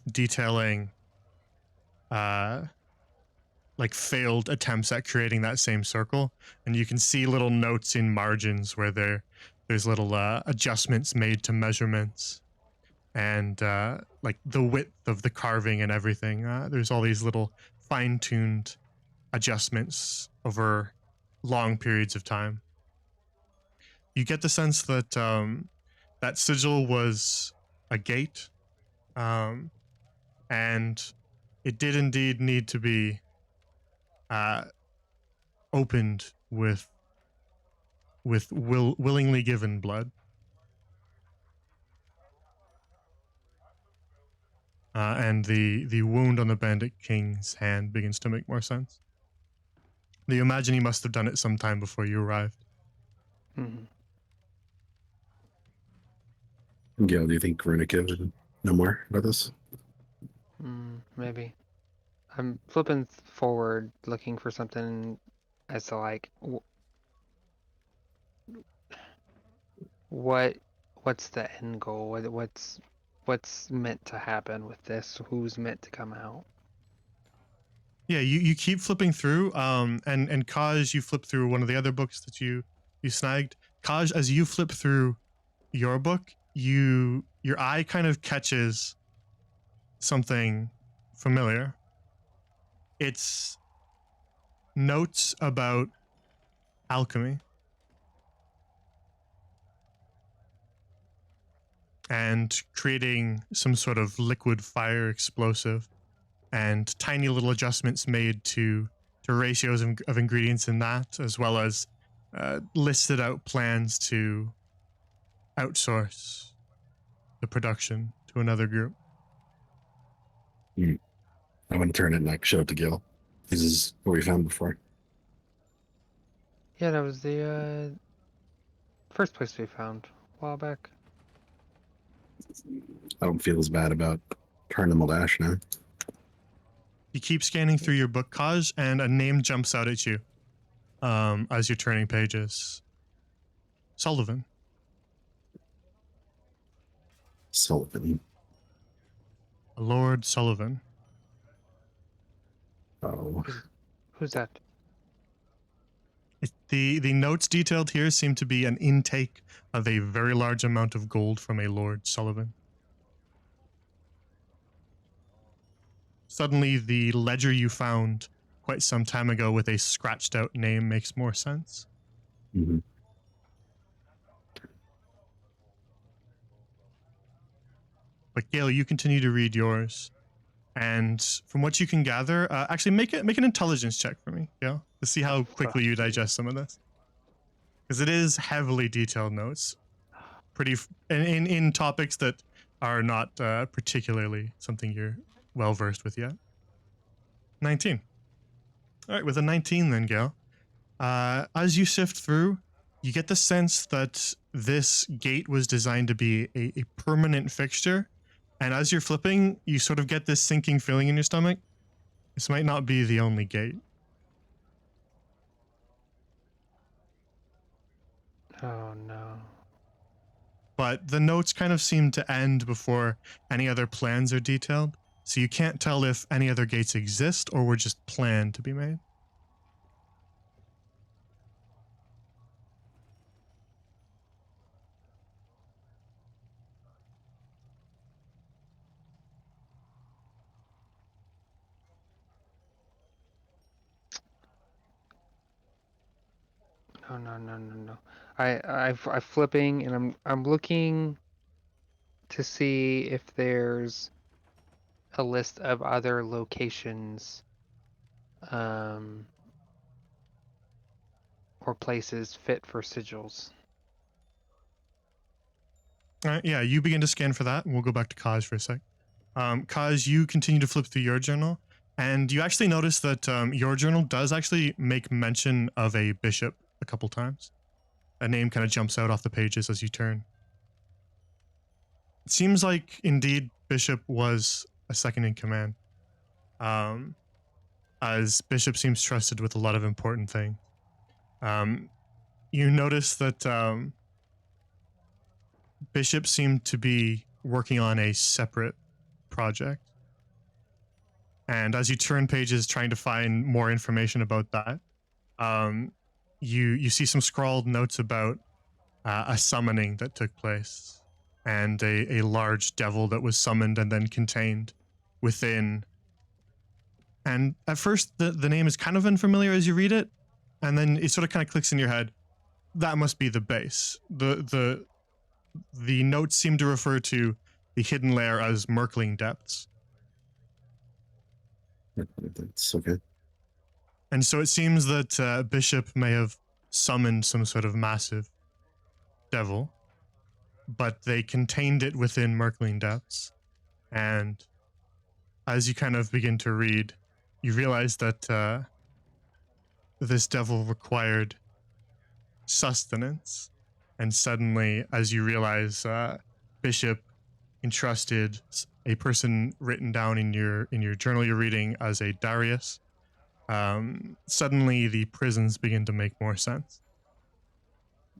detailing like failed attempts at creating that same circle, and you can see little notes in margins where there's little adjustments made to measurements and like the width of the carving and everything. There's all these little fine-tuned adjustments over long periods of time. You get the sense that that sigil was a gate, and it did indeed need to be opened with willingly given blood. And the wound on the Bandit King's hand begins to make more sense. You imagine he must have done it sometime before you arrived. Mhm. Gail, do you think Veronica would know more about this? Maybe. I'm flipping forward, looking for something as to like what's the end goal? What's meant to happen with this? Who's meant to come out? Yeah, you keep flipping through, and Kaj, you flip through one of the other books that you snagged. Kaj, as you flip through your book, your eye kind of catches something familiar. It's notes about alchemy. and creating some sort of liquid fire explosive, and tiny little adjustments made to ratios of ingredients in that, as well as listed out plans to outsource the production to another group. I'm going to turn it and like show it to Gil. This is what we found before. Yeah, that was the first place we found a while back. I don't feel as bad about turning them to ash now. You keep scanning through your book, Kaj, and a name jumps out at you as you're turning pages. Sullivan. Sullivan. Lord Sullivan. Oh, Who's that? The notes detailed here seem to be an intake of a very large amount of gold from a Lord Sullivan. Suddenly, the ledger you found quite some time ago with a scratched out name makes more sense. mm-hmm. But Gale, you continue to read yours, and from what you can gather, actually make an intelligence check for me, Gale, to see how quickly you digest some of this, because it is heavily detailed notes, pretty in topics that are not particularly something you're well versed with yet. 19. All right, with a 19 then, Gale, as you sift through, you get the sense that this gate was designed to be a permanent fixture. And as you're flipping, you sort of get this sinking feeling in your stomach. This might not be the only gate. Oh no. But the notes kind of seem to end before any other plans are detailed. So you can't tell if any other gates exist or were just planned to be made. No. I'm flipping and I'm looking to see if there's a list of other locations, or places fit for sigils. All right, yeah, you begin to scan for that, and we'll go back to Kaj for a sec. Kaj, you continue to flip through your journal, and you actually notice that your journal does actually make mention of a bishop a couple times. A name kind of jumps out off the pages as you turn. It seems like, indeed, Bishop was a second in command, as Bishop seems trusted with a lot of important things. You notice that Bishop seemed to be working on a separate project. And as you turn pages trying to find more information about that, you see some scrawled notes about a summoning that took place, and a large devil that was summoned and then contained within. And at first, the name is kind of unfamiliar as you read it, and then it sort of kind of clicks in your head. That must be the base. The notes seem to refer to the hidden lair as Merkling Depths. That's okay. And so it seems that Bishop may have summoned some sort of massive devil, but they contained it within Merkling Depths. And as you kind of begin to read, you realize that this devil required sustenance. And suddenly, as you realize, Bishop entrusted a person written down in your journal you're reading as a Darius. Suddenly, the prisons begin to make more sense.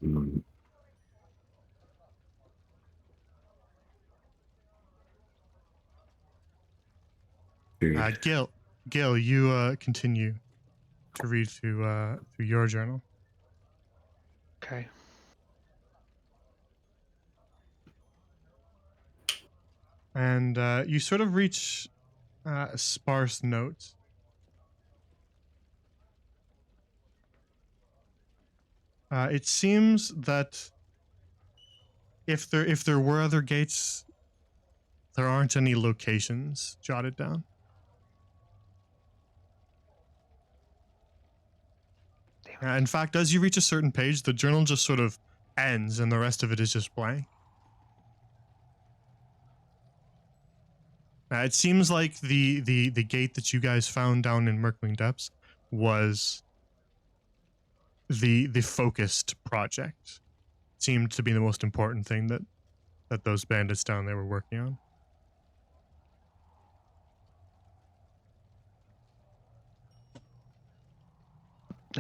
Mm. Gil, you continue to read through your journal. Okay. And you sort of reach sparse notes. It seems that if there were other gates, there aren't any locations jotted down. In fact, as you reach a certain page, the journal just sort of ends and the rest of it is just blank. It seems like the gate that you guys found down in Merkling Depths was the focused project. Seemed to be the most important thing that those bandits down there were working on.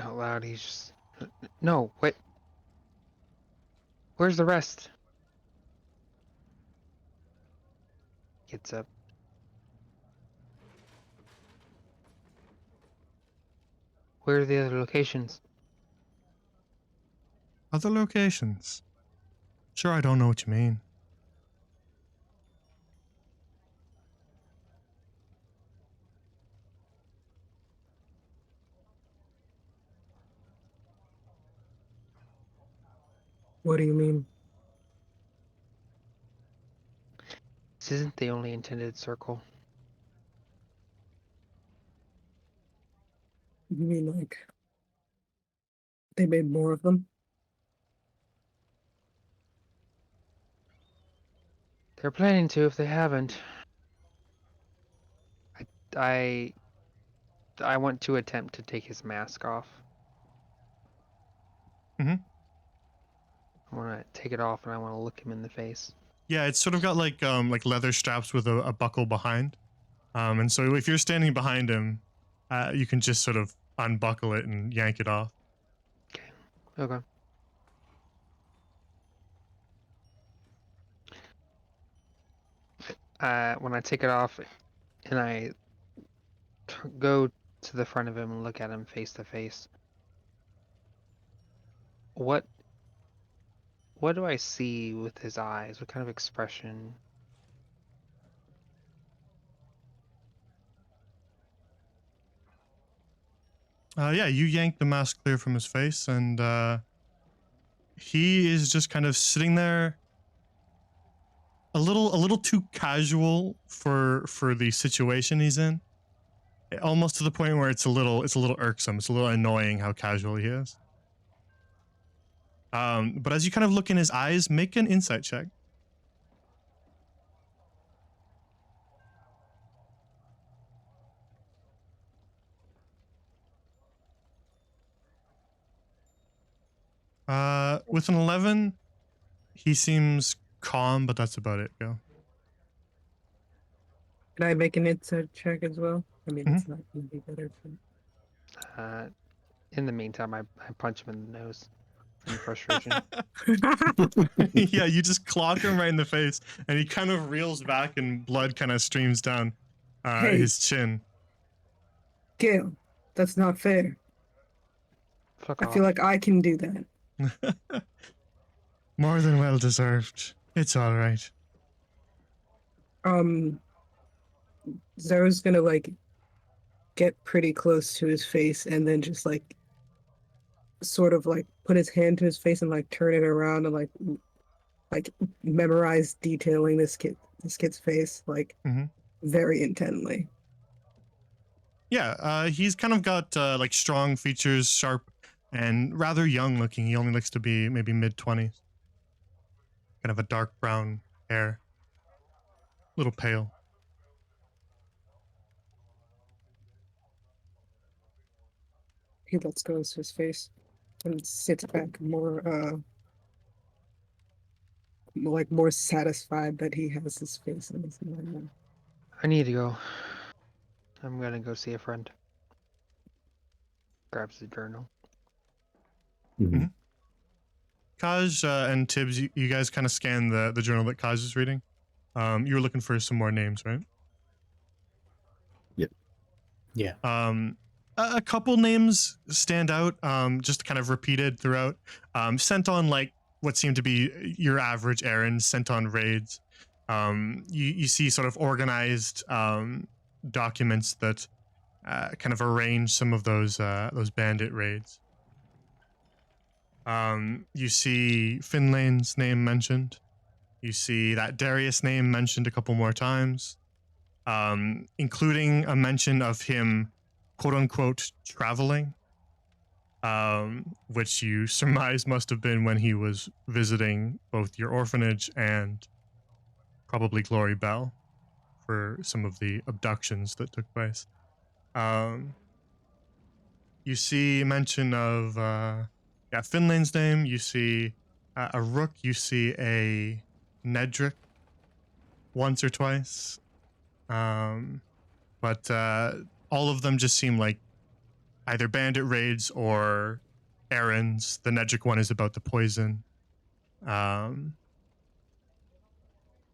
Out loud, he's just... No, wait. Where's the rest? Gets up. Where are the other locations? Other locations? Sure, I don't know what you mean. What do you mean? This isn't the only intended circle. You mean like they made more of them? They're planning to if they haven't. I want to attempt to take his mask off. Mhm. I want to take it off and I want to look him in the face. Yeah, it's sort of got like leather straps with a buckle behind. And so if you're standing behind him, you can just sort of unbuckle it and yank it off. Okay. When I take it off and I go to the front of him and look at him face to face, what do I see with his eyes? What kind of expression? Yeah, you yank the mask clear from his face, and he is just kind of sitting there, a little too casual for the situation he's in. Almost to the point where it's a little irksome. It's a little annoying how casual he is. But as you kind of look in his eyes, make an insight check. With an 11, he seems calm, but that's about it. Go. Can I make an insight check as well? I mean, it's not going to be better. In the meantime, I punch him in the nose in frustration. Yeah, you just clock him right in the face, and he kind of reels back, and blood kind of streams down Hey. his chin. Gil, that's not fair. Fuck I off. feel like I can do that. More than well deserved. It's all right. Zara's gonna like get pretty close to his face and then just like sort of like put his hand to his face and like turn it around and like memorize detailing this kid's face like very intently. Yeah, he's kind of got like strong features, sharp, and rather young looking. He only looks to be maybe mid-20s. Kind of a dark brown hair. Little pale. He lets go of his face and sits back more more satisfied that he has his face in his mind now. I need to go. I'm gonna go see a friend. Grabs the journal. Kaj and Tibbs, you guys kind of scan the journal that Kaj is reading. You were looking for some more names, right? Yep. Yeah. A couple names stand out, just kind of repeated throughout. Sent on like what seemed to be your average errands, sent on raids. You see sort of organized documents that kind of arrange some of those bandit raids. You see Finlane's name mentioned. You see that Darius name mentioned a couple more times, including a mention of him, quote unquote, traveling, which you surmise must have been when he was visiting both your orphanage and probably Glory Bell for some of the abductions that took place. You see mention of Finland's name. You see a Rook. You see a Nedrick once or twice. But all of them just seem like either bandit raids or errands. The Nedrick one is about the poison. But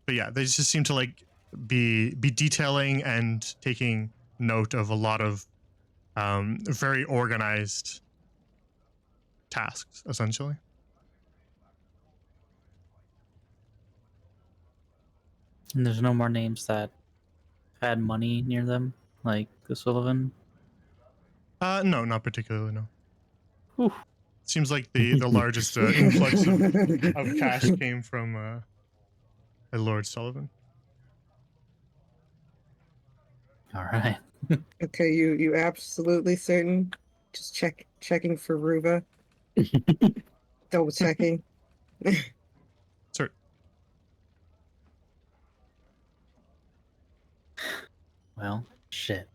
yeah, they just seem to like be detailing and taking note of a lot of very organized tasks, essentially. And there's no more names that had money near them, like the Sullivan. No, not particularly. No. Whew. Seems like the largest influx of cash came from a Lord Sullivan. All right. Okay, you absolutely certain? Just checking for Ruva. Double checking. Sir, Well, shit.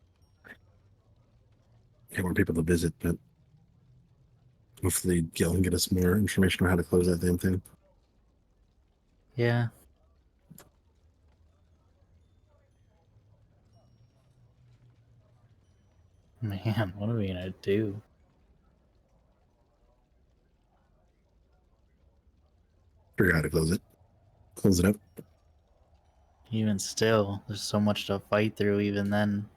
Get more people to visit, but hopefully Gil can get us more information on how to close that damn thing. Yeah. Man, what are we gonna do? Figure out how to close it. Close it up. Even still, there's so much to fight through even then.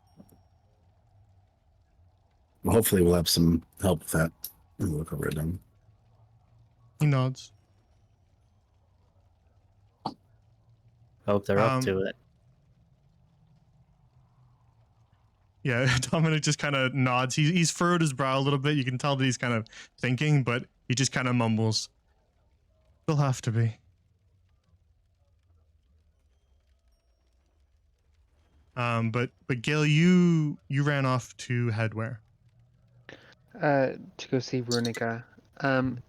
Well, hopefully we'll have some help with that. Let me look over it then. he nods. Hope they're up to it. Yeah, Dominic just kind of nods. He's furrowed his brow a little bit. You can tell that he's kind of thinking, but he just kind of mumbles. They'll have to be. But Gil, you ran off to head where? To go see Runica. And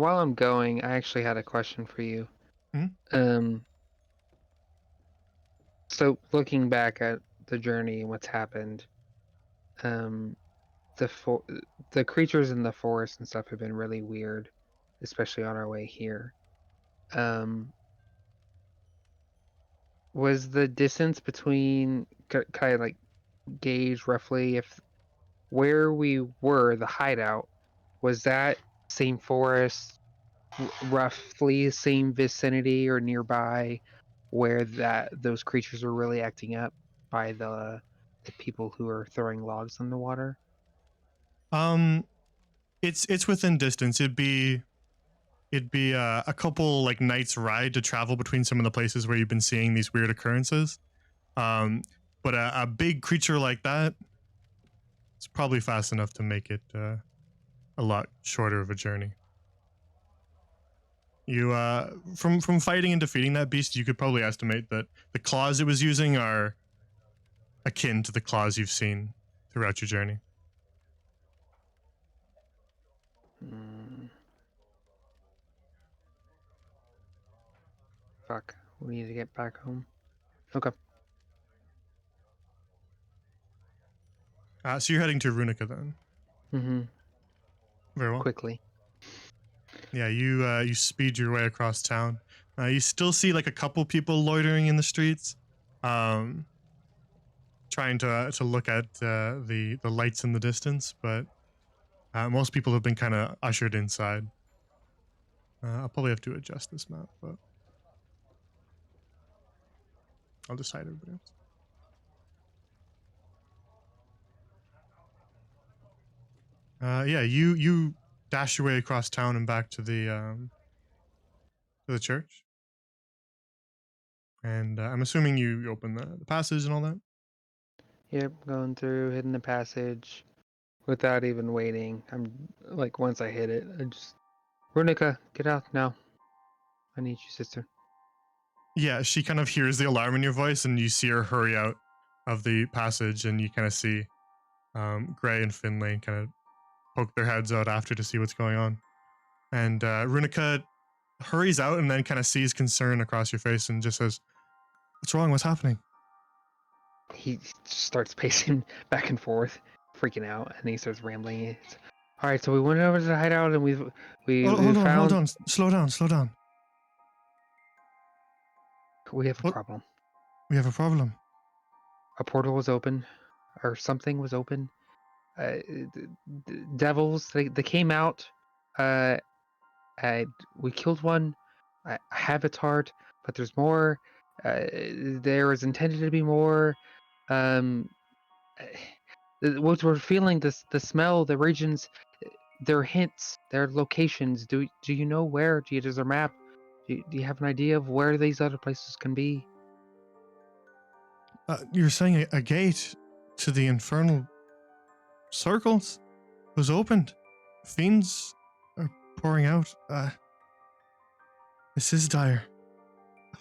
while I'm going, I actually had a question for you. Mhm. So looking back at the journey and what's happened, the creatures in the forest and stuff have been really weird, especially on our way here. Was the distance between kind of like gauge roughly if where we were, the hideout, was that same forest, roughly same vicinity or nearby where those creatures were really acting up by the people who are throwing logs in the water? It's within distance. It'd be a couple like nights ride to travel between some of the places where you've been seeing these weird occurrences. But a big creature like that, it's probably fast enough to make it a lot shorter of a journey. You from fighting and defeating that beast, you could probably estimate that the claws it was using are akin to the claws you've seen throughout your journey. Fuck, we need to get back home. Okay. So you're heading to Runica then. Mm-hmm. Very well. Quickly. Yeah, you speed your way across town. You still see like a couple people loitering in the streets, trying to look at the lights in the distance, but most people have been kind of ushered inside. I'll probably have to adjust this map, but I'll decide everybody else. Yeah, you dash your way across town and back to the church. And I'm assuming you open the passage and all that. Yep, going through, hitting the passage without even waiting. I'm like, once I hit it, I just, Runica, get out now. I need you, sister. Yeah, she kind of hears the alarm in your voice, and you see her hurry out of the passage, and you kind of see Gray and Finlay kind of poke their heads out after to see what's going on. And Runica hurries out and then kind of sees concern across your face and just says, "What's wrong? What's happening?" He starts pacing back and forth, freaking out, and he starts rambling. All right, so we went over to the hideout and we Hold found on. Slow down. we have a What? problem. We have a problem. A portal was open, or something was open. Devils, they came out. We killed one. I have its heart, but there's more. There is intended to be more. Um, what we're feeling, the smell, the regions, their hints, their locations. Do you know where? Does there a map? Do you have an idea of where these other places can be? You're saying a gate to the infernal circles was opened. Fiends are pouring out. This is dire.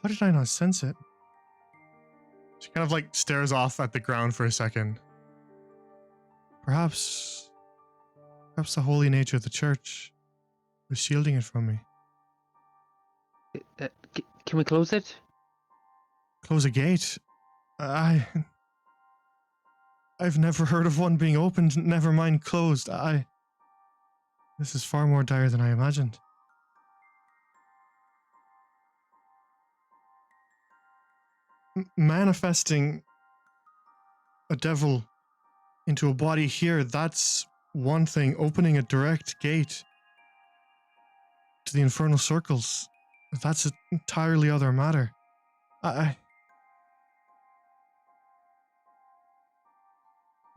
How did I not sense it? She kind of like stares off at the ground for a second. Perhaps the holy nature of the church was shielding it from me. Can we close it? Close a gate? I've never heard of one being opened, never mind closed. This is far more dire than I imagined. Manifesting a devil into a body here, that's one thing. Opening a direct gate to the infernal circles, that's an entirely other matter.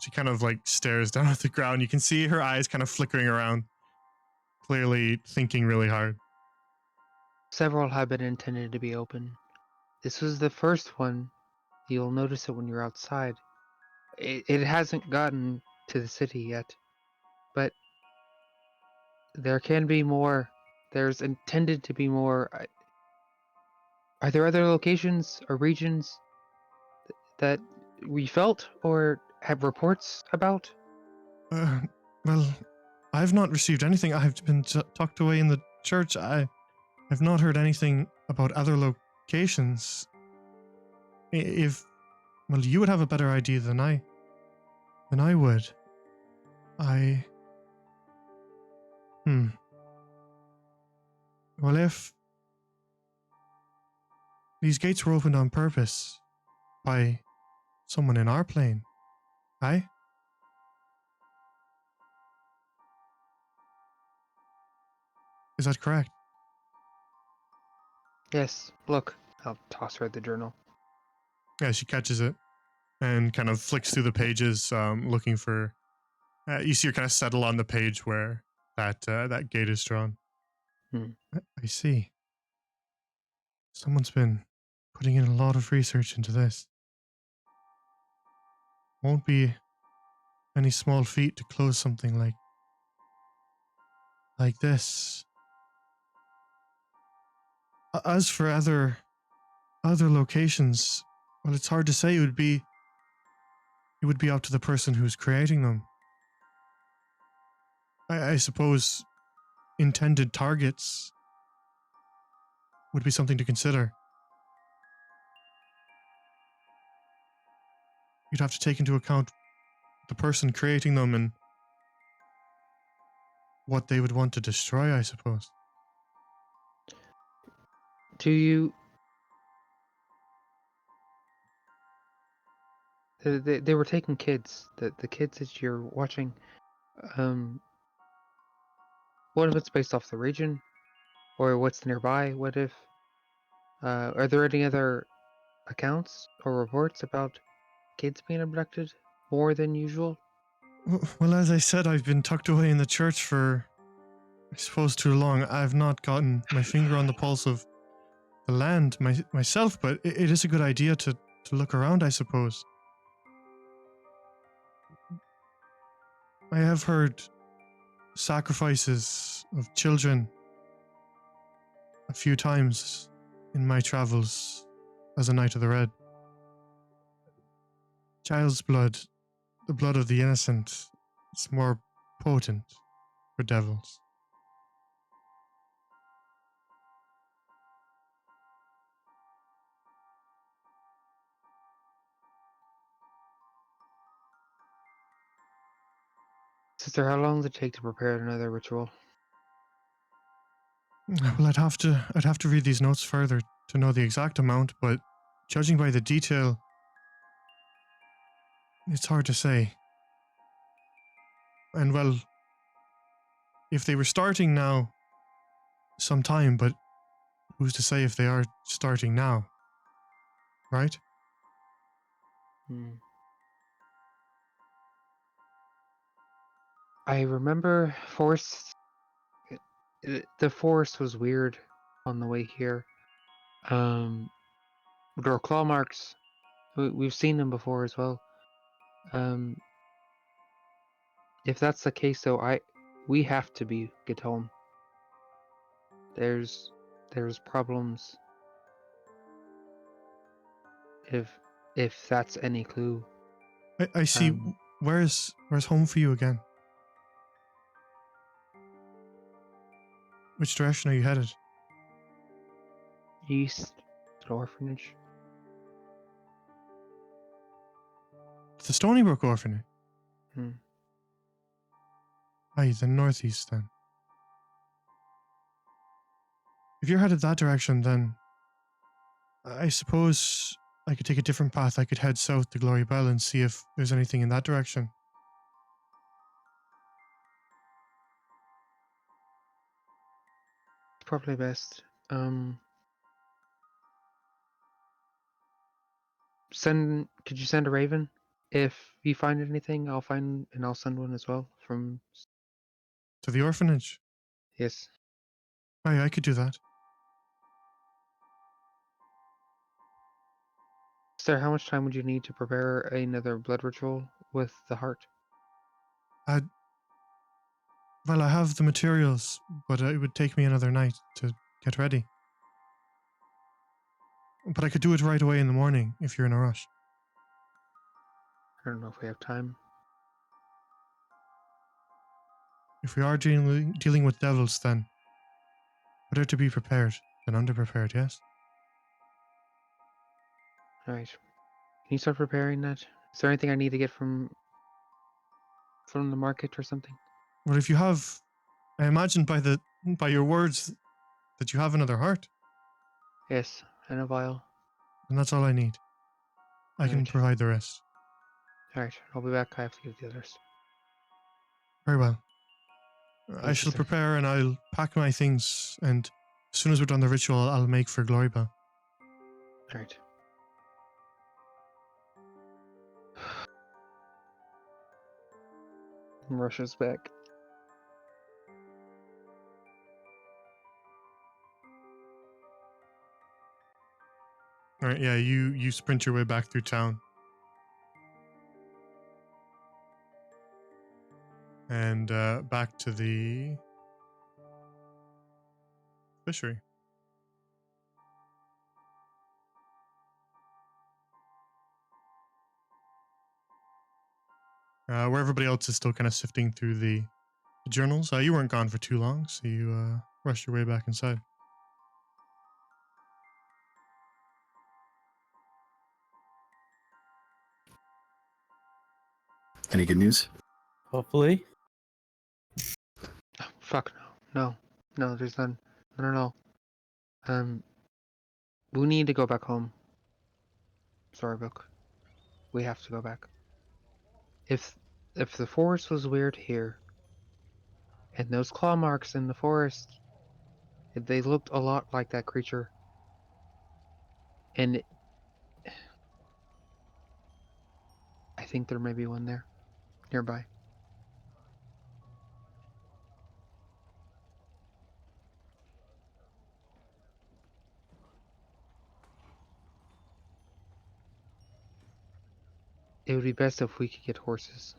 She kind of like stares down at the ground. You can see her eyes kind of flickering around, clearly thinking really hard. Several have been intended to be open. This was the first one. You'll notice it when you're outside. It hasn't gotten to the city yet, but there can be more. There's intended to be more. Are there other locations or regions that we felt or have reports about? Well, I've not received anything. I've been tucked away in the church. I've not heard anything about other locations. Well, you would have a better idea than I would. Well, if these gates were opened on purpose by someone in our plane, aye? Is that correct? Yes, look. I'll toss her the journal. Yeah, she catches it and kind of flicks through the pages, looking for. You see her kind of settle on the page where that gate is drawn. I see. Someone's been putting in a lot of research into this. Won't be any small feat to close something like this. As for other locations, well, it's hard to say. It would be up to the person who's creating them. I suppose intended targets would be something to consider. You'd have to take into account the person creating them and what they would want to destroy, I suppose. Do you... They were taking kids. The kids that you're watching. What if it's based off the region? Or what's nearby? What if... are there any other accounts or reports about kids being abducted more than usual? Well, as I said, I've been tucked away in the church for, I suppose, too long. I've not gotten my finger on the pulse of the land myself, but it is a good idea to look around, I suppose. I have heard sacrifices of children a few times in my travels as a Knight of the Red. Child's blood, the blood of the innocent, it's more potent for devils. Sister, how long does it take to prepare another ritual? Well, I'd have to read these notes further to know the exact amount, but judging by the detail, it's hard to say. And well, if they were starting now, some time, but who's to say if they are starting now? Right? Hmm. I remember the forest was weird on the way here. There are claw marks. We've seen them before as well. If that's the case, though, we have to get home. There's problems. If that's any clue. I see. Um, Where's home for you again? Which direction are you headed? East orphanage. The Stony Brook Orphanage. Hmm. Aye, the northeast then. If you're headed that direction, then I suppose I could take a different path. I could head south to Glory Bell and see if there's anything in that direction. Probably best. Could you send a raven? If you find anything, I'll send one as well from. To the orphanage? Yes. Aye, I could do that. Sir, how much time would you need to prepare another blood ritual with the heart? Well, I have the materials, but it would take me another night to get ready. But I could do it right away in the morning if you're in a rush. I don't know if we have time. If we are dealing with devils, then better to be prepared than underprepared, yes? Alright. Can you start preparing that? Is there anything I need to get from the market or something? Well, if you have, I imagine by your words that you have another heart, Yes, and a vial. and that's all I need. I can Right. provide the rest. Alright, I'll be back. I have to give the others. Very well. I Yes, shall sir. prepare and I'll pack my things, and as soon as we're done the ritual, I'll make for Glory Bell. Alright. Rushes back. All right, yeah, you sprint your way back through town. And back to the fishery. Where everybody else is still kind of sifting through the journals. You weren't gone for too long, so you rushed your way back inside. Any good news? Hopefully. Oh, fuck no. No, there's none. No. We need to go back home. Sorry, Book. We have to go back. If the forest was weird here, and those claw marks in the forest, they looked a lot like that creature. And I think there may be one there, nearby. It would be best if we could get horses.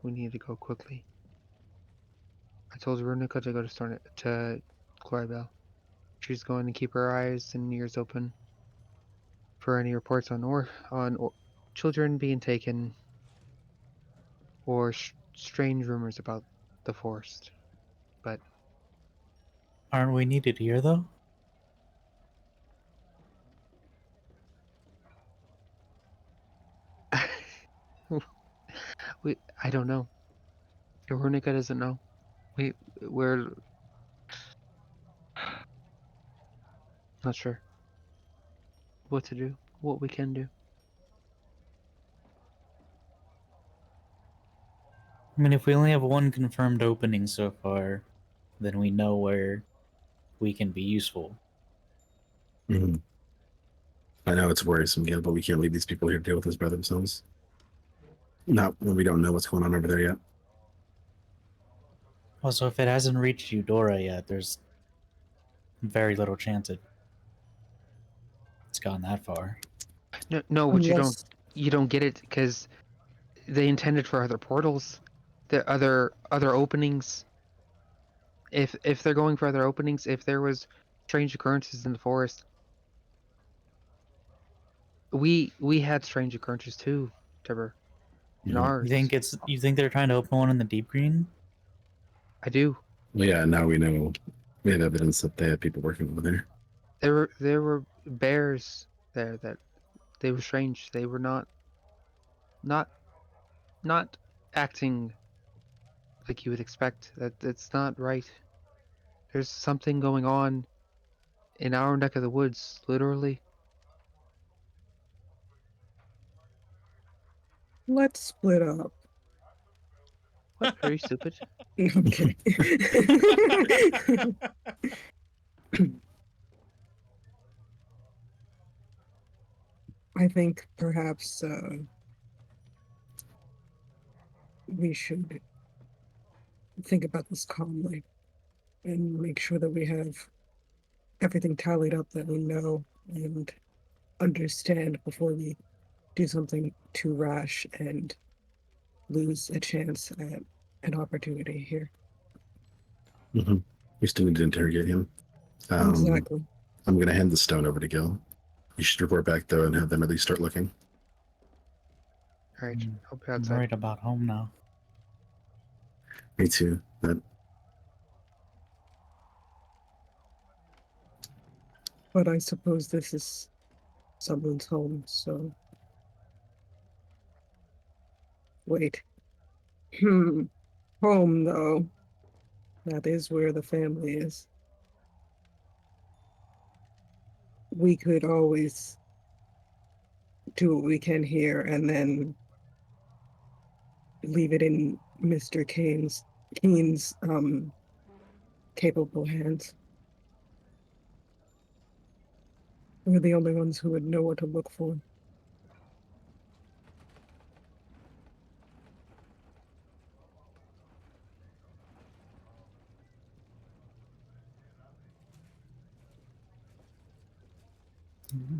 We need to go quickly. I told Runica to go to Glory Bell. She's going to keep her eyes and ears open for any reports on children being taken or strange rumors about the forest. But Aren't we needed here though? I don't know. Veronica doesn't know. We're not sure what to do, what we can do. I mean, if we only have one confirmed opening so far, then we know where we can be useful. Mhm. I know it's worrisome, Gil, but we can't leave these people here to deal with this by themselves. Not when we don't know what's going on over there yet. Also, if it hasn't reached Eudora yet, there's very little chance it's gone that far. No, but Unless you don't get it because they intended for other portals, the other openings. If they're going for other openings, if there was strange occurrences in the forest, we had strange occurrences too, Tibber. In Mhm. ours, You think they're trying to open one in the Deep Green? I do. Well, yeah, now we know we have evidence that they have people working over there. There were bears there that they were strange. They were not not acting like you would expect. That's not right. There's something going on in our neck of the woods, literally. let's split up. What? Are you stupid? No, I'm kidding. I think perhaps we should think about this calmly and make sure that we have everything tallied up that we know and understand before we do something too rash and lose a chance at an opportunity here. Mm-hmm. We still need to interrogate him. Exactly. I'm going to hand the stone over to Gil. You should report back, though, and have them at least start looking. All right, I'll be I'm outside. worried about home now. Me too. But I suppose this is someone's home, so. Wait. Home, though. That is where the family is. We could always do what we can here and then leave it in Mr. Keen's capable hands. We're the only ones who would know what to look for.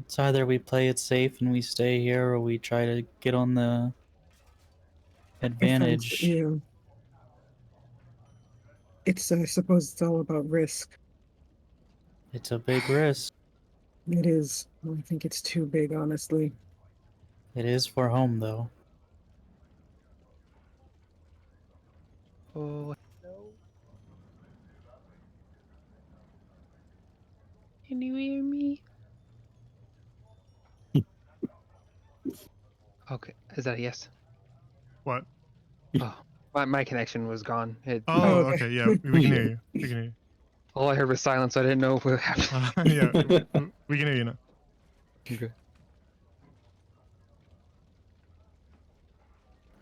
It's either we play it safe and we stay here, or we try to get on the advantage. Yeah. I suppose it's all about risk. It's a big risk. It is. I think it's too big, honestly. It is for home, though. Oh, hello. Can you hear me? Okay, is that a yes? What? Oh, my connection was gone. Oh, okay. okay. Yeah, we can hear you. We can hear you. All I heard was silence. I didn't know what happened. Yeah, we can hear you now. Okay.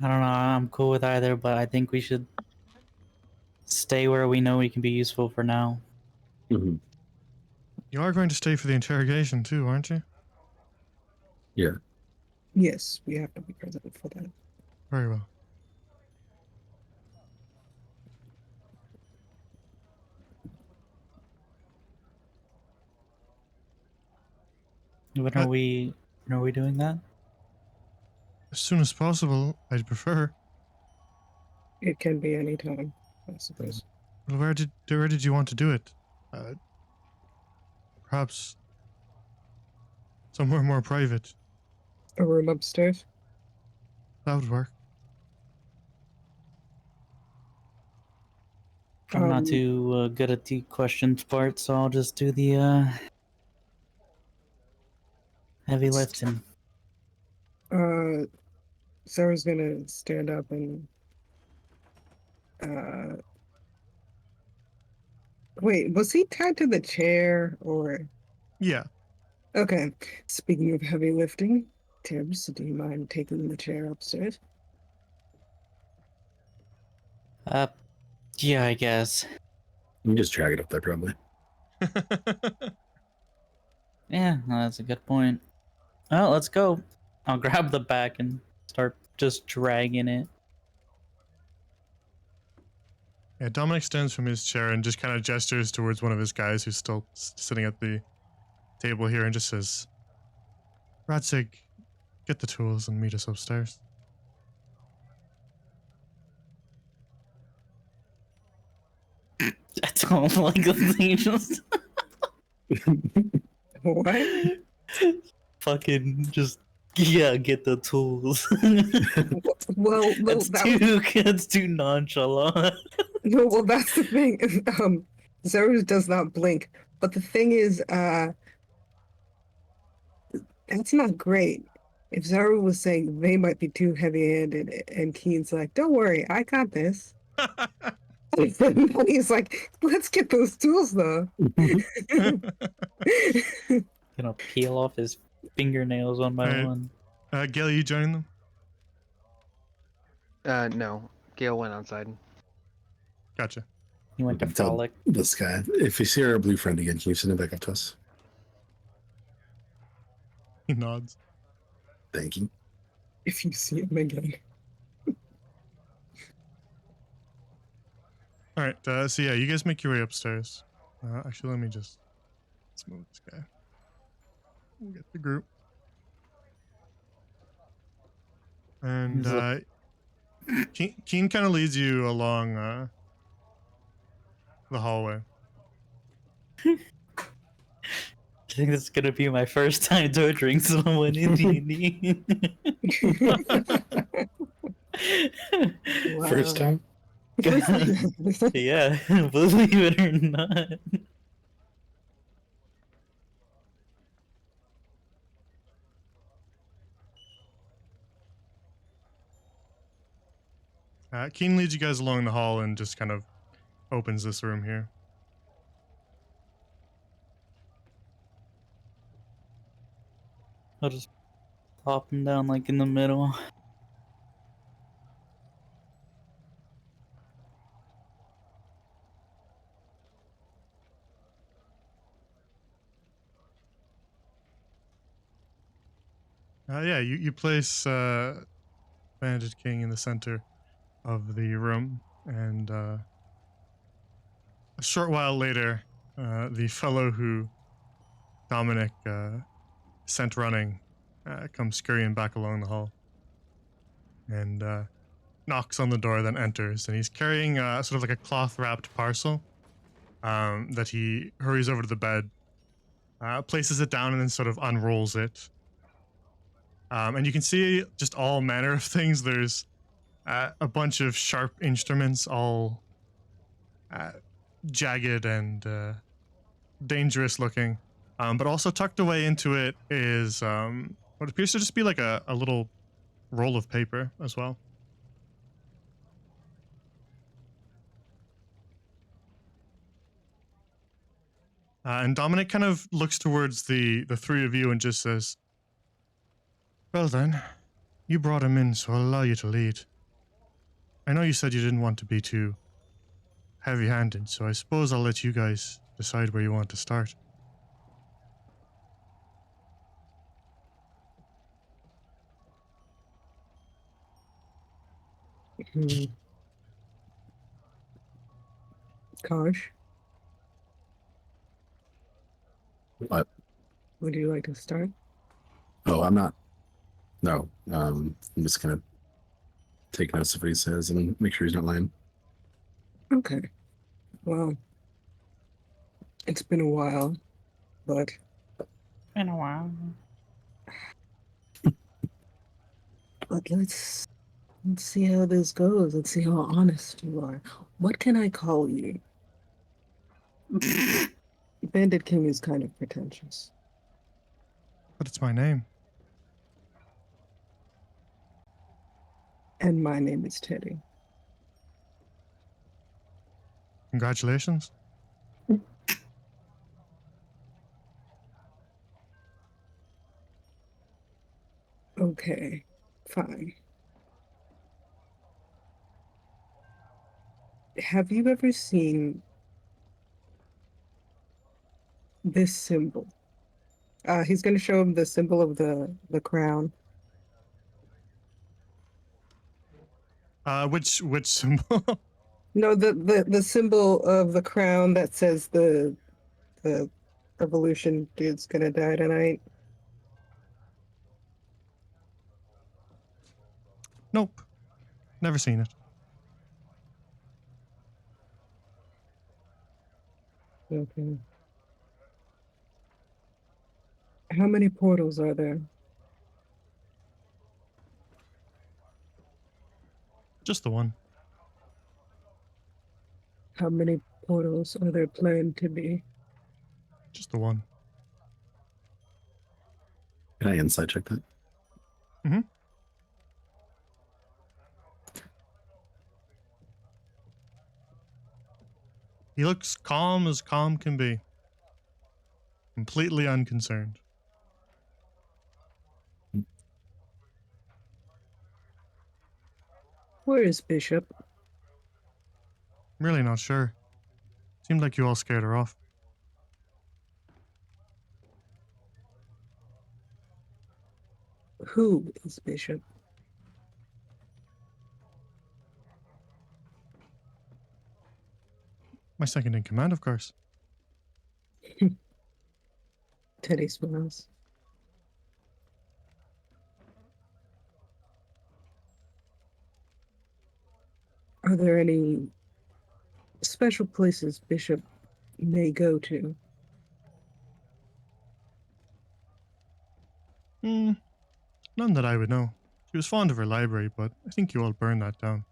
I don't know. I'm cool with either, but I think we should stay where we know we can be useful for now. Mm-hmm. You are going to stay for the interrogation too, aren't you? Yeah. Yes, we have to be present for that. Very well. When are we doing that? As soon as possible, I'd prefer. It can be any time, I suppose. Well, where did you want to do it? Perhaps Somewhere more private. A room upstairs. That would work. I'm not Um, too good at the questions part, so I'll just do the heavy lifting. Sarah's gonna stand up and wait, was he tied to the chair or Yeah. okay. Speaking of heavy lifting, Tibbs, do you mind taking the chair upstairs? Uh, yeah, I guess. You can just drag it up there, probably. Yeah, no, that's a good point. Well, let's go. I'll grab the back and start just dragging it. Yeah, Dominic stands from his chair and just kind of gestures towards one of his guys who's still sitting at the table here and just says, Radzig, get the tools and meet us upstairs. I don't like the thing just What? fucking just yeah, get the tools. Well, no, That's too nonchalant. no, well, that's the thing. Zerus does not blink, but the thing is, that's not great. If Zeru was saying they might be too heavy-handed, and Keen's like, "Don't worry, I got this," and then he's like, "Let's get those tools, though." Gonna peel off his fingernails on my Alright. one. Gail, you joining them? No. Gale went outside. Gotcha. He went to Tell frolic. this guy, if you see our blue friend again, can you send him back up to us? He nods. Thank you. If you see him again, Alright, so yeah, you guys make your way upstairs. Actually, let me just... Let's move this guy. We'll get the group. And Keen kind of leads you along the hallway. I think this is gonna be my first time torturing someone in D&D. wow. First time? Yeah, believe it or not. Keen leads you guys along the hall and just kind of opens this room here. I'll just pop him down like in the middle. Yeah, you place Bandit King in the center of the room, and a short while later, the fellow who Dominic sent running comes scurrying back along the hall and knocks on the door, then enters, and he's carrying sort of like a cloth-wrapped parcel that he hurries over to the bed, places it down, and then sort of unrolls it. And you can see just all manner of things. There's a bunch of sharp instruments, all jagged and dangerous looking. But also tucked away into it is what appears to just be like a little roll of paper as well. And Dominic kind of looks towards the three of you and just says, well then, you brought him in, so I'll allow you to lead. I know you said you didn't want to be too heavy-handed, so I suppose I'll let you guys decide where you want to start. Kosh, What? would you like to start? Oh, I'm not. No. I'm just gonna take notes of what he says and make sure he's not lying. Okay. Well, it's been a while, but Been a while. But let's see how this goes. Let's see how honest you are. What can I call you? Bandit King is kind of pretentious. But it's my name. And my name is Teddy. Congratulations. Okay, fine. Have you ever seen this symbol? He's going to show him the symbol of the crown. Which symbol? No, the symbol of the crown that says the revolution dude's gonna die tonight. Nope. Never seen it. Okay. How many portals are there? Just the one. How many portals are there planned to be? Just the one. Can I insight check that? He looks calm as calm can be. Completely unconcerned. Where is Bishop? I'm really not sure. Seemed like you all scared her off. Who is Bishop? My second in command, of course. Teddy smiles. Are there any special places Bishop may go to? None that I would know. She was fond of her library, but I think you all burned that down.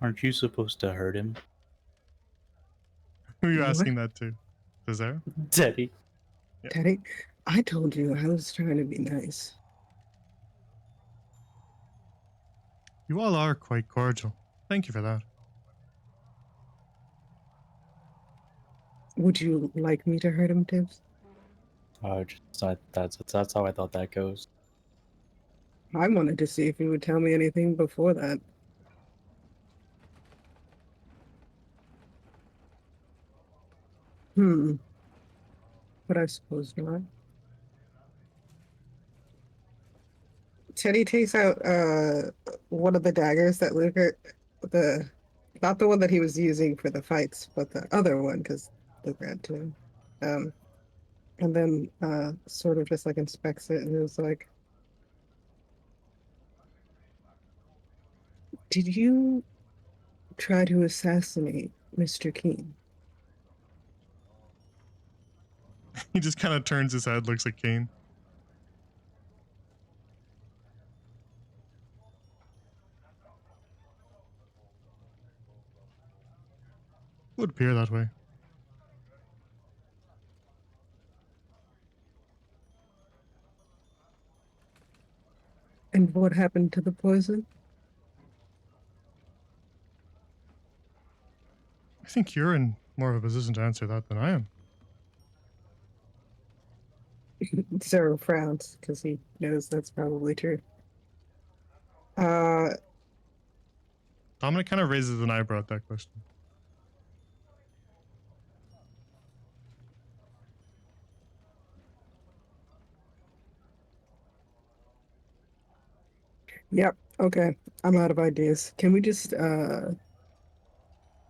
Aren't you supposed to hurt him, Who are you What? asking that to? To Zara? Teddy? Yeah. Teddy, I told you I was trying to be nice. You all are quite cordial. Thank you for that. Would you like me to hurt him, Tibbs? That's how I thought that goes. I wanted to see if he would tell me anything before that. But I suppose not. Teddy takes out one of the daggers that Luger, not the one that he was using for the fights, but the other one because Luger had two. And then sort of just like inspects it and is like, "Did you try to assassinate Mr. Keene?" He just kind of turns his head, looks at Kane. Would appear that way. And what happened to the poison? I think you're in more of a position to answer that than I am. Zero frowns because he knows that's probably true. Dominic kind of raises an eyebrow at that question. Yep. Okay. I'm out of ideas. Can we just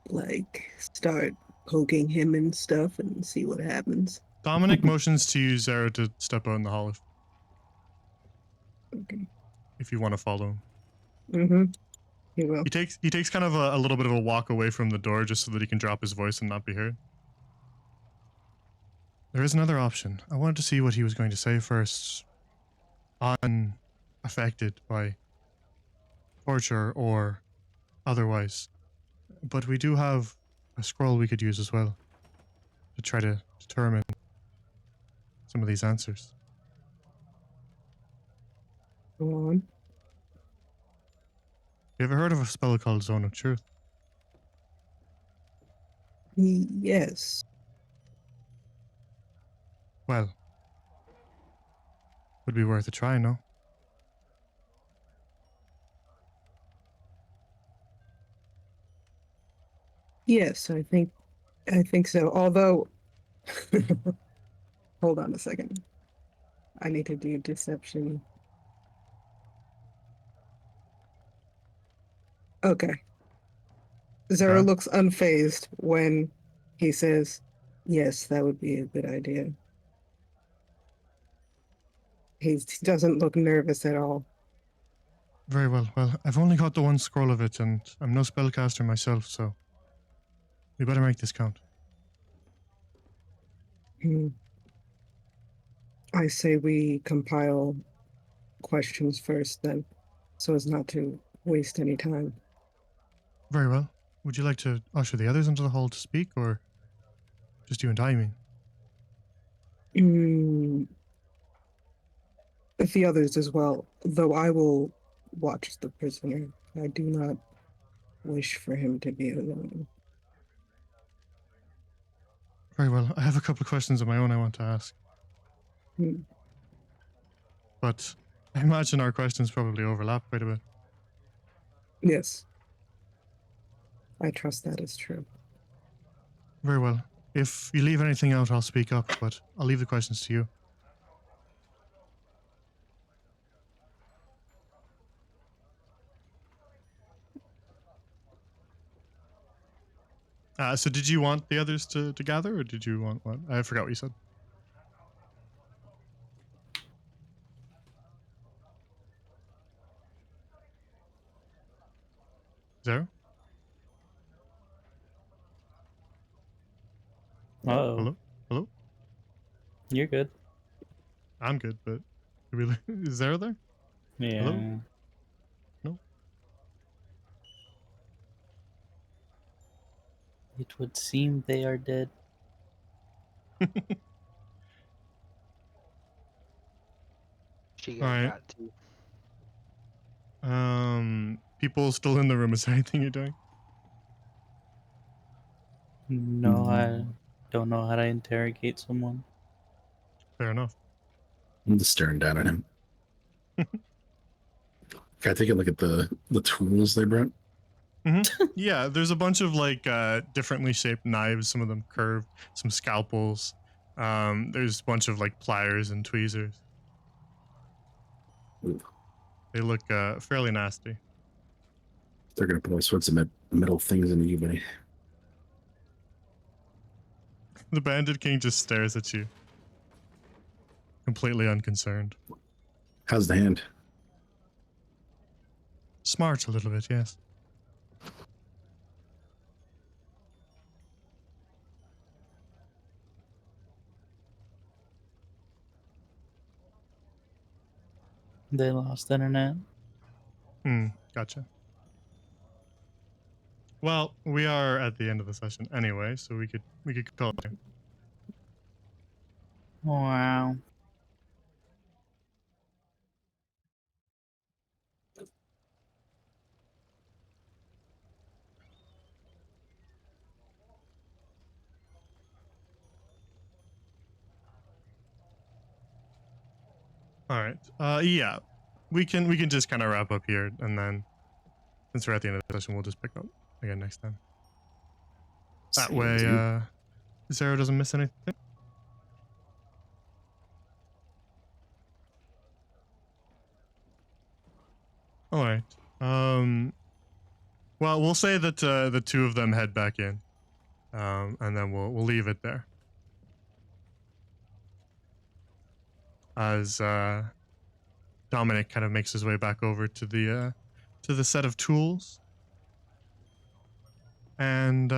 like start poking him and stuff and see what happens? Dominic motions to you, Zara, to step out in the hall Okay. if you want to follow him. Mm-hmm. He will. He takes kind of a little bit of a walk away from the door just so that he can drop his voice and not be heard. There is another option. I wanted to see what he was going to say first. Unaffected by torture or otherwise. But we do have a scroll we could use as well to try to determine some of these answers. Go on. You ever heard of a spell called Zone of Truth? Yes. Well, would be worth a try, no? Yes, I think so. Although, hold on a second. I need to do deception. Okay. Zara Okay. looks unfazed when he says, yes, that would be a good idea. He doesn't look nervous at all. Very well. Well, I've only got the one scroll of it, and I'm no spellcaster myself, so we better make this count. Hmm. I say we compile questions first, then, so as not to waste any time. Very well. Would you like to usher the others into the hall to speak, or just you and I, mean? The others as well, though I will watch the prisoner. I do not wish for him to be alone. Very well. I have a couple of questions of my own I want to ask, Hmm. but I imagine our questions probably overlap quite a bit. Yes. I trust that is true. Very well. If you leave anything out, I'll speak up, but I'll leave the questions to you. So did you want the others to gather, or did you want what? I forgot what you said. Zero? Oh, Hello? Hello? you're good. I'm good, but is Zero there? Yeah. Hello? No? It would seem they are dead. She All got right. got too. People still in the room. Is there anything you're doing? No, I don't know how to interrogate someone. Fair enough. I'm just staring down at him. Can I take a look at the tools they brought? Yeah, there's a bunch of like differently shaped knives, some of them curved, some scalpels. There's a bunch of like pliers and tweezers. Ooh. They look fairly nasty. They're gonna put all sorts of metal things in eBay. The Bandit King just stares at you, completely unconcerned. How's the hand? Smart a little bit, yes. They lost internet. Gotcha. Well, we are at the end of the session anyway, so we could call it there. Wow. All right. Yeah, we can just kind of wrap up here, and then since we're at the end of the session, we'll just pick up again next time. That See way, you. Zero doesn't miss anything. All right. Well, we'll say that the two of them head back in, and then we'll leave it there. As Dominic kind of makes his way back over to to the set of tools. And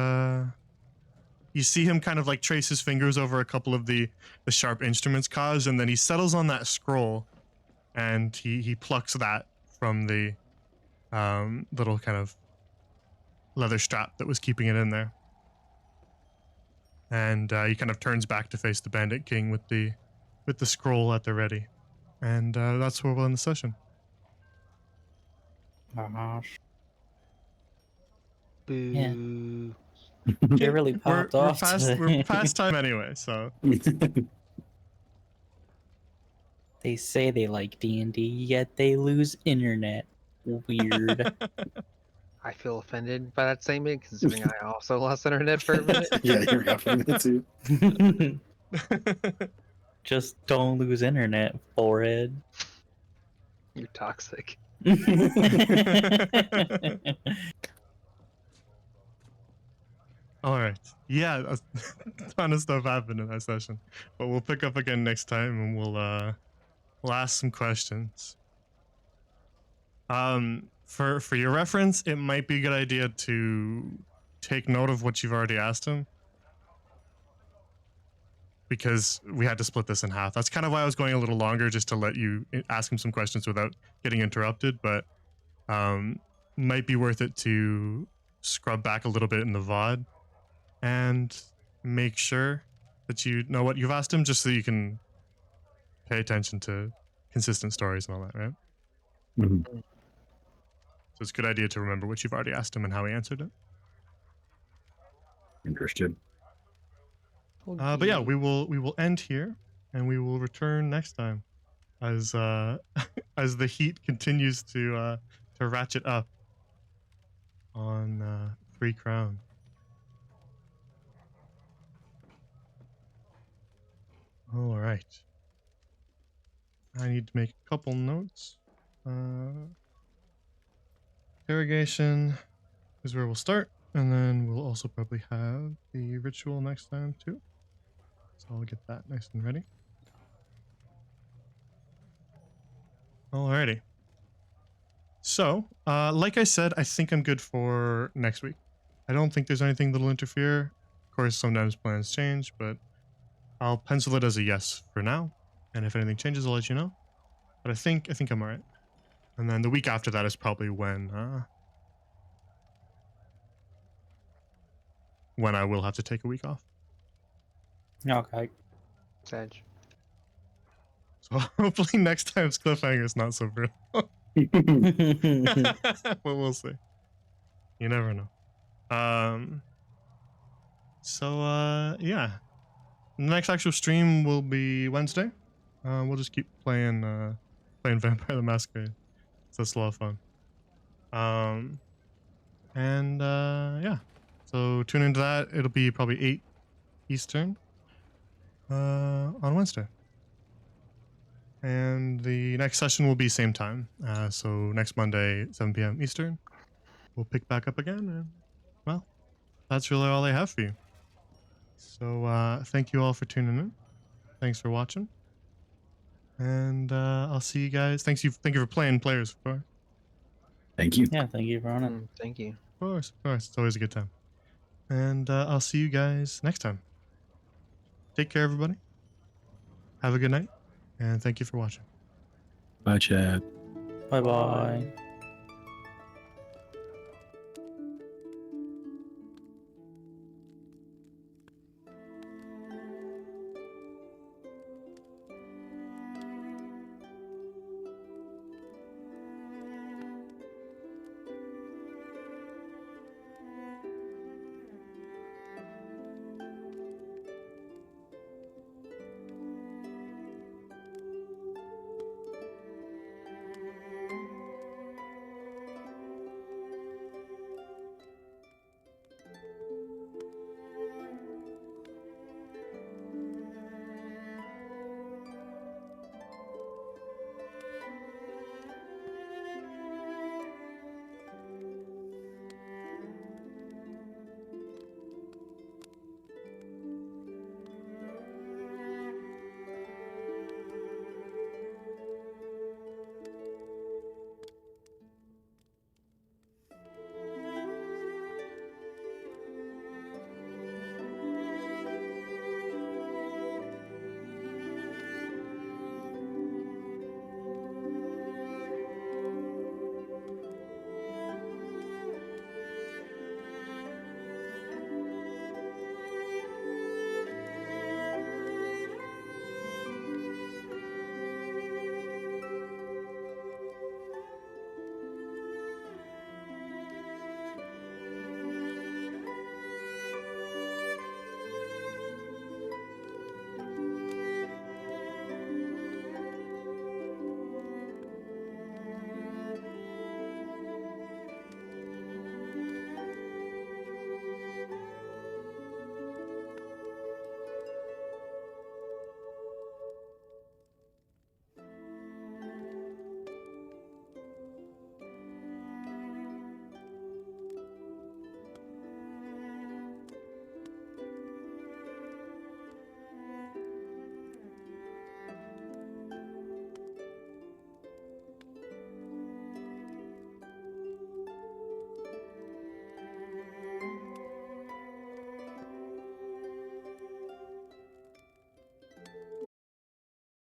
you see him kind of like trace his fingers over a couple of the sharp instruments, Kaj, and then he settles on that scroll and he plucks that from the little kind of leather strap that was keeping it in there. And he kind of turns back to face the Bandit King with the scroll at the ready. And that's where we'll end the session. Boo. It really We're, popped we're off. past today. we're past time anyway, so They say they like D&D, yet they lose internet. Weird. I feel offended by that statement, considering I also lost internet for a minute. Yeah, you're happening that too. Just don't lose internet, forehead. You're toxic. all right. Yeah, a ton of stuff happened in that session, but we'll pick up again next time and we'll ask some questions. For your reference, it might be a good idea to take note of what you've already asked him, because we had to split this in half. That's kind of why I was going a little longer, just to let you ask him some questions without getting interrupted. But might be worth it to scrub back a little bit in the VOD and make sure that you know what you've asked him, just so you can pay attention to consistent stories and all that, right? Mhm. So it's a good idea to remember what you've already asked him and how he answered it. Interested. But yeah, we will end here, and we will return next time, as as the heat continues to ratchet up on Free Crown. All right. I need to make a couple notes. Interrogation is where we'll start, and then we'll also probably have the ritual next time too. So I'll get that nice and ready. Alrighty. So, like I said, I think I'm good for next week. I don't think there's anything that'll interfere. Of course, sometimes plans change, but I'll pencil it as a yes for now. And if anything changes, I'll let you know. But I think I'm alright. And then the week after that is probably when I will have to take a week off. Okay. Sedge. So hopefully next time's cliffhanger is not so brutal. But we'll see. You never know. Yeah. The next actual stream will be Wednesday. We'll just keep playing Vampire the Masquerade. So it's a lot of fun. Yeah. So tune into that. It'll be probably 8 Eastern on Wednesday. And the next session will be same time. So next Monday, 7 p.m. Eastern. We'll pick back up again. And, well, that's really all I have for you. So thank you all for tuning in. Thanks for watching. And I'll see you guys. Thank you for playing, players, of course. Thank you. Yeah, thank you, Ronan. Thank you. Of course. It's always a good time. And I'll see you guys next time. Take care, everybody. Have a good night. And thank you for watching. Bye, chat. Bye bye.